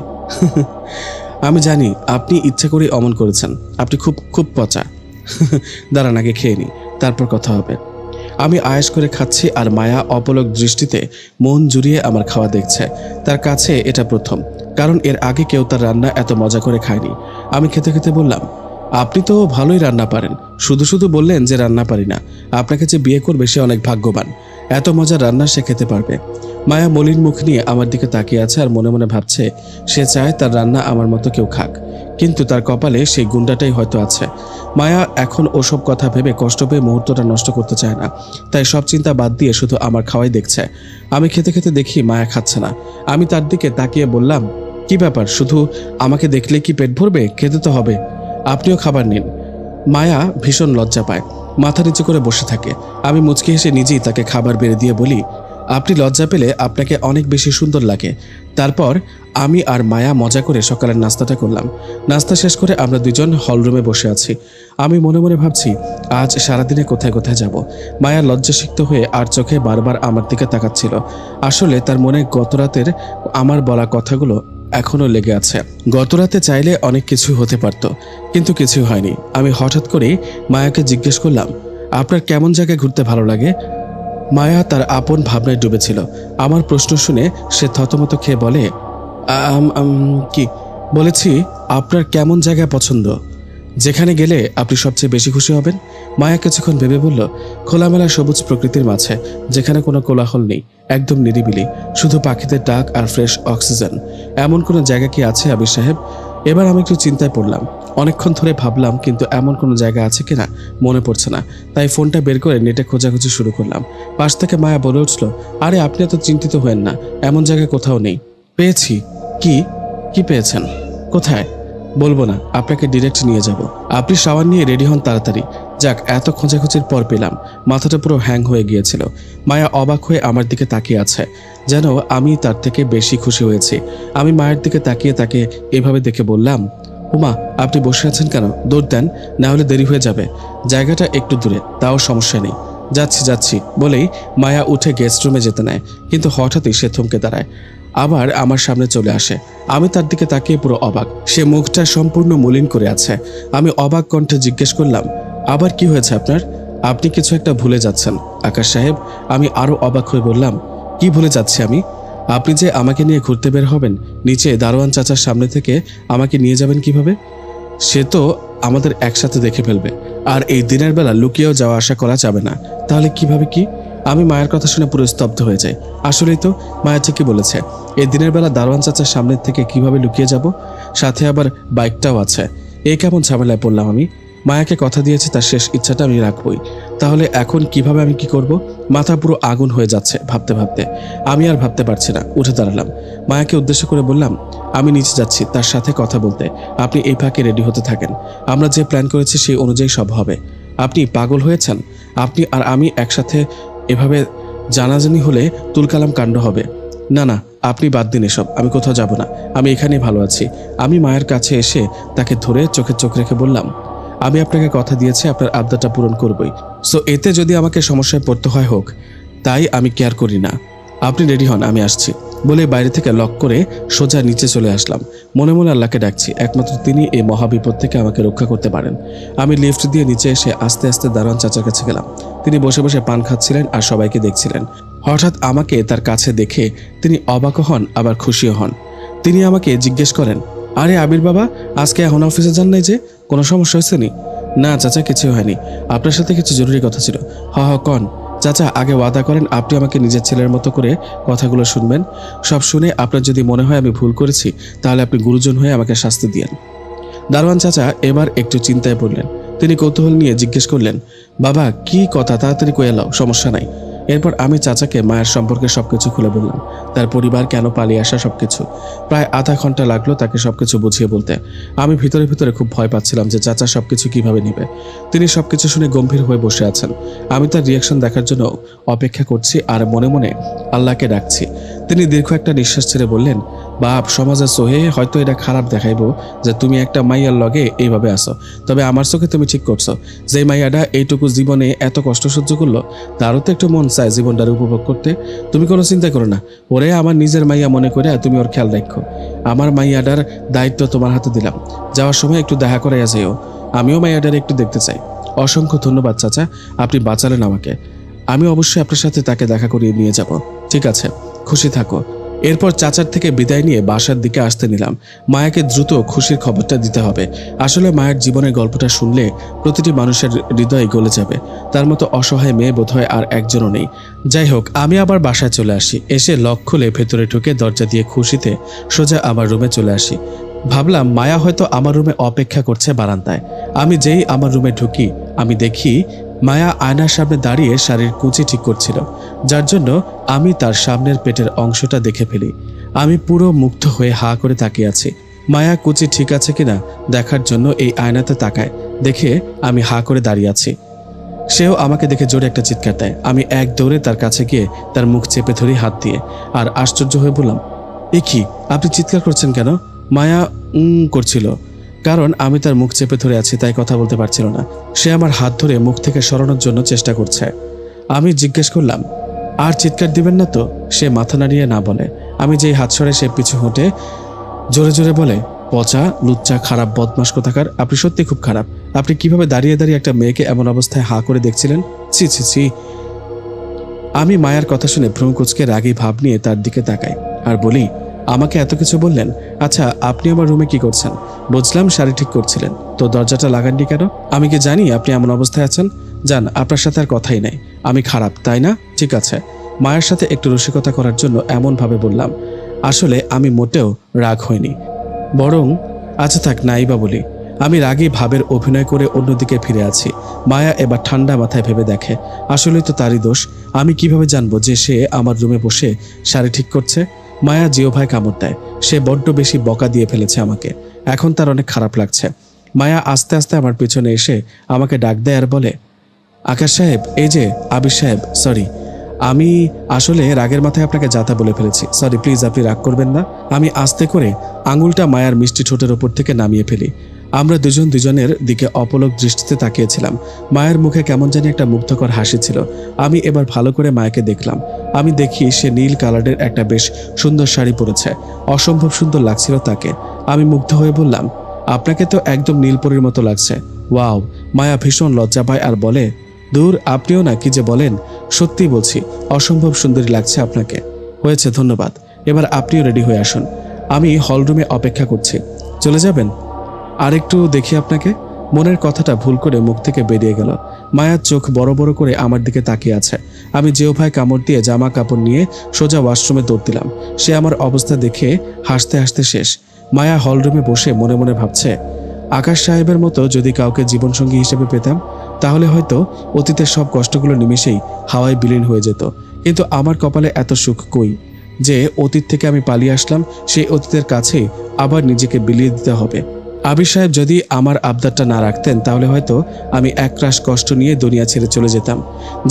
আমি জানি আপনি ইচ্ছা করে অমন করেছেন, আপনি খুব খুব পচা। দাঁড়ান আগে খেয়ে নি, তারপর কথা হবে। আমি আয়েশ করে খাচ্ছি আর মায়া অপলক দৃষ্টিতে মন জুড়িয়ে আমার খাওয়া দেখছে। তার কাছে এটা প্রথম, কারণ এর আগে কেউ তার রান্না এত মজা করে খায়নি। আমি খেতে খেতে বললাম, আপনি তো ভালোই রান্না পারেন, শুধু শুধু বললেন যে রান্না পারি না। আপনাকে যে বিয়ে করবে সে অনেক ভাগ্যবান, এত মজার রান্না সে খেতে পারবে। মায়া মলিন মুখ নিয়ে আমার দিকে তাকিয়ে আছে আর মনে মনে ভাবছে সে চায় তার রান্না আমার মতো কেউ খাক, কিন্তু তার কপালে সেই গুণটাই হয়তো আছে। মায়া এখন ওসব কথা ভেবে কষ্ট পেয়ে মুহূর্তটা নষ্ট করতে চায় না, তাই সব চিন্তা বাদ দিয়ে শুধু আমার খাওয়াই দেখছে। আমি খেতে খেতে দেখি মায়া খাচ্ছে না। আমি তার দিকে তাকিয়ে বললাম, কি ব্যাপার, শুধু আমাকে দেখলে কি পেট ভরবে? খেতে তো হবে, আপনিও খাবার নিন। মায়া ভীষণ লজ্জা পায়, মাথা নিচু করে বসে থাকে। আমি মুচকি হেসে নিজেই তাকে খাবার বেড়ে দিয়ে বলি, আপনি লজ্জা পেলে আপনাকে অনেক বেশি সুন্দর লাগে। তারপর আমি আর মায়া মজা করে সকালের নাস্তাটা করলাম। নাস্তা শেষ করে আমরা দুজন হলরুমে বসে আছি। আমি মনে মনে ভাবছি আজ সারাদিনে কোথায় কোথায় যাব। মায়া লজ্জাসিক্ত হয়ে আর চোখে বারবার আমার দিকে তাকাচ্ছিল। আসলে তার মনে গতরাতের আমার বলা কথাগুলো এখনো লেগে আছে। গতরাতে চাইলে অনেক কিছু হতে পারত, কিন্তু কিছু হয়নি। আমি হঠাৎ করে মায়াকে জিজ্ঞেস করলাম, আপনার কেমন জায়গায় ঘুরতে ভালো লাগে? মায়া তার আপন ভাবনায় ডুবেছিল। আমার প্রশ্ন শুনে সে থতমত খেয়ে বলে, কি বলেছি, আপনার কেমন জায়গা পছন্দ, যেখানে গেলে আপনি সবচেয়ে বেশি খুশি হবেন? মায়া কিছুক্ষণ ভেবে বলল, খোলামেলা সবুজ প্রকৃতির মাঝে, যেখানে কোনো কোলাহল নেই, একদম নিরিবিলি, শুধু পাখিদের ডাক আর ফ্রেশ অক্সিজেন। এমন কোনো জায়গা কি আছে আবির সাহেব? এবার আমি একটু চিন্তায় পড়লাম। অনেকক্ষণ ধরে ভাবলাম, কিন্তু এমন কোনো জায়গা আছে কিনা মনে পড়ছে না। তাই ফোনটা বের করে নেটে খোঁজাখুঁজি শুরু করলাম। পাশ থেকে মায়া বলে উঠল, আরে আপনি এত চিন্তিত হয়েন না, এমন জায়গা কোথাও নেই। পেয়েছি। কি কি পেয়েছেন? কোথায়? বলবো না, আপনাকে ডিরেক্ট নিয়ে যাব। আপনি শাওয়ার নিয়ে রেডি হন তাড়াতাড়ি। যাক, এত খোঁজাখুঁজির পর পেলাম। মাথাটা পুরো হ্যাং হয়ে গিয়েছিল। মায়া অবাক হয়ে আমার দিকে তাকিয়ে আছে, যেন আমি তার থেকে বেশি খুশি হয়েছি। আমি মায়ের দিকে তাকিয়ে তাকে এভাবে দেখে বললাম, উমা, আপনি বসে আছেন কেন? দৌড় দেন, না হলে দেরি হয়ে যাবে। জায়গাটা একটু দূরে, তাও সমস্যা নেই। যাচ্ছি যাচ্ছি বলেই মায়া উঠে গেস্ট রুমে যেতে নেয়, কিন্তু হঠাৎই সে থমকে দাঁড়ায়, আবার আমার সামনে চলে আসে। আমি তার দিকে তাকিয়ে পুরো অবাক। সে মুখটা সম্পূর্ণ মলিন করে আছে। আমি অবাক কণ্ঠে জিজ্ঞেস করলাম, আবার কি হয়েছে আপনার? আপনি কিছু একটা ভুলে যাচ্ছেন আকাশ সাহেব। আমি আরো অবাক হয়ে বললাম, কি ভুলে যাচ্ছি আমি? আপনি যে আমাকে নিয়ে ঘুরতে বের হবেন, নিচে দারোয়ান চাচার সামনে থেকে আমাকে নিয়ে যাবেন কিভাবে? সে তো আমাদের একসাথে দেখে ফেলবে, আর এই দিনের বেলা লুকিয়েও যাওয়া আসা করা যাবে না। তাহলে কিভাবে কি? আমি মায়ের কথা শুনে পুরো স্তব্ধ হয়ে যাই। আসলেই তো, মায়া ঠিকই বলেছে। এই দিনের বেলা দারোয়ান চাচার সামনের থেকে কিভাবে লুকিয়ে যাব? সাথে আবার বাইকটাও আছে। এ কেমন ঝামেলায় পড়লাম আমি? মায়াকে কথা দিয়েছি তার শেষ ইচ্ছাটা আমি রাখবই। তাহলে এখন কিভাবে আমি কি করব? মাথা পুরো আগুন হয়ে যাচ্ছে ভাবতে ভাবতে। আমি আর ভাবতে পারছি না, উঠে দাঁড়ালাম। মায়াকে উদ্দেশ্য করে বললাম, আমি নিচে যাচ্ছি তার সাথে কথা বলতে, আপনি এই ফাঁকে রেডি হতে থাকেন। আমরা যে প্ল্যান করেছি সেই অনুযায়ী সব হবে। আপনি পাগল হয়েছেন? আপনি আর আমি একসাথে এভাবে জানাজানি হলে তুলকালাম কাণ্ড হবে। না না, আপনি বাদ দিন এসব, আমি কোথাও যাব না, আমি এখানেই ভালো আছি। আমি মায়ের কাছে এসে তাকে ধরে চোখে চোখ রেখে বললাম, আমি আপনাকে কথা দিয়েছি আপনার আবদারটা পূরণ করবই। সো এতে যদি আমাকে সমস্যায় পড়তে হয় হোক, তাই আমি কেয়ার করি না। আপনি রেডি হন, আমি আসছি। বলে বাইরে থেকে লক করে সোজা নিচে চলে আসলাম। মনে মনে আল্লাহকে ডাকছি, একমাত্র তিনি এই মহাবিপদ থেকে আমাকে রক্ষা করতে পারেন। আমি লিফট দিয়ে নিচে এসে আস্তে আস্তে দারোয়ান চাচার কাছে গেলাম। তিনি বসে বসে পান খাচ্ছিলেন আর সবাইকে দেখছিলেন। হঠাৎ আমাকে তার কাছে দেখে তিনি অবাক হন, আবার খুশিও হন। তিনি আমাকে জিজ্ঞেস করেন, আরে আবির বাবা, আজকে এখন অফিসে যান নাই যে? কোনো সমস্যা হয়েছে নি? না চাচা, কিছু হয়নি। আপনার সাথে কিছু জরুরি কথা ছিল। কন চাচা, আগে ওয়াদা করেন আপনি আমাকে নিজের ছেলের মতো করে কথাগুলো শুনবেন। সব শুনে আপনার যদি মনে হয় আমি ভুল করেছি, তাহলে আপনি গুরুজন হয়ে আমাকে শাস্তি দিয়েন। দারোয়ান চাচা এবার একটু চিন্তায় পড়লেন। তিনি কৌতূহল নিয়ে জিজ্ঞেস করলেন, বাবা কি কথা, তাড়াতাড়ি কয়ে লাও, সমস্যা নাই। এরপর আমি চাচাকে মায়ের সম্পর্কে সবকিছু খুলে বললাম, তার পরিবার কেন পালিয়ে আসা সবকিছু। প্রায় আধা ঘন্টা লাগলো তাকে সবকিছু বুঝিয়ে বলতে। আমি ভিতরে ভিতরে খুব ভয় পাচ্ছিলাম যে চাচা সবকিছু কিভাবে নেবে। তিনি সবকিছু শুনে গম্ভীর হয়ে বসে আছেন। আমি তার রিয়াকশন দেখার জন্য অপেক্ষা করছি আর মনে মনে আল্লাহকে ডাকছি। তিনি দীর্ঘ একটা নিঃশ্বাস ছেড়ে বললেন, বাপ, সমাজের সোহে হয়তো এটা খারাপ দেখাইবো যে তুমি একটা মাইয়ার লগে এইভাবে আসো, তবে আমার চোখে তুমি ঠিক করছো। যে মাইয়াটা এইটুকু জীবনে এত কষ্ট সহ্য করলো, তারও তো একটু মন চায় জীবনটার উপভোগ করতে। তুমি কোনো চিন্তা করো না, ওরে আমার নিজের মাইয়া মনে করে তুমি ওর খেয়াল রাখো। আমার মাইয়াটার দায়িত্ব তোমার হাতে দিলাম। যাওয়ার সময় একটু দেখা করাইয়া যাইও, আমিও মাইয়াটার একটু দেখতে চাই। অসংখ্য ধন্যবাদ চাচা, আপনি বাঁচালেন আমাকে। আমি অবশ্যই আপনার সাথে তাকে দেখা করিয়ে নিয়ে যাব। ঠিক আছে, খুশি থাকো। এরপর চাচার থেকে বিদায় নিয়ে বাসার দিকে আসতে নিলাম। মায়াকে দ্রুত খুশির খবরটা দিতে হবে। আসলে মায়ের জীবনের গল্পটা শুনলে প্রতিটি মানুষের হৃদয়ে গলে যাবে। তার মতো অসহায় মেয়ে বোধহয় আর একজনও নেই। যাই হোক, আমি আবার বাসায় চলে আসি। এসে লক খুলে ভেতরে ঢুকে দরজা দিয়ে খুশিতে সোজা আমার রুমে চলে আসি। ভাবলাম মায়া হয়তো আমার রুমে অপেক্ষা করছে বারান্দায়। আমি যেই আমার রুমে ঢুকি, আমি দেখি মায়া আয়নার সামনে দাঁড়িয়ে শাড়ির কুচি ঠিক করছিল, যার জন্য আমি তার সামনের পেটের অংশটা দেখে ফেলি। আমি পুরো মুগ্ধ হয়ে হা করে তাকিয়ে আছি। মায়া কুচি ঠিক আছে কিনা দেখার জন্য এই আয়নাতে তাকায়, দেখে আমি হা করে দাঁড়িয়ে আছি। সেও আমাকে দেখে জোরে একটা চিৎকার দেয়। আমি এক দৌড়ে তার কাছে গিয়ে তার মুখ চেপে ধরি হাত দিয়ে, আর আশ্চর্য হয়ে বললাম, এ কি, আপনি চিৎকার করছেন কেন? মায়া করছিল, কারণ আমি তার মুখ চেপে ধরে আছি তাই কথা বলতে পারছিল না। সে আমার হাত ধরে মুখ থেকে সরানোর জন্য চেষ্টা করছে। আমি জিজ্ঞেস করলাম, আর চিৎকার দিবেন না তো? সে মাথা নাড়িয়ে না বলে। আমি যেই হাত সরে সে পিছু হটে জোরে জোরে বলে, পচা, লুচ্চা, খারাপ বদমাশ কোথাকার, আপনি সত্যি খুব খারাপ। আপনি কিভাবে দাঁড়িয়ে দাঁড়িয়ে একটা মেয়েকে এমন অবস্থায় হা করে দেখছিলেন? ছি ছি ছি। আমি মায়ার কথা শুনে ভ্রু কুঁচকে রাগী ভাব নিয়ে তার দিকে তাকাই আর বলি, আমাকে এত কিছু বললেন, আচ্ছা আপনি আমার রুমে কি করছেন? বুঝলাম শাড়ি ঠিক করছিলেন, তো দরজাটা লাগাননি কেন? আমি কি জানি আপনি এমন অবস্থায় আছেন? যান, আপনার সাথে আর কথাই নাই। আমি খারাপ, তাই না? ঠিক আছে। মায়ের সাথে একটু রসিকতা করার জন্য এমনভাবে বললাম। আসলে আমি মোটেও রাগ হইনি, বরং আচ্ছা থাক, নাই বা বলি। আমি রাগী ভাবের অভিনয় করে অন্যদিকে ফিরে আছি। মায়া এবার ঠান্ডা মাথায় ভেবে দেখে, আসলেই তো তারই দোষ। আমি কিভাবে জানবো যে সে আমার রুমে বসে শাড়ি ঠিক করছে? মায়া জিওভাই কামড় দেয়। সে বড্ড বেশি বকা দিয়ে ফেলেছে আমাকে, এখন তার অনেক খারাপ লাগছে। মায়া আস্তে আস্তে আমার পিছনে এসে আমাকে ডাক দেয় আর বলে, আকাশ সাহেব, এই যে আবির সাহেব, সরি, আমি আসলে রাগের মাথায় আপনাকে যাতা বলে ফেলেছি, সরি, প্লিজ আপনি রাগ করবেন না। আমি আস্তে করে আঙুলটা মায়ার মিষ্টি ঠোঁটের ওপর থেকে নামিয়ে ফেলি। আমরা দুজন দুজনের দিকে অপলক দৃষ্টিতে তাকিয়েছিলাম। মায়ের মুখে কেমন জানি একটা মুগ্ধকর হাসি ছিল। আমি এবার ভালো করে মায়াকে দেখলাম। আমি দেখি সে নীল কালারের একটা বেশ সুন্দর শাড়ি পরেছে। অসম্ভব সুন্দর লাগছিল তাকে। আমি মুগ্ধ হয়ে বললাম, আপনাকে তো একদম নীলপরীর মতো লাগছে। ওয়াও। মায়া ভীষণ লজ্জা পায় আর বলে, দূর, আপনিও না, কি যে বলেন। সত্যি বলছি, অসম্ভব সুন্দরী লাগছে আপনাকে। হয়েছে, ধন্যবাদ। এবার আপনিও রেডি হয়ে আসুন, আমি হলরুমে অপেক্ষা করছি। চলে যাবেন? আর একটু দেখি আপনাকে। মনের কথাটা ভুল করে মুখ থেকে বেরিয়ে গেল। মায়ার চোখ বড় বড় করে আমার দিকে তাকিয়ে আছে। আমি জিওভাই কামড় দিয়ে জামা কাপড় নিয়ে সোজা ওয়াশরুমে দৌড় দিলাম। সে আমার অবস্থা দেখে হাসতে হাসতে শেষ। মায়া হলরুমে বসে মনে মনে ভাবছে, আকাশ সাহেবের মতো যদি কাউকে জীবনসঙ্গী হিসেবে পেতাম তাহলে হয়তো অতীতের সব কষ্টগুলো নিমেষেই হাওয়ায় বিলীন হয়ে যেত। কিন্তু আমার কপালে এত সুখ কই যে অতীত থেকে আমি পালিয়ে আসলাম, সেই অতীতের কাছেই আবার নিজেকে বিলিয়ে দিতে হবে। আবির সাহেব যদি আমার আবদারটা না রাখতেন তাহলে হয়তো আমি একরাশ কষ্ট নিয়ে দুনিয়া ছেড়ে চলে যেতাম।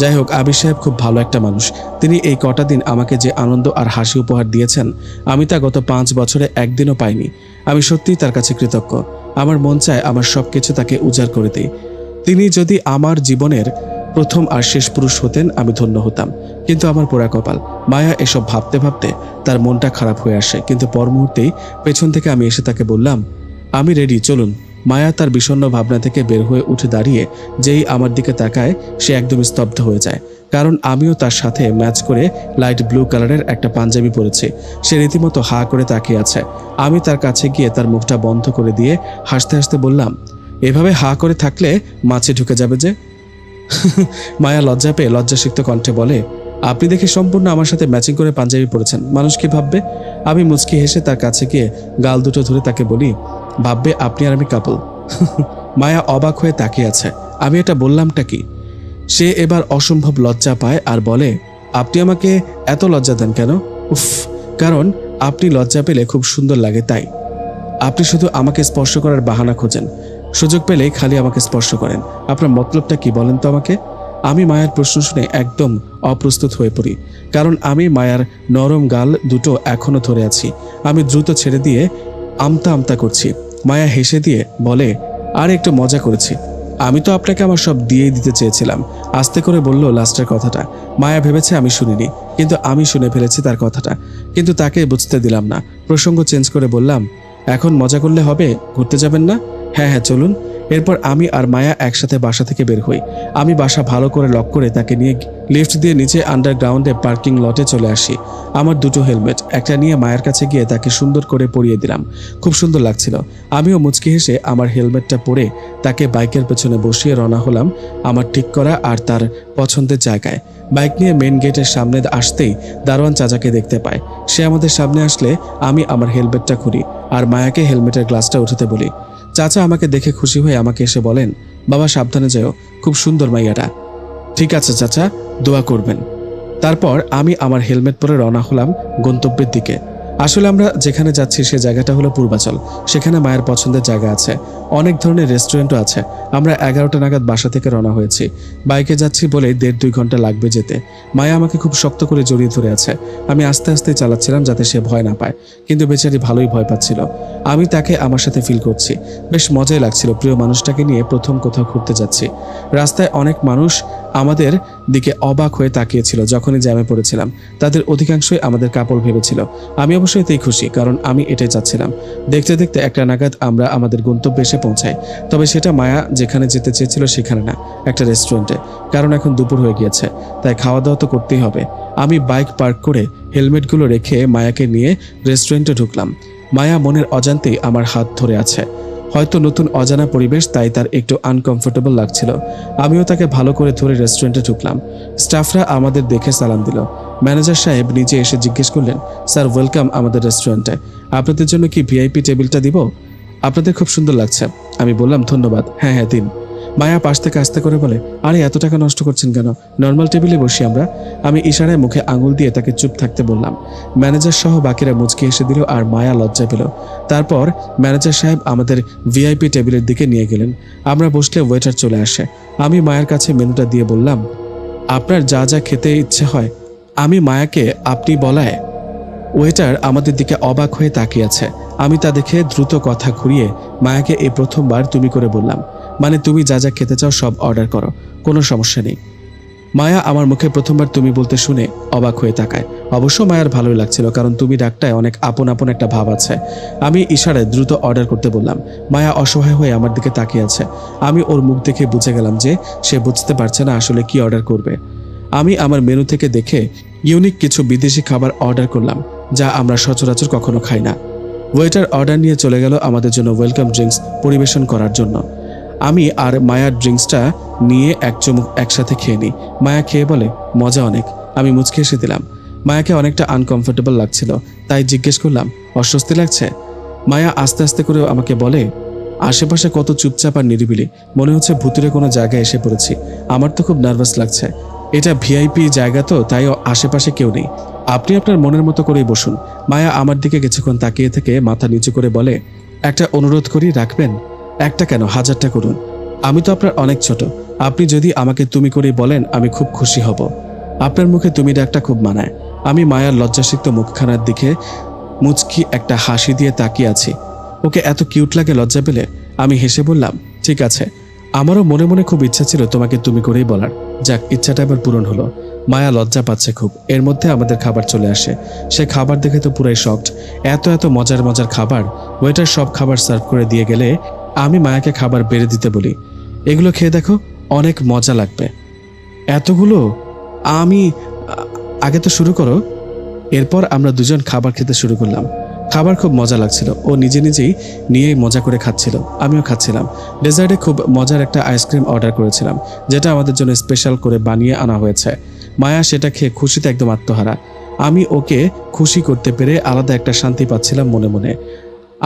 যাই হোক, আবির সাহেব খুব ভালো একটা মানুষ। তিনি এই কটা দিন আমাকে যে আনন্দ আর হাসি উপহার দিয়েছেন আমি তা গত 5 বছরে একদিনও পাইনি। আমি সত্যিই তার কাছে কৃতজ্ঞ। আমার মন চায় আমার সবকিছু তাকে উজাড় করে দিই। তিনি যদি আমার জীবনের প্রথম আর শেষ পুরুষ হতেন আমি ধন্য হতাম। কিন্তু আমার পোড়া কপাল। মায়া এসব ভাবতে ভাবতে তার মনটা খারাপ হয়ে আসে, কিন্তু পর মুহূর্তেই পেছন থেকে আমি এসে তাকে বললাম, আমি রেডি, চলুন। মায়া তার বিষণ্ণ ভাবনা থেকে বের হয়ে উঠে দাঁড়িয়ে যেই আমার দিকে তাকায় সে একদম স্তব্ধ হয়ে যায়, কারণ আমিও তার সাথে ম্যাচ করে লাইট ব্লু কালারের একটা পাঞ্জাবি পরেছি। সে রীতিমতো হা করে তাকিয়ে আছে। আমি তার কাছে গিয়ে তার মুখটা বন্ধ করে দিয়ে হাসতে হাসতে বললাম, এভাবে হা করে থাকলে মাছে ঢুকে যাবে যে। মায়া লজ্জা পেয়ে লজ্জাসিক্ত কণ্ঠে বলে, আপনি দেখে সম্পূর্ণ আমার সাথে ম্যাচিং করে পাঞ্জাবি পরেছেন, মানুষ কি ভাববে? আমি মুচকি হেসে তার কাছে গিয়ে গাল দুটো ধরে তাকে বলি, ভাববে আপনি আর আমি কাপল। মায়া অবাক হয়ে তাকিয়ে আছে। আমি এটা বললামটা কি? সে এবার অসম্ভব লজ্জা পায় আর বলে, আপনি আমাকে এত লজ্জা দেন কেন? উফ, কারণ আপনি লজ্জা পেলে খুব সুন্দর লাগে তাই। আপনি শুধু আমাকে স্পর্শ করার বাহানা খোঁজেন, সুযোগ পেলেই খালি আমাকে স্পর্শ করেন। আপনার মতলবটা কি বলেন তো আমাকে? আমি মায়ার প্রশ্ন শুনে একদম অপ্রস্তুত হয়ে পড়ি, কারণ আমি মায়ার নরম গাল দুটো এখনো ধরে আছি। আমি দ্রুত ছেড়ে দিয়ে আমতা আমতা করছি। মায়া হেসে দিয়ে বলে, আর একটু মজা করেছি। আমি তো আপনাকে আমার সব দিয়েই দিতে চেয়েছিলাম। আস্তে করে বলল লাস্টের কথাটা। মায়া ভেবেছে আমি শুনিনি, কিন্তু আমি শুনে ফেলেছি তার কথাটা, কিন্তু তাকে বুঝতে দিলাম না। প্রসঙ্গ চেঞ্জ করে বললাম, এখন মজা করলে হবে, ঘুরতে যাবেন না? হ্যাঁ হ্যাঁ চলুন। এরপর আমি আর মায়া একসাথে বাসা থেকে বের হই। আমি বাসা ভালো করে লক করে তাকে নিয়ে লিফট দিয়ে নিচে আন্ডারগ্রাউন্ডে পার্কিং লটে চলে আসি। আমার দুটো হেলমেট, একটা নিয়ে মায়ের কাছে গিয়ে তাকে সুন্দর করে পরিয়ে দিলাম। খুব সুন্দর লাগছিল। আমিও মুচকি হেসে আমার হেলমেটটা পরে তাকে বাইকের পেছনে বসিয়ে রওনা হলাম আমার ঠিক করা আর তার পছন্দের জায়গায়। বাইক নিয়ে মেন গেটের সামনে আসতেই দারোয়ান চাচাকে দেখতে পায়। সে আমাদের সামনে আসলে আমি আমার হেলমেটটা খুলি আর মায়াকে হেলমেটের গ্লাসটা উঠাতে বলি। চাচা আমাকে দেখে খুশি হয়ে আমাকে এসে বলেন, বাবা সাবধানে যেও, খুব সুন্দর মাইয়াটা। ঠিক আছে চাচা, দোয়া করবেন। তারপর আমি আমার হেলমেট পরে রওনা হলাম গন্তব্যের দিকে। আসলে আমরা যেখানে যাচ্ছি সে জায়গাটা হলো পূর্বাচল। সেখানে মায়ের পছন্দের জায়গা আছে, অনেক ধরনের রেস্টুরেন্টও আছে। আমরা 11টা নাগাদ বাসা থেকে রওনা হয়েছি। বাইকে যাচ্ছি বলে 1.5-2 ঘন্টা লাগবে যেতে। মায়া আমাকে খুব শক্ত করে জড়িয়ে ধরে আছে। আমি আস্তে আস্তে চালাচ্ছিলাম যাতে সে ভয় না পায়, কিন্তু বেচারি ভালোই ভয় পাচ্ছিল। আমি তাকে আমার সাথে ফিল করছি, বেশ মজাই লাগছিল। প্রিয় মানুষটাকে নিয়ে প্রথম কোথাও ঘুরতে যাচ্ছি। রাস্তায় অনেক মানুষ আমাদের দিকে অবাক হয়ে তাকিয়েছিল যখনই জ্যামে পড়েছিলাম। তাদের অধিকাংশই আমাদের কাপল ভেবেছিল। আমি অবশ্যই এতেই খুশি, কারণ আমি এটাই চাচ্ছিলাম। দেখতে দেখতে 1টা নাগাদ আমরা আমাদের গন্তব্যে এসে পৌঁছাই। তবে সেটা মায়া যেখানে যেতে চেয়েছিল সেখানে না, একটা রেস্টুরেন্টে। কারণ এখন দুপুর হয়ে গিয়েছে, তাই খাওয়া দাওয়া তো করতেই হবে। আমি বাইক পার্ক করে হেলমেটগুলো রেখে মায়াকে নিয়ে রেস্টুরেন্টে ঢুকলাম। মায়া মনের অজান্তেই আমার হাত ধরে আছে। হয়তো নতুন অজানা পরিবেশ, তাই তার একটু আনকমফোর্টেবল লাগছিল। আমিও তাকে ভালো করে ধরে রেস্টুরেন্টে ঢুকলাম। স্টাফরা আমাদের দেখে সালাম দিল। ম্যানেজার সাহেব নিজে এসে জিজ্ঞেস করলেন, স্যার ওয়েলকাম আমাদের রেস্টুরেন্টে। আপনাদের জন্য কি ভিআইপি টেবিলটা দিব? আপনাদের খুব সুন্দর লাগছে। আমি বললাম, ধন্যবাদ। হ্যাঁ হ্যাঁ দিন। মায়া পাশ থেকে আস্তে করে বলে, আরে এত টাকা নষ্ট করছেন কেন, নর্মাল টেবিলে বসি আমরা। আমি ইশারায় মুখে আঙুল দিয়ে তাকে চুপ থাকতে বললাম। ম্যানেজার সহ বাকিরা মুচকি হেসে দিল আর মায়া লজ্জা পেল। তারপর ম্যানেজার সাহেব আমাদের ভিআইপি টেবিলের দিকে নিয়ে গেলেন। আমরা বসলে ওয়েটার চলে আসে। আমি মায়ের কাছে মেনুটা দিয়ে বললাম, আপনার যা যা খেতে ইচ্ছে হয়। আমি মায়াকে আপনি বলায় ওয়েটার আমাদের দিকে অবাক হয়ে তাকিয়ে আছে। আমি তা দেখে দ্রুত কথা ঘুরিয়ে মায়াকে এই প্রথমবার তুমি করে বললাম, মানে তুমি যা যা খেতে চাও সব অর্ডার করো, কোনো সমস্যা নেই। মায়া আমার মুখে প্রথমবার তুমি বলতে শুনে অবাক হয়ে তাকায়। অবশ্য মায়ার ভালোই লাগছিল, কারণ তুমি ডাকটায় অনেক আপন আপন একটা ভাব আছে। আমি ইশারায় দ্রুত অর্ডার করতে বললাম। মায়া অসহায় হয়ে আমার দিকে তাকিয়ে আছে। আমি ওর মুখ দেখে বুঝে গেলাম যে সে বুঝতে পারছে না আসলে কি অর্ডার করবে। আমি আমার মেনু থেকে দেখে ইউনিক কিছু বিদেশি খাবার অর্ডার করলাম, যা আমরা সচরাচর কখনো খাই না। ওয়েটার অর্ডার নিয়ে চলে গেল আমাদের জন্য ওয়েলকাম ড্রিঙ্কস পরিবেশন করার জন্য। আমি আর মায়ার ড্রিঙ্কসটা নিয়ে এক চুমুক একসাথে খেয়ে নিই। মায়া খেয়ে বলে, মজা অনেক। আমি মুচকে এসে দিলাম। মায়াকে অনেকটা আনকমফোর্টেবল লাগছিল, তাই জিজ্ঞেস করলাম, অস্বস্তি লাগছে? মায়া আস্তে আস্তে করে আমাকে বলে, আশেপাশে কত চুপচাপ আর নিরিবিলি, মনে হচ্ছে ভুতুরে কোনো জায়গায় এসে পড়েছি। আমার তো খুব নার্ভাস লাগছে। এটা ভিআইপি জায়গা তো, তাই আশেপাশে কেউ নেই। আপনি আপনার মনের মতো করেই বসুন। মায়া আমার দিকে কিছুক্ষণ তাকিয়ে থেকে মাথা নিচু করে বলে, একটা অনুরোধ করি, রাখবেন? একটা কেন, 1000টা করুন। আমি তো আপনার অনেক ছোট। আপনি যদি আমাকে তুমি করেই বলেন আমি খুব খুশি হব। আপনার মুখে তুমি ডাকটা খুব মানায়। আমি মায়ার লজ্জাসিক্ত মুখখানার দিকে মুচকি একটা হাসি দিয়ে তাকিয়ে আছি। ওকে এত কিউট লাগে লজ্জা পেলে। আমি হেসে বললাম, ঠিক আছে। আমারও মনে মনে খুব ইচ্ছা ছিল তোমাকে তুমি করেই বলার। যাক, ইচ্ছাটা এবার পূরণ হলো। মায়া লজ্জা পাচ্ছে খুব। এর মধ্যে আমাদের খাবার চলে আসে। সে খাবার দেখে তো পুরাই শকড। এত এত মজার মজার খাবার। ওয়েটার সব খাবার সার্ভ করে দিয়ে গেলে আমি মায়াকে খাবার বেড়ে দিতে বলি, এগুলো খেয়ে দেখো, অনেক মজা লাগবে। এতগুলো? আমি আগে তো শুরু করো। এরপর আমরা দুজন খাবার খেতে শুরু করলাম। খাবার খুব মজা লাগছিল। ও নিজে নিজেই নিয়েই মজা করে খাচ্ছিল, আমিও খাচ্ছিলাম। ডেজার্টে খুব মজার একটা আইসক্রিম অর্ডার করেছিলাম, যেটা আমাদের জন্য স্পেশাল করে বানিয়ে আনা হয়েছে। মায়া সেটা খেয়ে খুশিতে একদম আত্মহারা। আমি ওকে খুশি করতে পেরে আলাদা একটা শান্তি পাচ্ছিলাম মনে মনে।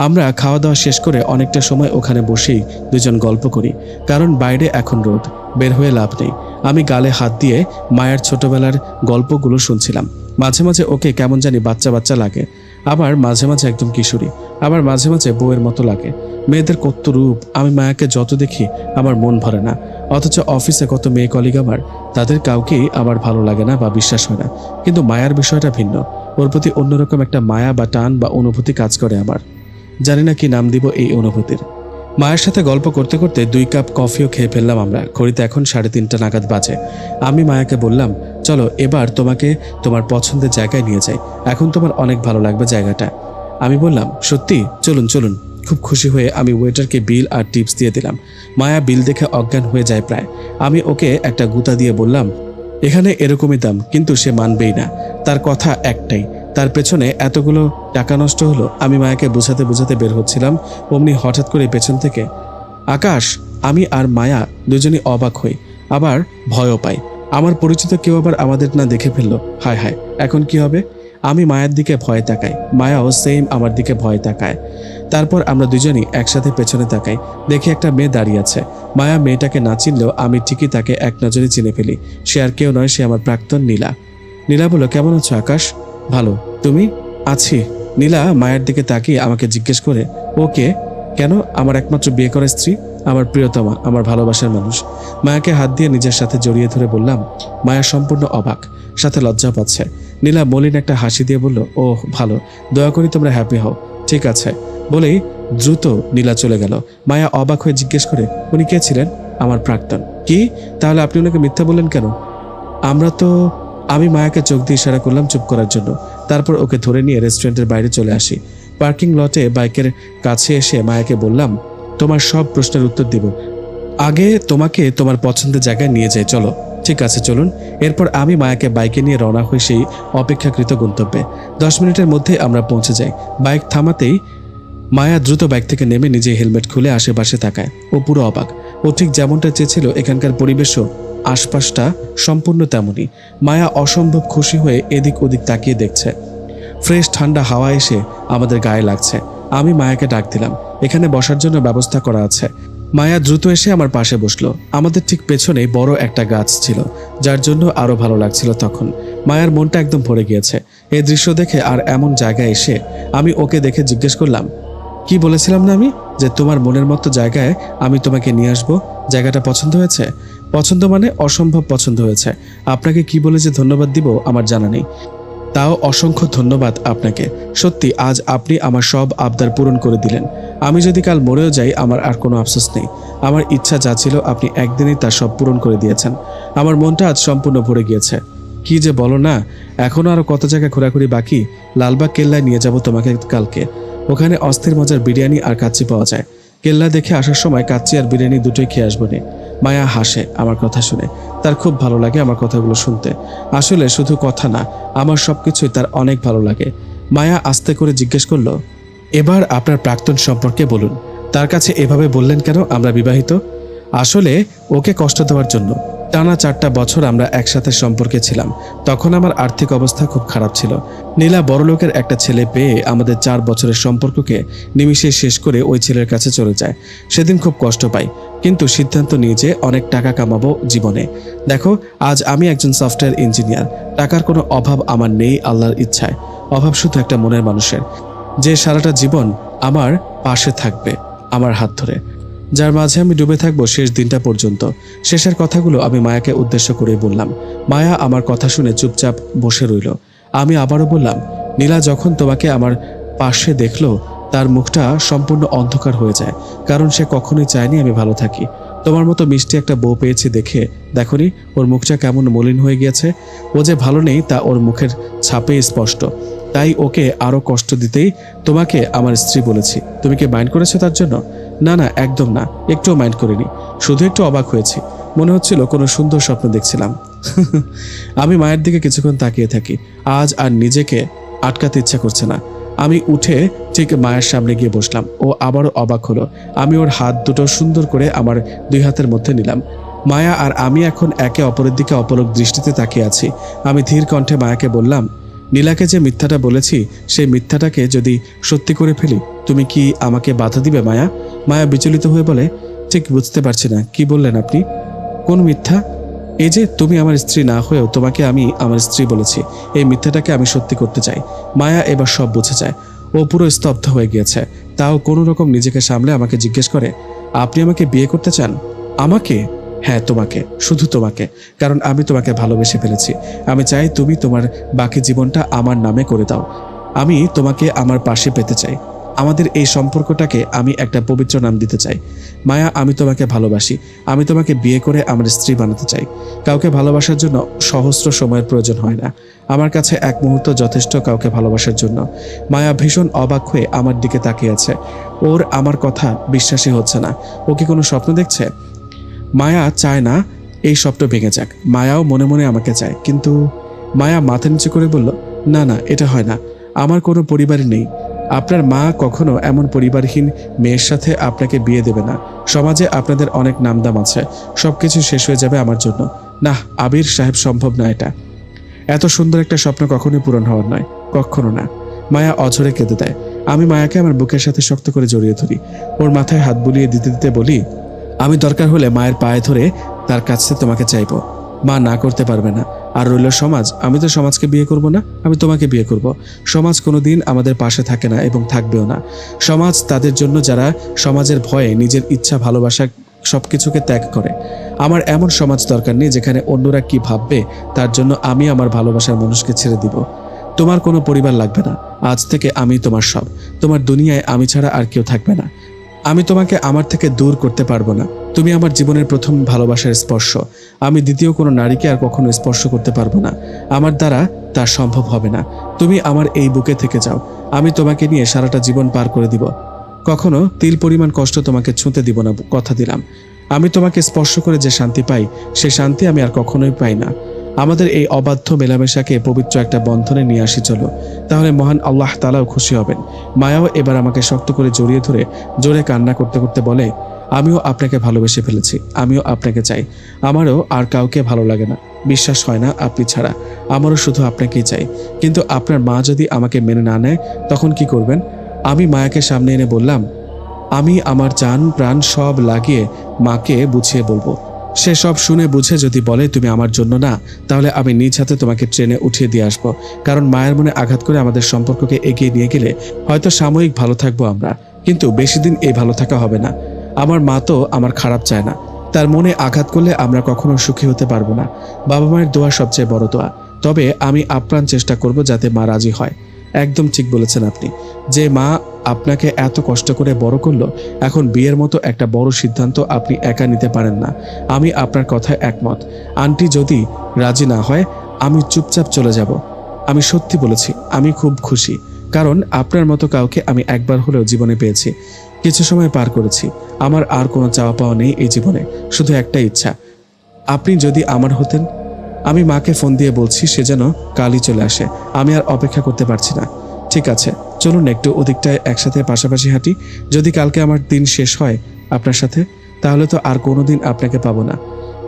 আমরা খাওয়া দাওয়া শেষ করে অনেকটা সময় ওখানে বসেই দুজন গল্প করি, কারণ বাইরে এখন রোদ, বের হয়ে লাভ নেই। আমি গালে হাত দিয়ে মায়ের ছোটবেলার গল্পগুলো শুনছিলাম। মাঝে মাঝে ওকে কেমন জানি বাচ্চা বাচ্চা লাগে, আবার মাঝে মাঝে একদম কিশোরী, আবার মাঝে মাঝে বউয়ের মতো লাগে। মেয়েদের কত রূপ! আমি মায়াকে যত দেখি আমার মন ভরে না। অথচ অফিসে কত মেয়ে কলিগ আমার, তাদের কাউকেই আমার ভালো লাগে না বা বিশ্বাস হয় না। কিন্তু মায়ার বিষয়টা ভিন্ন। ওর প্রতি অন্যরকম একটা মায়া বা টান বা অনুভূতি কাজ করে আমার। জানি না কি নাম দিব এই অনুভূতির। মায়ের সাথে গল্প করতে করতে 2 কাপ কফিও খেয়ে ফেললাম আমরা। ঘড়িতে এখন 3:30 নাগাদ বাজে। আমি মায়াকে বললাম, চলো এবার তোমাকে তোমার পছন্দের জায়গায় নিয়ে যাই। এখন তোমার অনেক ভালো লাগবে জায়গাটা। আমি বললাম, সত্যি? চলুন চলুন। খুব খুশি হয়ে আমি ওয়েটারকে বিল আর টিপস দিয়ে দিলাম। মায়া বিল দেখে অজ্ঞান হয়ে যায় প্রায়। আমি ওকে একটা গুতা দিয়ে বললাম, এখানে এরকমই দাম। কিন্তু সে মানবেই না। তার কথা একটাই, তার পেছনে এতগুলো টাকা নষ্ট হলো। আমি মায়াকে বোঝাতে বোঝাতে বের হচ্ছিলাম, অমনি হঠাৎ করে পেছন থেকে আকাশ। আমি আর মায়া দুজনই অবাক হই, আবার ভয়ও পাই। আমার পরিচিত কেউ আবার আমাদের না দেখে ফেললো। হায় হায়, এখন কি হবে? আমি মায়ের দিকে ভয় তাকাই, মায়াও সেম আমার দিকে ভয় তাকায়। তারপর আমরা দুজনই একসাথে পেছনে তাকাই, দেখি একটা মেয়ে দাঁড়িয়ে আছে। মায়া মেয়েটাকে না চিনলেও আমি ঠিকই তাকে এক নজরে চিনে ফেলি। সে আর কেউ নয়, সে আমার প্রাক্তন নীলা। নীলা বলল, কেমন আছো আকাশ? ভালো, তুমি? আছি। নীলা মায়ের দিকে তাকিয়ে আমাকে জিজ্ঞেস করে, ওকে? কেন? আমার একমাত্র বিয়ে করা স্ত্রী, আমার প্রিয়তমা, আমার ভালোবাসার মানুষ। মায়াকে হাত দিয়ে নিজের সাথে জড়িয়ে ধরে বললাম। মায়া সম্পূর্ণ অবাক, সাথে লজ্জা পাচ্ছে। নীলা মলিন একটা হাসি দিয়ে বলল, ও ভালো, দয়া করি তোমরা হ্যাপি হও। ঠিক আছে বলেই দ্রুত নীলা চলে গেল। মায়া অবাক হয়ে জিজ্ঞেস করে, উনি কে ছিলেন? আমার প্রাক্তন। কি? তাহলে আপনি ওনাকে মিথ্যা বললেন কেন? আমরা তো আমি মায়াকে চোখ দিয়ে ইশারা করলাম চুপ করার জন্য। তারপর ওকে ধরে নিয়ে রেস্টুরেন্টের বাইরে চলে আসি। পার্কিং লটে বাইকের কাছে এসে মায়াকে বললাম, তোমার সব প্রশ্নের উত্তর দিব, আগে তোমাকে তোমার পছন্দের জায়গায় নিয়ে যাই, চলো। ঠিক আছে চলুন। এরপর আমি মায়াকে বাইকে নিয়ে রওনা হই সেই অপেক্ষাকৃত গন্তব্যে। 10 মিনিটের মধ্যে আমরা পৌঁছে যাই। বাইক থামাতেই মায়া দ্রুত বাইক থেকে নেমে নিজে হেলমেট খুলে আশেপাশে তাকায়। ও পুরো অবাক। ও ঠিক যেমনটা চেয়েছিল, এখানকার পরিবেশও আশপাশটা সম্পূর্ণ তেমনই। মায়া অসম্ভব খুশি হয়ে এদিক ওদিক তাকিয়ে দেখছে। ফ্রেশ ঠান্ডা হাওয়া এসে আমাদের গায়ে লাগছে। আমি মায়াকে ডাক দিলাম, এখানে বসার জন্য ব্যবস্থা করা আছে। মায়া দ্রুত এসে আমার পাশে বসলো। আমাদের ঠিক পেছনে বড় একটা গাছ ছিল, যার জন্য আরো ভালো লাগছিল তখন। মায়ার মনটা একদম ভরে গিয়েছে এই দৃশ্য দেখে। আর এমন জায়গায় এসে আমি ওকে দেখে জিজ্ঞেস করলাম, কি বলেছিলাম না আমি, যে তোমার মনের মতো জায়গায় আমি তোমাকে নিয়ে আসবো? জায়গাটা পছন্দ হয়েছে? পছন্দ মানে অসম্ভব পছন্দ হয়েছে। আপনাকে কি বলে যে ধন্যবাদ দিব আমার জানা নেই। তাও অসংখ্য ধন্যবাদ আপনাকে। সত্যি আজ আপনি আমার সব আবদার পূরণ করে দিলেন। আমি যদি কাল মরেও যাই আমার আর কোনো আফসোস নেই। আমার ইচ্ছা যা ছিল আপনি একদিনেই তা সব পূরণ করে দিয়েছেন। আমার মনটা আজ সম্পূর্ণ ভরে গিয়েছে। কি যে বলো না, এখনো আরো কত জায়গায় ঘোরাঘুরি বাকি। লালবাগ কেল্লায় নিয়ে যাব তোমাকে কালকে। ওখানে অস্থির মজার বিরিয়ানি আর কাচ্চি পাওয়া যায়। কেল্লা দেখে আসার সময় কাচ্চি আর বিরিয়ানি দুটোই খেয়ে আসবো নে। মায়া হাসে আমার কথা শুনে। তার খুব ভালো লাগে আমার কথাগুলো শুনতে। আসলে শুধু কথা না, আমার সবকিছুই তার অনেক ভালো লাগে। মায়া আস্তে করে জিজ্ঞেস করলো, এবার আপনার প্রাক্তন সম্পর্কে বলুন। তার কাছে এভাবে বললেন কেন আমরা বিবাহিত? আসলে ওকে কষ্ট দেওয়ার জন্য। টানা 4টা বছর আমরা একসাথে সম্পর্কে ছিলাম। তখন আমার আর্থিক অবস্থা খুব খারাপ ছিল। নীলা বড়লোকের একটা ছেলে পেয়ে আমাদের 4 বছরের সম্পর্ককে নিমিষে শেষ করে ওই ছেলের কাছে চলে যায়। সেদিন খুব কষ্ট পাই, কিন্তু সিদ্ধান্ত নিয়ে যে অনেক টাকা কামাবো জীবনে। দেখো, আজ আমি একজন সফটওয়্যার ইঞ্জিনিয়ার। টাকার কোনো অভাব আমার নেই আল্লাহর ইচ্ছায়। অভাব শুধু একটা মনের মানুষের, যে সারাটা জীবন আমার পাশে থাকবে আমার হাত ধরে, যার মাঝে আমি ডুবে থাকবো শেষ দিনটা পর্যন্ত। শেষের কথাগুলো আমি মায়াকে উদ্দেশ্য করে বললাম। মায়া আমার কথা শুনে চুপচাপ বসে রইল। আমি আবারও বললাম, নীলা যখন তোমাকে আমার পাশে দেখলো তার মুখটা সম্পূর্ণ অন্ধকার হয়ে যায়, কারণ সে কখনোই চায়নি আমি ভালো থাকি। তোমার মতো মিষ্টি একটা বউ পেয়েছি দেখে দেখনি ওর মুখটা কেমন মলিন হয়ে গিয়েছে। ও যে ভালো নেই তা ওর মুখের ছাপেই স্পষ্ট। তাই ওকে আরো কষ্ট দিতেই তোমাকে আমার স্ত্রী বলেছি। তুমি কি মাইন্ড করেছো তার জন্য? না না, একদম না, একটুও মাইন্ড করিনি। শুধু একটু অবাক হয়েছি, মনে হচ্ছিল কোনো সুন্দর স্বপ্ন দেখছিলাম। আমি মায়ের দিকে কিছুক্ষণ তাকিয়ে থাকি। আজ আর নিজেকে আটকাতে ইচ্ছা করছে না। আমি উঠে ঠিক মায়ের সামনে গিয়ে বসলাম। ও আবারও অবাক হলো। আমি ওর হাত দুটো সুন্দর করে আমার 2 হাতের মধ্যে নিলাম। মায়া আর আমি এখন একে অপরের দিকে অপলক দৃষ্টিতে তাকিয়ে আছি। আমি ধীর কণ্ঠে মায়াকে বললাম, নীলাকে যে মিথ্যাটা বলেছি সেই মিথ্যাটাকে যদি সত্যি করে ফেলি, তুমি কি আমাকে বাধা দিবে মায়া? মায়া বিচলিত হয়ে বলে, ঠিক বুঝতে পারছি না, কি বললেন আপনি? কোন মিথ্যা? এই যে তুমি আমার স্ত্রী না হয়েও তোমাকে আমি আমার স্ত্রী বলেছি, এই মিথ্যাটাকে আমি সত্যি করতে চাই। মায়া এবার সব বুঝে যায়। ও পুরো স্তব্ধ হয়ে গিয়েছে। তাও কোনো রকম নিজেকে সামলে আমাকে জিজ্ঞেস করে, আপনি আমাকে বিয়ে করতে চান? আমাকে? হ্যাঁ, তোমাকে, শুধু তোমাকে, কারণ আমি তোমাকে ভালোবেসে ফেলেছি। আমি চাই তুমি তোমার বাকি জীবনটা আমার নামে করে দাও। আমি তোমাকে আমার পাশে পেতে চাই। আমাদের এই সম্পর্কটাকে আমি একটা পবিত্র নাম দিতে চাই। মায়া, আমি তোমাকে ভালোবাসি। আমি তোমাকে বিয়ে করে আমার স্ত্রী বানাতে চাই। কাউকে ভালোবাসার জন্য সহস্র সময়ের প্রয়োজন হয় না। আমার কাছে এক মুহূর্ত যথেষ্ট কাউকে ভালোবাসার জন্য। মায়া ভীষণ অবাক হয়ে আমার দিকে তাকিয়ে আছে। ওর আমার কথা বিশ্বাসই হচ্ছে না। ও কি কোনো স্বপ্ন দেখছে? মায়া চায় না এই স্বপ্ন ভেঙে যাক। মায়াও মনে মনে আমাকে চায়, কিন্তু মায়া মাথা নিচু করে বলল, না না, এটা হয় না। আমার কোনো পরিবারই নেই। আপনার মা কখনো এমন পরিবারহীন মেয়ের সাথে আপনাকে বিয়ে দেবে না। সমাজে আপনাদের অনেক নামদাম আছে। সবকিছু শেষ হয়ে যাবে আমার জন্য। না আবির সাহেব, সম্ভব না এটা। এত সুন্দর একটা স্বপ্ন কখনোই পূরণ হওয়ার নয়, কখনো না। মায়া অঝরে কেঁদে দেয়। আমি মায়াকে আমার বুকের সাথে শক্ত করে জড়িয়ে ধরি। ওর মাথায় হাত বুলিয়ে দিতে দিতে বলি, আমি দরকার হলে মায়ের পায়ে ধরে তার কাছে তোমাকে চাইবো। মা না করতে পারবে না। আর রইল সমাজ, আমি তো সমাজকে বিয়ে করব না, আমি তোমাকে বিয়ে করব। সমাজ কোনোদিন আমাদের পাশে থাকে না এবং থাকবেও না। সমাজ তাদের জন্য যারা সমাজের ভয়ে নিজের ইচ্ছা ভালোবাসা সবকিছুকে ত্যাগ করে। আমার এমন সমাজ দরকার নেই যেখানে অন্যরা কি ভাববে তার জন্য আমি আমার ভালোবাসার মানুষকে ছেড়ে দিব। তোমার কোনো পরিবার লাগবে না। আজ থেকে আমি তোমার সব। তোমার দুনিয়ায় আমি ছাড়া আর কেউ থাকবে না। আমি তোমাকে আমার থেকে দূর করতে পারবো না। তুমি আমার জীবনের প্রথম ভালোবাসার স্পর্শ। আমি দ্বিতীয় কোনো নারীকে আর কখনো স্পর্শ করতে পারবো না। আমার দ্বারা তা সম্ভব হবে না। তুমি আমার এই বুকে থেকে যাও। আমি তোমাকে নিয়ে সারাটা জীবন পার করে দিব। কখনো তিল পরিমাণ কষ্ট তোমাকে ছুঁতে দিব না, কথা দিলাম। আমি তোমাকে স্পর্শ করে যে শান্তি পাই, সে শান্তি আমি আর কখনোই পাই না। আমাদের এই অবাধ্য মেলামেশাকে পবিত্র একটা বন্ধনে নিয়ে আসি চলো, তাহলে মহান আল্লাহ তাআলাও খুশি হবেন। মায়াও এবার আমাকে শক্ত করে জড়িয়ে ধরে জোরে কান্না করতে করতে বলে, আমিও আপনাকে ভালোবেসে ফেলেছি। আমিও আপনাকে চাই। আমারও আর কাউকে ভালো লাগে না। বিশ্বাস হয় না আপনি ছাড়া। আমারও শুধু আপনাকেই চাই। কিন্তু আপনার মা যদি আমাকে মেনে না নেয় তখন কি করবেন? আমি মায়াকে সামনে এনে বললাম, আমি আমার জান প্রাণ সব লাগিয়ে মাকে বুঝিয়ে বলবো। সে সব শুনে বুঝে যদি বলে তুমি আমার জন্য না, তাহলে আমি নিজ হাতে তোমাকে ট্রেনে উঠিয়ে দিয়ে আসবো। কারণ মায়ের মনে আঘাত করে আমাদের সম্পর্ককে এগিয়ে নিয়ে গেলে হয়তো সাময়িক ভালো থাকবো আমরা, কিন্তু বেশি দিন এই ভালো থাকা হবে না। আমার মা তো আমার খারাপ চায় না। তার মনে আঘাত করলে আমরা কখনো সুখী হতে পারবো না। বাবা মায়ের দোয়া সবচেয়ে বড় দোয়া। তবে আমি আপ্রাণ চেষ্টা করব যাতে মা রাজি হয়। একদম ঠিক বলেছেন আপনি। যে মা আপনাকে এত কষ্ট করে বড় করলো, এখন বিয়ের মতো একটা বড় সিদ্ধান্ত আপনি একা নিতে পারেন না। আমি আপনার কথায় একমত। আন্টি যদি রাজি না হয় আমি চুপচাপ চলে যাব। আমি সত্যি বলেছি, আমি খুব খুশি, কারণ আপনার মতো কাউকে আমি একবার হলেও জীবনে পেয়েছি। কিছু সময় পার করেছি। আমার আর কোনো চাওয়া পাওয়া নেই এই জীবনে, শুধু একটা ইচ্ছা, আপনি যদি আমার হতেন। আমি মাকে ফোন দিয়ে বলছি সে যেন কালই চলে আসে। আমি আর অপেক্ষা করতে পারছি না। ঠিক আছে, চলুন একটু ওদিকটায় একসাথে পাশাপাশি হাঁটি। যদি কালকে আমার দিন শেষ হয় আপনার সাথে, তাহলে তো আর কোনোদিন আপনাকে পাবো না।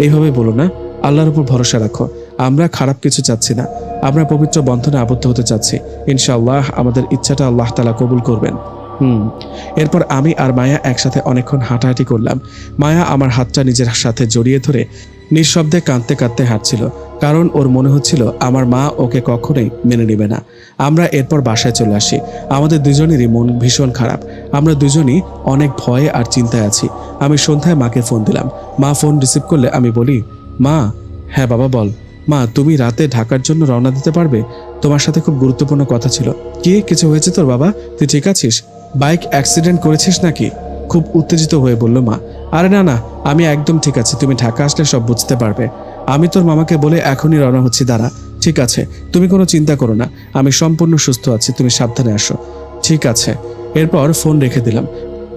এইভাবে বলো না, আল্লাহর উপর ভরসা রাখো। আমরা খারাপ কিছু চাচ্ছি না, আমরা পবিত্র বন্ধনে আবদ্ধ হতে চাচ্ছি। ইনশাআল্লাহ আমাদের ইচ্ছাটা আল্লাহ তাআলা কবুল করবেন। এরপর আমি আর মায়া একসাথে অনেকক্ষণ হাঁটাহাঁটি করলাম। মায়া আমার হাতটা নিজের সাথে জড়িয়ে ধরে নিঃশব্দে কাঁদতে কাঁদতে হাঁটছিল, কারণ ওর মনে হচ্ছিল আমার মা ওকে কখনোই মেনে নেবে না। আমরা এরপর বাসায় চলে আসি। আমাদের দুজনেরই মন ভীষণ খারাপ। আমরা দুজনই অনেক ভয়ে আর চিন্তায় আছি। আমি সন্ধ্যায় মাকে ফোন দিলাম। মা ফোন রিসিভ করলে আমি বলি, মা। হ্যাঁ বাবা বল। মা, তুমি রাতে ঢাকার জন্য রওনা দিতে পারবে? তোমার সাথে খুব গুরুত্বপূর্ণ কথা ছিল। কি কিছু হয়েছে তোর বাবা? তুই ঠিক আছিস? বাইক অ্যাক্সিডেন্ট করেছিস নাকি? খুব উত্তেজিত হয়ে বলল মা। আরে না না, আমি একদম ঠিক আছি, তুমি ঢাকা আসলে সব বুঝতে পারবে। আমি তোর মামাকে বলে এখনই রওনা হচ্ছি, দাঁড়া। ঠিক আছে, তুমি কোনো চিন্তা করো না, আমি সম্পূর্ণ সুস্থ আছি, তুমি সাবধানে আসো। ঠিক আছে। এরপর ফোন রেখে দিলাম।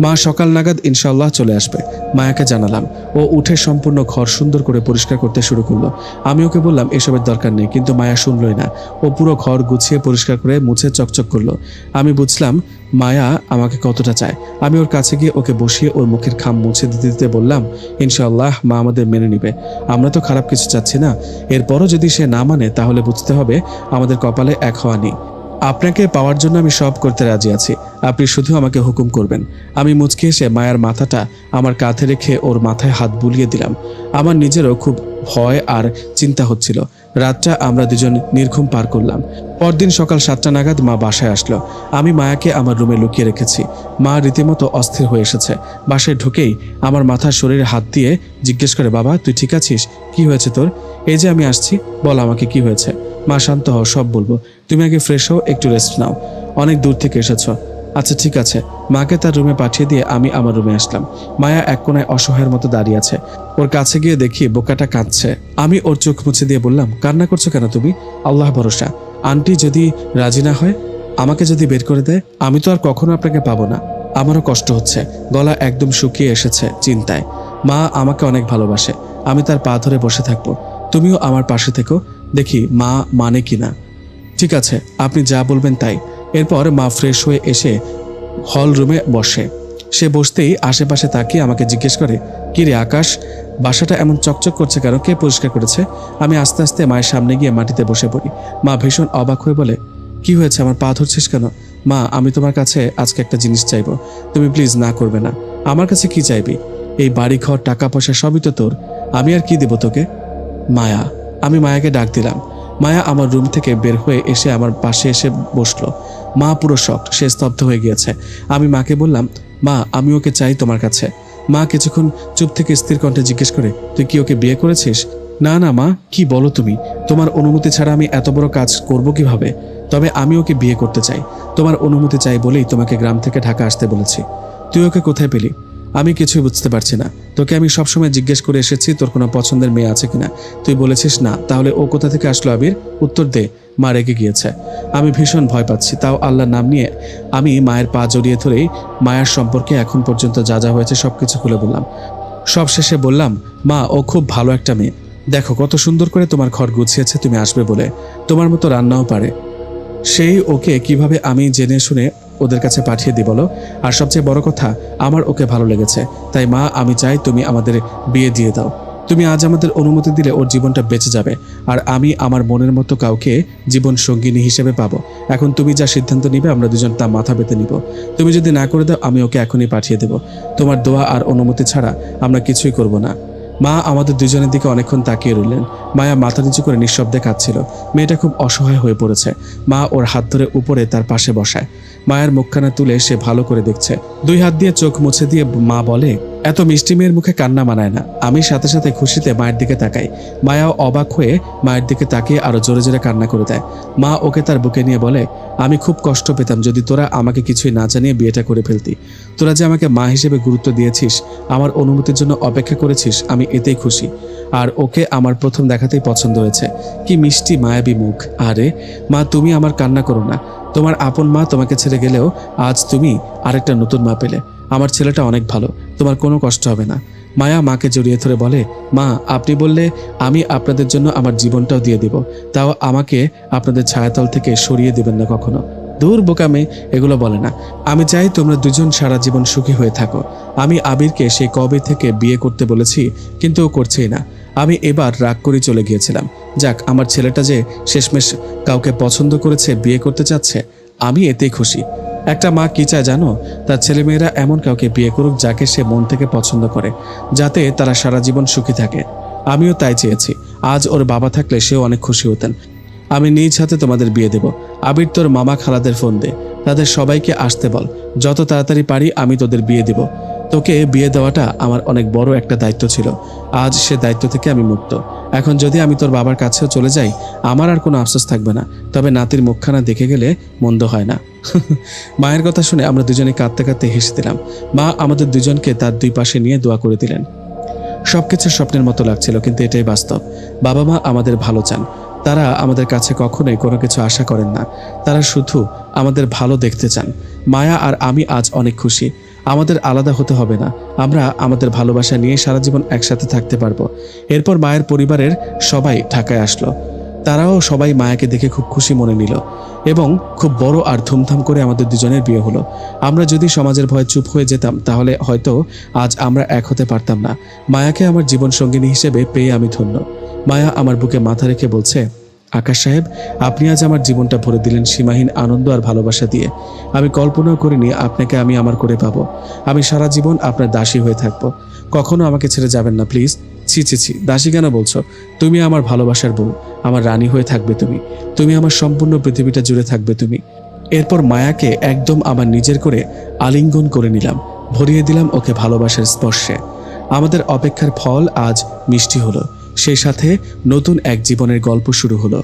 মা সকাল নাগাদ ইনশাআল্লাহ চলে আসবে। মায়াকে জানালাম। ও উঠে সম্পূর্ণ ঘর সুন্দর করে পরিষ্কার করতে শুরু করলো। আমি ওকে বললাম এসবের দরকার নেই, কিন্তু মায়া শুনলই না। ও পুরো ঘর গুছিয়ে পরিষ্কার করে মুছে চকচক করলো। আমি বুঝলাম মায়া আমাকে কতটা চায়। আমি ওর কাছে গিয়ে ওকে বসিয়ে ওর মুখের খাম মুছে দিতে দিতে বললাম, ইনশাআল্লাহ মা আমাদের মেনে নিবে। আমরা তো খারাপ কিছু চাচ্ছি না। এরপরও যদি সে না মানে তাহলে বুঝতে হবে আমাদের কপালে এক হওয়া নেই। আপনাকে পাওয়ার জন্য আমি সব করতে রাজি আছি, আপনি শুধু আমাকে হুকুম করবেন। আমি মুচকি এসে মায়ার মাথাটা আমার কাঁধে রেখে ওর মাথায় হাত বুলিয়ে দিলাম। আমার নিজেরও খুব ভয় আর চিন্তা হচ্ছিল। রাতটা আমরা দুজন নির্ঘুম পার করলাম। পরদিন সকাল 7টা নাগাদ মা বাসায় আসলো। আমি মায়াকে আমার রুমে লুকিয়ে রেখেছি। মা রীতিমতো অস্থির হয়ে এসেছে। বাসায় ঢুকেই আমার মাথার শরীরে হাত দিয়ে জিজ্ঞেস করে, বাবা তুই ঠিক আছিস? কি হয়েছে তোর? এই যে আমি আসছি, বল আমাকে কি হয়েছে। মা শান্ত হও, সব বলবো। তুমি আগে ফ্রেশ হও, একটু রেস্ট নাও, অনেক দূর থেকে এসেছো। আচ্ছা ঠিক আছে। মাকে তার রুমে পাঠিয়ে দিয়ে আমি আমার রুমে আসলাম। মায়া এক কোনায় অসহায়ের মতো দাঁড়িয়ে আছে। ওর কাছে গিয়ে দেখি বোকাটা কাঁদছে। আমি ওর চোখ মুছে দিয়ে বললাম, কান্না করছো কেন তুমি? আল্লাহ ভরসা, আন্টি যদি রাজি না হয়, আমাকে যদি বের করে দেয়, আমি তো আর কখনো আপনাকে পাবো না। আমারও কষ্ট হচ্ছে, গলা একদম শুকিয়ে এসেছে চিন্তায়। মা আমাকে অনেক ভালোবাসে, আমি তার পা ধরে বসে থাকবো। তুমিও আমার পাশে থেকো, দেখি মা মানে কিনা। ঠিক আছে, আপনি যা বলবেন তাই। এরপর মা ফ্রেশ হয়ে এসে হল রুমে বসে। সে বসতেই আশেপাশে তাকিয়ে আমাকে জিজ্ঞেস করে, কি রে আকাশ, বাসাটা এমন চকচক করছে কেন? কে পরিষ্কার করেছে? আমি আস্তে আস্তে মায়ের সামনে গিয়ে মাটিতে বসে পড়ি। মা ভীষণ অবাক হয়ে বলে, কি হয়েছে, আমার পা ধরছিস কেন? মা, আমি তোমার কাছে আজকে একটা জিনিস চাইবো, তুমি প্লিজ না করবে না। আমার কাছে কি চাইবি? এই বাড়ি ঘর টাকা পয়সা সবই তো তোর, আমি আর কি দেব তোকে? মায়া। আমি মায়াকে ডাক দিলাম। মায়া আমার রুম থেকে বের হয়ে এসে আমার পাশে এসে বসলো। মা পুরো শকড, সে স্তব্ধ হয়ে গিয়েছে। আমি মাকে বললাম, মা আমি ওকে চাই তোমার কাছে। মা কিছুক্ষণ চুপ থেকে স্থির কণ্ঠে জিজ্ঞেস করে, তুই কি ওকে বিয়ে করেছিস? না না মা, কি বলো তুমি? তোমার অনুমতি ছাড়া আমি এত বড় কাজ করব কিভাবে? তবে আমি ওকে বিয়ে করতে চাই, তোমার অনুমতি চাই বলেই তোমাকে গ্রাম থেকে ঢাকা আসতে বলেছি। তুই ওকে কোথায় পেলি? আমি কিছুই বুঝতে পারছি না। তোকে আমি সবসময় জিজ্ঞেস করে এসেছি তোর কোনো পছন্দের মেয়ে আছে কিনা, তুই বলেছিস না। তাহলে ও কোথা থেকে আসলো আবির? উত্তর দে। মা রেগে গিয়েছে। আমি ভীষণ ভয় পাচ্ছি, তাও আল্লাহর নাম নিয়ে আমি মায়ের পা জড়িয়ে ধরেই মায়ের সম্পর্কে এখন পর্যন্ত যা যা হয়েছে সবকিছু খুলে বললাম। সব শেষে বললাম, মা ও খুব ভালো একটা মেয়ে, দেখো কত সুন্দর করে তোমার ঘর গুছিয়েছে তুমি আসবে বলে, তোমার মতো রান্নাও পারে। সেই ওকে কিভাবে আমি জেনে শুনে ওদের কাছে পাঠিয়ে দিই বলো? আর সবচেয়ে বড় কথা, আমার ওকে ভালো লেগেছে। তাই মা, আমি চাই তুমি আমাদের বিয়ে দিয়ে দাও। তুমি আজ আমাদের অনুমতি দিলে ওর জীবনটা বেঁচে যাবে, আর আমি আমার মনের মতো কাউকে জীবন সঙ্গিনী হিসেবে পাবো। এখন তুমি যা সিদ্ধান্ত নিবে আমরা দুজন তা মাথা পেতে নিব। তুমি যদি না করে দাও, আমি ওকে এখনই পাঠিয়ে দেব। তোমার দোয়া আর অনুমতি ছাড়া আমরা কিছুই করব না। মা আমাদের দুজনের দিকে অনেকক্ষণ তাকিয়ে রইলেন। মায়া মাথা নিচু করে নিঃশব্দে কাঁদছিল। মেয়েটা খুব অসহায় হয়ে পড়েছে। মা ওর হাত ধরে উপরে তার পাশে বসায়। মায়ের মুখখানা তুলে সে ভালো করে দেখছে। 2 হাত দিয়ে চোখ মুছে দিয়ে মা বলে, এত মিষ্টি মেয়ের মুখে কান্না মানায় না। আমি সাথে সাথে খুশিতে মায়ের দিকে তাকাই। মায়াও অবাক হয়ে মায়ের দিকে তাকিয়ে আরো জোরে জোরে কান্না করে দেয়। মা ওকে তার বুকে নিয়ে বলে, আমি খুব কষ্ট পেতাম যদি তোরা আমাকে কিছুই না জানিয়ে বিয়েটা করে ফেলতি। তোরা যে আমাকে মা হিসেবে গুরুত্ব দিয়েছিস, আমার অনুমতির জন্য অপেক্ষা করেছিস, আমি এতেই খুশি। আর ওকে আমার প্রথম দেখাতেই পছন্দ হয়েছে। কি মিষ্টি মায়াবী মুখ। আরে মা, তুমি আমার কান্না করো না। তোমার আপন মা তোমাকে ছেড়ে গেলেও আজ তুমি আরেকটা নতুন মা পেলে। আমার ছেলেটা অনেক ভালো, তোমার কোনো কষ্ট হবে না। মায়া মাকে জড়িয়ে ধরে বলে, মা আপনি বললে আমি আপনাদের জন্য আমার জীবনটাও দিয়ে দিব, তাও আমাকে আপনাদের ছায়াতল থেকে সরিয়ে দিবেন না কখনো। দূর বোকা মেয়ে, এগুলো বলে না। আমি চাই তোমরা দুজন সারা জীবন সুখী হয়ে থাকো। আমি আবিরকে সেই কবে থেকে বিয়ে করতে বলেছি, কিন্তু ও করছেই না। আমি এবার রাগ করে চলে গিয়েছিলাম। যাক, আমার ছেলেটা যে শেষমেশ কাউকে পছন্দ করেছে, বিয়ে করতে চাচ্ছে, আমি এতেই খুশি। একটা মা কি চায় জানো? তার ছেলেমেয়েরা এমন কাউকে বিয়ে করুক যাকে সে মন থেকে পছন্দ করে, যাতে তারা সারা জীবন সুখী থাকে। আমিও তাই চেয়েছি। আজ ওর বাবা থাকলে সেও অনেক খুশি হতেন। আমি নিজ হাতে তোমাদের বিয়ে দেব। আবির, তোর মামা খালাদের ফোন দে, তাদের সবাইকে আসতে বল। যত তাড়াতাড়ি পারি আমি তোদের বিয়ে দেব। তোকে বিয়ে দেওয়াটা আমার অনেক বড় একটা দায়িত্ব ছিল। আজ সে দায়িত্ব থেকে আমি মুক্ত। এখন যদি আমি তোর বাবার কাছেও চলে যাই, আমার আর কোনো আফসোস থাকবে না। তবে নাতির মুখখানা দেখে গেলে মন্দ হয় না। মায়ের কথা শুনে আমরা দুজনে কাঁদতে কাঁদতে হেসে দিলাম। মা আমাদের দুজনকে তার দুই পাশে নিয়ে দোয়া করে দিলেন। সবকিছু স্বপ্নের মতো লাগছিল, কিন্তু এটাই বাস্তব। বাবা মা আমাদের ভালো চান। তারা আমাদের কাছে কখনোই কোনো কিছু আশা করেন না। তারা শুধু আমাদের ভালো দেখতে চান। মায়া আর আমি আজ অনেক খুশি। আমাদের আলাদা হতে হবে না। আমরা আমাদের ভালোবাসা নিয়ে সারা জীবন একসাথে থাকতে পারবো। এরপর মায়ের পরিবারের সবাই ঢাকায় আসলো। তারাও সবাই মায়াকে দেখে খুব খুশি মনে নিল এবং খুব বড় আর ধুমধাম করে আমাদের দুজনের বিয়ে হলো। আমরা যদি সমাজের ভয়ে চুপ হয়ে যেতাম, তাহলে হয়তো আজ আমরা এক হতে পারতাম না। মায়াকে আমার জীবন সঙ্গিনী হিসেবে পেয়ে আমি ধন্য। মায়া আমার বুকে মাথা রেখে বলছে, আকাশ সাহেব, আপনি আজ আমার জীবনটা ভরে দিলেন সীমাহীন আনন্দ আর ভালোবাসা দিয়ে। আমি কল্পনাও করিনি আপনাকে আমি আমার করে পাবো। আমি সারা জীবন আপনার দাসী হয়ে থাকবো। কখনো আমাকে ছেড়ে যাবেন না প্লিজ। ছি ছি ছি, দাসী কেন বলছো? তুমি আমার ভালোবাসার বউ, আমার রানী হয়ে থাকবে তুমি। তুমি আমার সম্পূর্ণ পৃথিবীটা জুড়ে থাকবে তুমি। এরপর মায়াকে একদম আমার নিজের করে আলিঙ্গন করে নিলাম, ভরিয়ে দিলাম ওকে ভালোবাসার স্পর্শে। আমাদের অপেক্ষার ফল আজ মিষ্টি হলো। সেই সাথে নতুন এক জীবনের গল্প শুরু হলো।